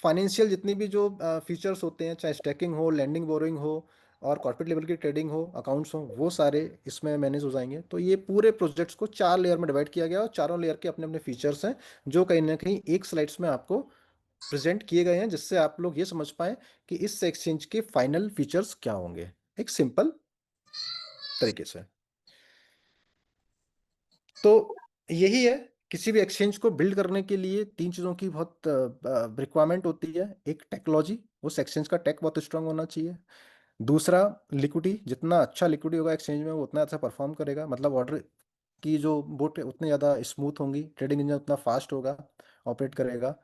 फाइनेंशियल जितनी भी जो फीचर्स होते हैं, चाहे स्टैकिंग हो, लैंडिंग बोरोइंग हो और कॉर्पोरेट लेवल की ट्रेडिंग हो, अकाउंट्स हो, वो सारे इसमें मैनेज हो जाएंगे। तो ये पूरे प्रोजेक्ट्स को 4 लेयर में डिवाइड किया गया और चारों लेयर के अपने अपने फीचर्स हैं जो कहीं ना कहीं एक स्लाइड्स में आपको प्रेजेंट किए गए हैं, जिससे आप लोग ये समझ पाए कि इस एक्सचेंज के फाइनल फीचर्स क्या होंगे, एक सिंपल तरीके से। तो यही है, किसी भी एक्सचेंज को बिल्ड करने के लिए 3 चीज़ों की बहुत रिक्वायरमेंट होती है। एक टेक्नोलॉजी, उस एक्सचेंज का टेक बहुत स्ट्रांग होना चाहिए। दूसरा लिक्विडिटी, जितना अच्छा लिक्विडिटी होगा एक्सचेंज में वो उतना अच्छा परफॉर्म करेगा, मतलब ऑर्डर की जो बोट उतनी ज़्यादा स्मूथ होंगी, ट्रेडिंग इंजन उतना फास्ट होगा, ऑपरेट करेगा।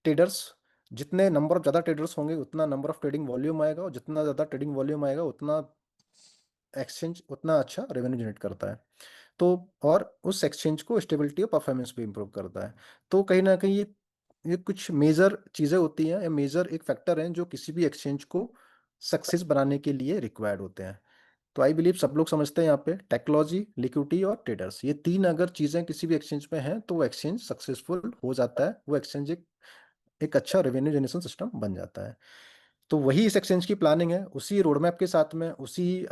ट्रेडर्स, जितने नंबर ऑफ ज़्यादा ट्रेडर्स होंगे उतना नंबर ऑफ ट्रेडिंग वॉल्यूम आएगा, और जितना ज़्यादा ट्रेडिंग वॉल्यूम आएगा उतना एक्सचेंज उतना अच्छा रेवेन्यू जनरेट करता है। तो और उस एक्सचेंज को स्टेबिलिटी और परफॉर्मेंस भी इम्प्रूव करता है। तो कहीं ना कहीं ये कुछ मेजर चीज़ें होती हैं, या मेजर एक फैक्टर हैं जो किसी भी एक्सचेंज को सक्सेस बनाने के लिए रिक्वायर्ड होते हैं। तो आई बिलीव सब लोग समझते हैं यहाँ पे टेक्नोलॉजी, लिक्विडिटी और ट्रेडर्स, ये 3 अगर चीज़ें किसी भी एक्सचेंज में हैं तो वो एक्सचेंज सक्सेसफुल हो जाता है, वो एक्सचेंज एक अच्छा रेवेन्यू जनरेशन सिस्टम बन जाता है। तो वही इस एक्सचेंज की प्लानिंग है, उसी रोड मैप के साथ में, उसी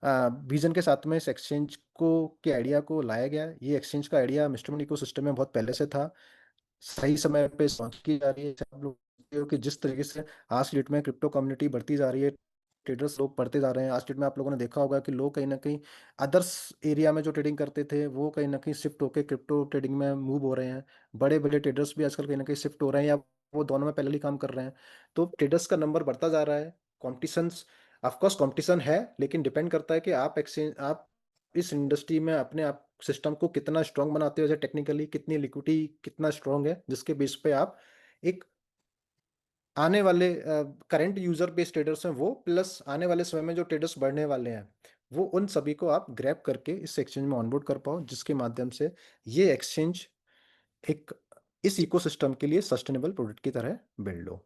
विजन के साथ में इस एक्सचेंज को के आइडिया को लाया गया है। ये एक्सचेंज का आइडिया मिस्टर मनी इकोसिस्टम में बहुत पहले से था, सही समय पे लॉन्च की जा रही है। आप लोग देखते हो कि जिस तरीके से आज की डेट में क्रिप्टो कम्युनिटी बढ़ती जा रही है, ट्रेडर्स लोग बढ़ते जा रहे हैं। आज की डेट में आप लोगों ने देखा होगा कि लोग कहीं ना कहीं अदर्स एरिया में जो ट्रेडिंग करते थे वो कहीं ना कहीं शिफ्ट होकर क्रिप्टो ट्रेडिंग में मूव हो रहे हैं। बड़े बड़े ट्रेडर्स भी आजकल कहीं ना कहीं शिफ्ट हो रहे हैं, या वो दोनों में पैरेलली काम कर रहे हैं। तो ट्रेडर्स का नंबर बढ़ता जा रहा है। कॉम्पिटिशन, ऑफकोर्स कॉम्पिटिशन है, लेकिन डिपेंड करता है कि आप इस इंडस्ट्री में अपने आप सिस्टम को कितना स्ट्रांग बनाते हो, जैसे टेक्निकली कितनी लिक्विडिटी कितना स्ट्रांग है, जिसके बेस पे आप एक आने वाले करंट यूजर बेस्ड ट्रेडर्स हैं वो, प्लस आने वाले समय में जो ट्रेडर्स बढ़ने वाले हैं वो, उन सभी को आप ग्रैब करके इस एक्सचेंज में ऑनबोर्ड कर पाओ, जिसके माध्यम से ये एक्सचेंज एक इस इकोसिस्टम के लिए सस्टेनेबल प्रोडक्ट की तरह बिल्ड हो।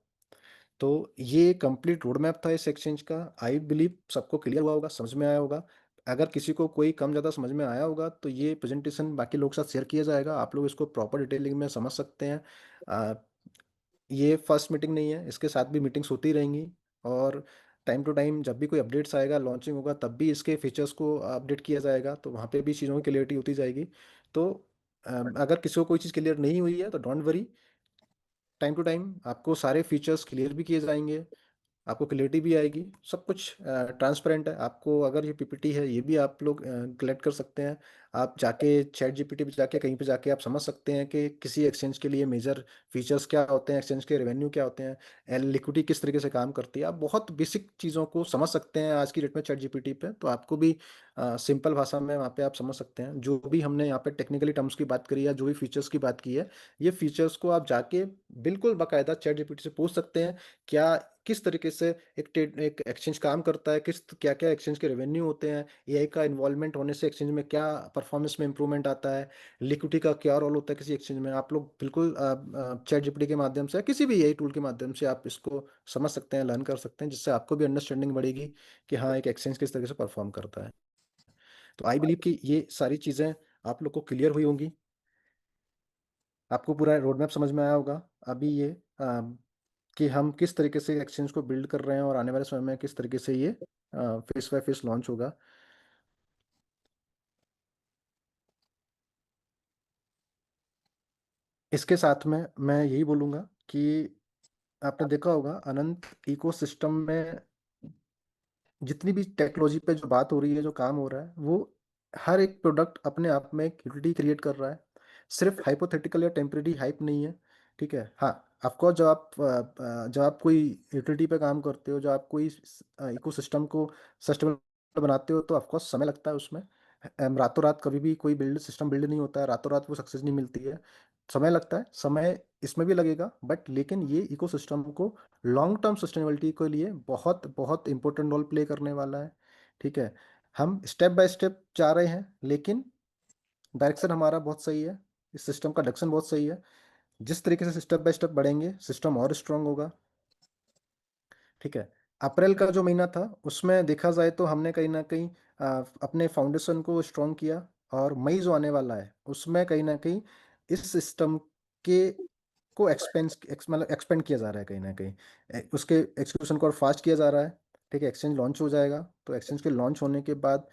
तो ये कंप्लीट रोड मैप था इस एक्सचेंज का। आई बिलीव सबको क्लियर हुआ होगा, समझ में आया होगा। अगर किसी को कोई कम ज़्यादा समझ में आया होगा तो ये प्रेजेंटेशन बाकी लोगों के साथ शेयर किया जाएगा, आप लोग इसको प्रॉपर डिटेलिंग में समझ सकते हैं। ये फर्स्ट मीटिंग नहीं है, इसके साथ भी मीटिंग्स होती रहेंगी, और टाइम टू टाइम जब भी कोई अपडेट्स आएगा, लॉन्चिंग होगा, तब भी इसके फीचर्स को अपडेट किया जाएगा, तो वहाँ पे भी चीज़ों की क्लियरिटी होती जाएगी। तो अगर किसी को कोई चीज़ क्लियर नहीं हुई है तो don't worry, time to time आपको सारे फीचर्स क्लियर भी किए जाएंगे, आपको क्लियरिटी भी आएगी, सब कुछ ट्रांसपेरेंट है। आपको अगर ये पीपीटी है ये भी आप लोग कलेक्ट कर सकते हैं, आप जाके चैट जीपीटी पे जाके कहीं पे जाके आप समझ सकते हैं कि किसी एक्सचेंज के लिए मेजर फीचर्स क्या होते हैं, एक्सचेंज के रेवेन्यू क्या होते हैं, एंड लिक्विडिटी किस तरीके से काम करती है। आप बहुत बेसिक चीज़ों को समझ सकते हैं आज की डेट में चैट जीपीटी पे, तो आपको भी सिंपल भाषा में वहाँ पे आप समझ सकते हैं। जो भी हमने यहाँ पे टेक्निकली टर्म्स की बात करी है, जो भी फीचर्स की बात की है, ये फीचर्स को आप जाके बिल्कुल बाकायदा चैट जीपीटी से पूछ सकते हैं, क्या किस तरीके से एक एक्सचेंज काम करता है, किस क्या क्या एक्सचेंज के रेवेन्यू होते हैं, एआई का इन्वॉल्वमेंट होने से एक्सचेंज में क्या परफॉर्मेंस में इंप्रूवमेंट आता है, लिक्विडिटी का क्या रोल होता है किसी एक्सचेंज में। आप लोग बिल्कुल चैट जीपीटी के माध्यम से, किसी भी एआई टूल के माध्यम से आप इसको समझ सकते हैं, लर्न कर सकते हैं, जिससे आपको भी अंडरस्टैंडिंग बढ़ेगी कि हाँ एक एक्सचेंज किस तरीके से परफॉर्म करता है। तो आई बिलीव कि ये सारी चीज़ें आप लोग को क्लियर हुई होंगी, आपको पूरा रोड मैप समझ में आया होगा। अभी ये कि हम किस तरीके से एक्सचेंज को बिल्ड कर रहे हैं और आने वाले समय में किस तरीके से ये फेस बाय फेस लॉन्च होगा। इसके साथ में मैं यही बोलूँगा कि आपने देखा होगा अनंत इकोसिस्टम में जितनी भी टेक्नोलॉजी पे जो बात हो रही है, जो काम हो रहा है, वो हर एक प्रोडक्ट अपने आप में एक यूटिलिटी क्रिएट कर रहा है, सिर्फ हाइपोथेटिकल या टेम्परेरी हाइप नहीं है। ठीक है, हाँ ऑफकोर्स जब आप कोई यूटिलिटी पे काम करते हो, जब आप कोई इकोसिस्टम को सस्टेनेबल बनाते हो, तो ऑफकोर्स समय लगता है उसमें। रातों रात कभी भी कोई बिल्ड सिस्टम बिल्ड नहीं होता है, रातों रात वो सक्सेस नहीं मिलती है, समय लगता है, समय इसमें भी लगेगा, बट लेकिन ये इकोसिस्टम को लॉन्ग टर्म सस्टेनेबिलिटी के लिए बहुत बहुत इंपॉर्टेंट रोल प्ले करने वाला है। ठीक है, हम स्टेप बाय स्टेप जा रहे हैं, लेकिन डायरेक्शन हमारा बहुत सही है, इस सिस्टम का डायरेक्शन बहुत सही है। जिस तरीके से स्टेप बाय स्टेप बढ़ेंगे सिस्टम और स्ट्रांग होगा। ठीक है, अप्रैल का जो महीना था उसमें देखा जाए तो हमने कहीं ना कहीं अपने फाउंडेशन को स्ट्रांग किया, और मई जो आने वाला है उसमें कहीं ना कहीं इस सिस्टम के को मतलब एक्सपेंड किया जा रहा है, कहीं ना कहीं उसके एक्सक्यूशन को और फास्ट किया जा रहा है। ठीक है, एक्सचेंज लॉन्च हो जाएगा, तो एक्सचेंज के लॉन्च होने के बाद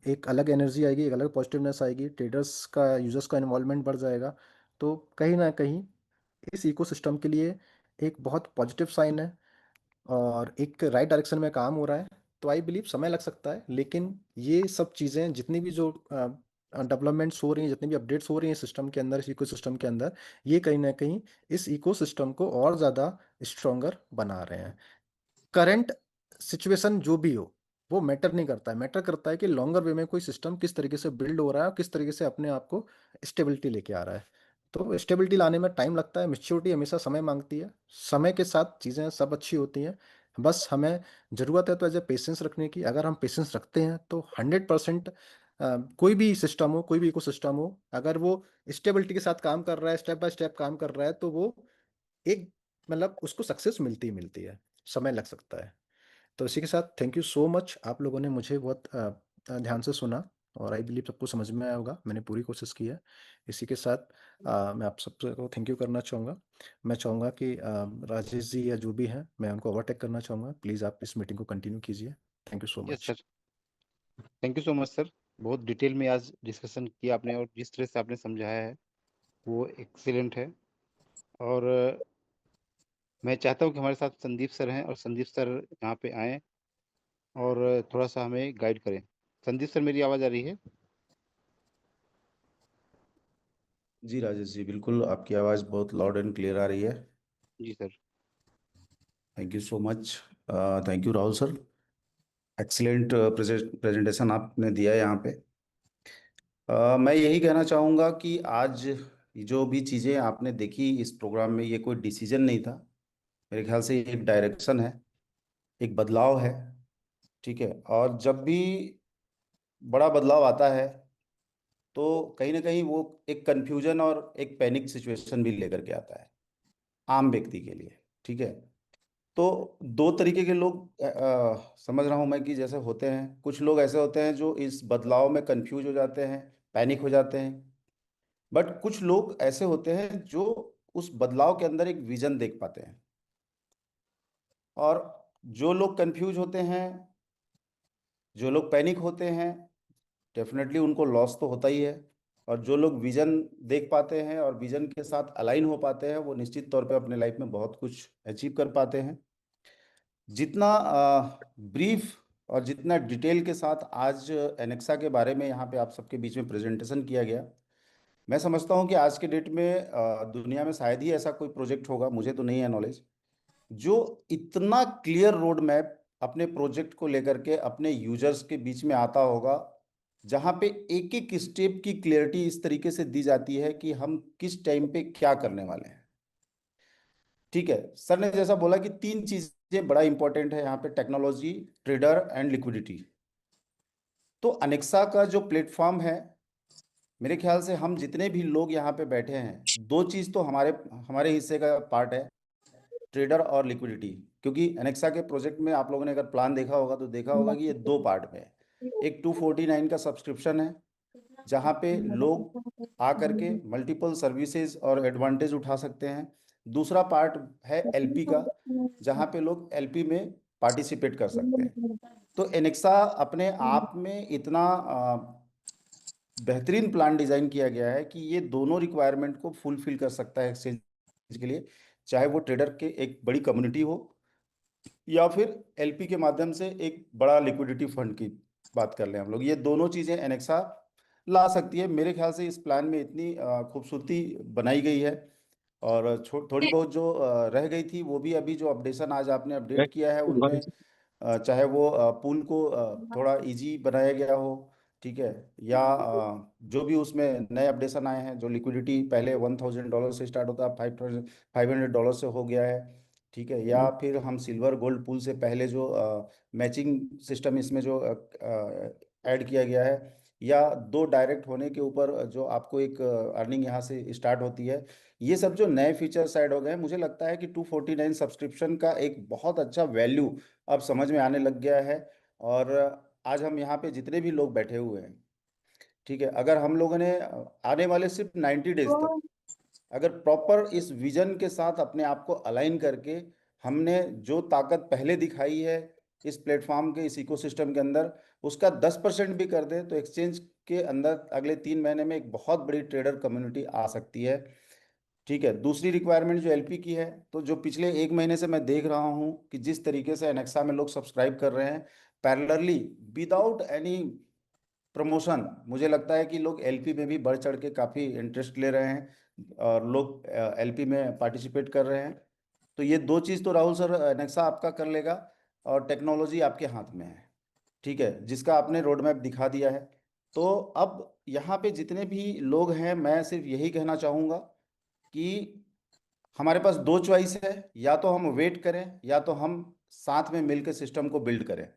एक अलग एनर्जी आएगी, एक अलग पॉजिटिवनेस आएगी, ट्रेडर्स का यूजर्स का इन्वॉल्वमेंट बढ़ जाएगा, तो कहीं ना कहीं इस इकोसिस्टम के लिए एक बहुत पॉजिटिव साइन है और एक राइट डायरेक्शन में काम हो रहा है। तो आई बिलीव समय लग सकता है, लेकिन ये सब चीज़ें जितनी भी जो डेवलपमेंट्स हो रही हैं, जितनी भी अपडेट्स हो रही हैं सिस्टम के अंदर, इस इकोसिस्टम के अंदर, ये कहीं ना कहीं इस इकोसिस्टम को और ज़्यादा स्ट्रोंगर बना रहे हैं। करंट सिचुएशन जो भी हो वो मैटर नहीं करता है, मैटर करता है कि लॉन्गर वे में कोई सिस्टम किस तरीके से बिल्ड हो रहा है और किस तरीके से अपने आप को स्टेबिलिटी लेके आ रहा है। तो स्टेबिलिटी लाने में टाइम लगता है, मैच्योरिटी हमेशा समय मांगती है, समय के साथ चीज़ें सब अच्छी होती हैं। बस हमें ज़रूरत है तो एज ए पेशेंस रखने की। अगर हम पेशेंस रखते हैं तो 100% कोई भी सिस्टम हो, कोई भी इको सिस्टम हो, अगर वो स्टेबिलिटी के साथ काम कर रहा है, स्टेप बाय स्टेप काम कर रहा है, तो वो एक मतलब उसको सक्सेस मिलती ही मिलती है। समय लग सकता है। तो इसी के साथ थैंक यू सो मच, आप लोगों ने मुझे बहुत ध्यान से सुना और आई बिलीव सबको समझ में आया होगा। मैंने पूरी कोशिश की है। इसी के साथ मैं आप सबको थैंक यू करना चाहूँगा। मैं चाहूँगा कि राजेश जी या जो भी हैं, मैं उनको ओवरटेक करना चाहूँगा। प्लीज़ आप इस मीटिंग को कंटिन्यू कीजिए। Thank you so yes much. Sir, thank you so much sir. बहुत डिटेल में आज डिस्कशन किया आपने और जिस तरह से आपने समझाया है वो एक्सीलेंट है। और मैं चाहता हूँ कि हमारे साथ संदीप सर हैं और संदीप सर यहाँ पे आएँ और थोड़ा सा हमें गाइड करें। संदीप सर, मेरी आवाज़ आ रही है? जी राजेश जी, बिल्कुल आपकी आवाज़ बहुत लाउड एंड क्लियर आ रही है। जी sir. Thank you so much. Thank you Rahul sir, excellent presentation आपने दिया है यहाँ पे। मैं यही कहना चाहूँगा कि आज जो भी चीज़ें आपने देखी इस प्रोग्राम में, ये कोई डिसीजन नहीं था। मेरे ख्याल से ये एक डायरेक्शन है, एक बदलाव है। ठीक है, और जब भी बड़ा बदलाव आता है तो कहीं ना कहीं वो एक कन्फ्यूजन और एक पैनिक सिचुएशन भी लेकर के आता है आम व्यक्ति के लिए। ठीक है, तो दो तरीके के लोग समझ रहा हूं मैं कि जैसे होते हैं, कुछ लोग ऐसे होते हैं जो इस बदलाव में कंफ्यूज हो जाते हैं, पैनिक हो जाते हैं। बट कुछ लोग ऐसे होते हैं जो उस बदलाव के अंदर एक विजन देख पाते हैं। और जो लोग कंफ्यूज होते हैं, जो लोग पैनिक होते हैं, डेफिनेटली उनको लॉस तो होता ही है। और जो लोग विजन देख पाते हैं और विजन के साथ अलाइन हो पाते हैं, वो निश्चित तौर पे अपने लाइफ में बहुत कुछ अचीव कर पाते हैं। जितना ब्रीफ और जितना डिटेल के साथ आज एनेक्सा के बारे में यहाँ पे आप सबके बीच में प्रेजेंटेशन किया गया, मैं समझता हूँ कि आज के डेट में दुनिया में शायद ही ऐसा कोई प्रोजेक्ट होगा, मुझे तो नहीं है नॉलेज, जो इतना क्लियर रोड मैप अपने प्रोजेक्ट को लेकर के अपने यूजर्स के बीच में आता होगा, जहाँ पे एक एक स्टेप की क्लियरिटी इस तरीके से दी जाती है कि हम किस टाइम पे क्या करने वाले हैं। ठीक है, सर ने जैसा बोला कि तीन चीजें बड़ा इंपॉर्टेंट है यहाँ पे, टेक्नोलॉजी, ट्रेडर एंड लिक्विडिटी। तो अनेक्सा का जो प्लेटफॉर्म है, मेरे ख्याल से हम जितने भी लोग यहाँ पे बैठे हैं, दो चीज तो हमारे हमारे हिस्से का पार्ट है, ट्रेडर और लिक्विडिटी। क्योंकि अनेक्सा के प्रोजेक्ट में आप लोगों ने अगर प्लान देखा होगा तो देखा होगा कि ये दो पार्ट में है। एक 249 का सब्सक्रिप्शन है, जहाँ पे लोग आकर के मल्टीपल सर्विसेज और एडवांटेज उठा सकते हैं। दूसरा पार्ट है एलपी का, जहाँ पे लोग एलपी में पार्टिसिपेट कर सकते हैं। तो एनेक्सा अपने आप में इतना बेहतरीन प्लान डिजाइन किया गया है कि ये दोनों रिक्वायरमेंट को फुलफिल कर सकता है एक्सचेंज के लिए, चाहे वो ट्रेडर के एक बड़ी कम्युनिटी हो या फिर एलपी के माध्यम से एक बड़ा लिक्विडिटी फंड की बात कर लें हम लोग। ये दोनों चीजें एनेक्सा ला सकती है। मेरे ख्याल से इस प्लान में इतनी खूबसूरती बनाई गई है। और थोड़ी बहुत जो रह गई थी, वो भी अभी जो अपडेशन आज आपने अपडेट किया है उनमें, चाहे वो पूल को थोड़ा इजी बनाया गया हो, ठीक है, या जो भी उसमें नए अपडेशन आए हैं, जो लिक्विडिटी पहले $1,000 से स्टार्ट होता है, $500 से हो गया है, ठीक है, या फिर हम सिल्वर गोल्ड पूल से पहले जो मैचिंग सिस्टम इसमें जो ऐड किया गया है, या दो डायरेक्ट होने के ऊपर जो आपको एक अर्निंग यहाँ से स्टार्ट होती है, ये सब जो नए फीचर्स ऐड हो गए हैं, मुझे लगता है कि 249 सब्सक्रिप्शन का एक बहुत अच्छा वैल्यू अब समझ में आने लग गया है। और आज हम यहाँ पे जितने भी लोग बैठे हुए हैं, ठीक है, अगर हम लोगों ने आने वाले सिर्फ 90 डेज तक अगर प्रॉपर इस विजन के साथ अपने आप को अलाइन करके हमने जो ताकत पहले दिखाई है इस प्लेटफॉर्म के, इस इकोसिस्टम के अंदर, उसका 10% भी कर दें, तो एक्सचेंज के अंदर अगले 3 महीने में एक बहुत बड़ी ट्रेडर कम्युनिटी आ सकती है। ठीक है। दूसरी रिक्वायरमेंट जो एलपी की है, तो जो पिछले 1 महीने से मैं देख रहा हूँ कि जिस तरीके से एनेक्सा में लोग सब्सक्राइब कर रहे हैं पैरेलली विदाउट एनी प्रमोशन, मुझे लगता है कि लोग एलपी में भी बढ़ चढ़ के काफ़ी इंटरेस्ट ले रहे हैं और लोग एलपी में पार्टिसिपेट कर रहे हैं। तो ये 2 चीज़ तो राहुल सर एनेक्सा आपका कर लेगा और टेक्नोलॉजी आपके हाथ में है, ठीक है, जिसका आपने रोड मैप दिखा दिया है। तो अब यहाँ पे जितने भी लोग हैं, मैं सिर्फ यही कहना चाहूँगा कि हमारे पास 2 चॉइस है, या तो हम वेट करें या तो हम साथ में मिलकर सिस्टम को बिल्ड करें।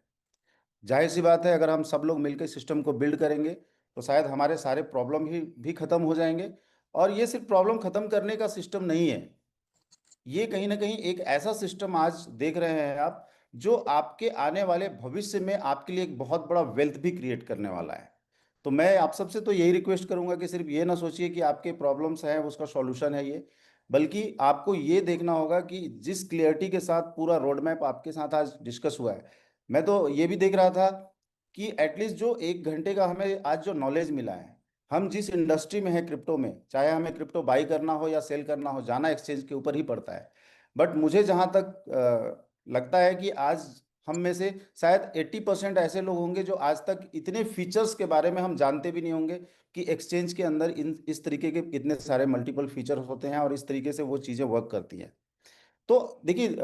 जाहिर सी बात है, अगर हम सब लोग मिलकर सिस्टम को बिल्ड करेंगे तो शायद हमारे सारे प्रॉब्लम भी खत्म हो जाएंगे। और ये सिर्फ प्रॉब्लम खत्म करने का सिस्टम नहीं है, ये कहीं ना कहीं एक ऐसा सिस्टम आज देख रहे हैं आप, जो आपके आने वाले भविष्य में आपके लिए एक बहुत बड़ा वेल्थ भी क्रिएट करने वाला है। तो मैं आप सबसे तो यही रिक्वेस्ट करूंगा कि सिर्फ ये ना सोचिए कि आपके प्रॉब्लम्स हैं उसका सॉल्यूशन है ये, बल्कि आपको ये देखना होगा कि जिस क्लियरिटी के साथ पूरा रोड मैप आपके साथ आज डिस्कस हुआ है, मैं तो ये भी देख रहा था कि एटलीस्ट जो 1 घंटे का हमें आज जो नॉलेज मिला है, हम जिस इंडस्ट्री में है क्रिप्टो में, चाहे हमें क्रिप्टो बाई करना हो या सेल करना हो, जाना एक्सचेंज के ऊपर ही पड़ता है। बट मुझे जहाँ तक लगता है कि आज हम में से शायद 80% ऐसे लोग होंगे जो आज तक इतने फीचर्स के बारे में हम जानते भी नहीं होंगे कि एक्सचेंज के अंदर इस तरीके के कितने सारे मल्टीपल फीचर्स होते हैं और इस तरीके से वो चीज़ें वर्क करती हैं। तो देखिए,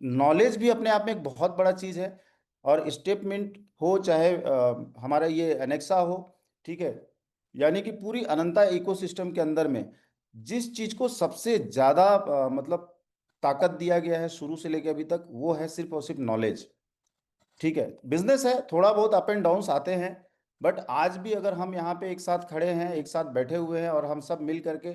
नॉलेज भी अपने आप में एक बहुत बड़ा चीज़ है, और स्टेटमेंट हो चाहे हमारा ये एनेक्सा हो, ठीक है, यानी कि पूरी अनंता इकोसिस्टम के अंदर में जिस चीज़ को सबसे ज़्यादा मतलब ताकत दिया गया है शुरू से लेकर अभी तक, वो है सिर्फ और सिर्फ नॉलेज। ठीक है, बिजनेस है, थोड़ा बहुत अप एंड डाउन्स आते हैं, बट आज भी अगर हम यहाँ पे एक साथ खड़े हैं, एक साथ बैठे हुए हैं और हम सब मिल करके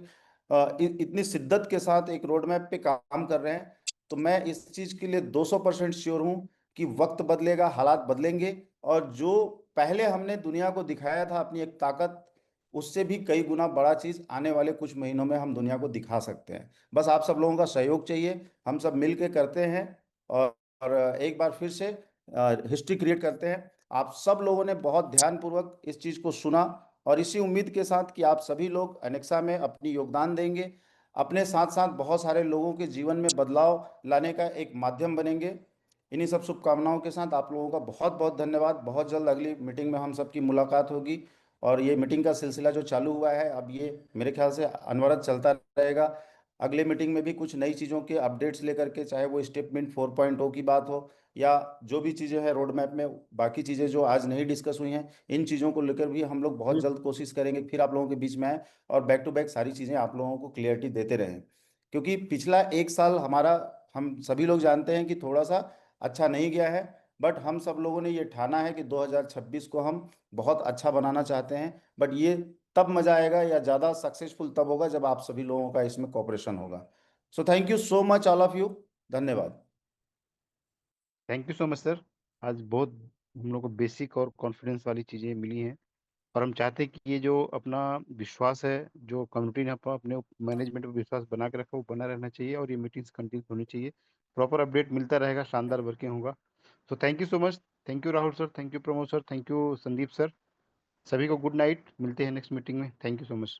इतनी शिद्दत के साथ एक रोड मैप पे काम कर रहे हैं, तो मैं इस चीज़ के लिए 200% श्योर हूँ कि वक्त बदलेगा, हालात बदलेंगे, और जो पहले हमने दुनिया को दिखाया था अपनी एक ताकत, उससे भी कई गुना बड़ा चीज़ आने वाले कुछ महीनों में हम दुनिया को दिखा सकते हैं। बस आप सब लोगों का सहयोग चाहिए, हम सब मिल के करते हैं और एक बार फिर से हिस्ट्री क्रिएट करते हैं। आप सब लोगों ने बहुत ध्यानपूर्वक इस चीज़ को सुना, और इसी उम्मीद के साथ कि आप सभी लोग एनेक्सा में अपनी योगदान देंगे, अपने साथ साथ बहुत सारे लोगों के जीवन में बदलाव लाने का एक माध्यम बनेंगे। इन्हीं सब शुभकामनाओं के साथ आप लोगों का बहुत बहुत धन्यवाद। बहुत जल्द अगली मीटिंग में हम सबकी मुलाकात होगी, और ये मीटिंग का सिलसिला जो चालू हुआ है, अब ये मेरे ख्याल से अनवरत चलता रहेगा। अगले मीटिंग में भी कुछ नई चीज़ों के अपडेट्स लेकर के, चाहे वो स्टेटमेंट 4.0 की बात हो या जो भी चीज़ें हैं रोड मैप में, बाकी चीज़ें जो आज नहीं डिस्कस हुई हैं, इन चीज़ों को लेकर भी हम लोग बहुत जल्द कोशिश करेंगे फिर आप लोगों के बीच में आए और बैक टू बैक सारी चीज़ें आप लोगों को क्लियरिटी देते रहें। क्योंकि पिछला 1 साल हमारा, हम सभी लोग जानते हैं कि थोड़ा सा अच्छा नहीं गया है, बट हम सब लोगों ने ये ठाना है कि 2026 को हम बहुत अच्छा बनाना चाहते हैं। बट ये तब मजा आएगा या ज़्यादा सक्सेसफुल तब होगा जब आप सभी लोगों का इसमें कॉपरेशन होगा। So thank you so much all of you, धन्यवाद। Thank you so much sir. आज बहुत हम लोग को बेसिक और कॉन्फिडेंस वाली चीज़ें मिली हैं, और हम चाहते हैं कि ये जो अपना विश्वास है, जो कम्युनिटी ने अपने मैनेजमेंट पर विश्वास बना के रखा, वो बना रहना चाहिए, और ये मीटिंग्स कंटिन्यू होनी चाहिए। प्रॉपर अपडेट मिलता रहेगा, शानदार वर्किंग होगा। So thank you so much. Thank you Rahul sir, thank you Pramod sir, thank you Sandeep sir. सभी को गुड नाइट, मिलते हैं नेक्स्ट मीटिंग में। Thank you so much.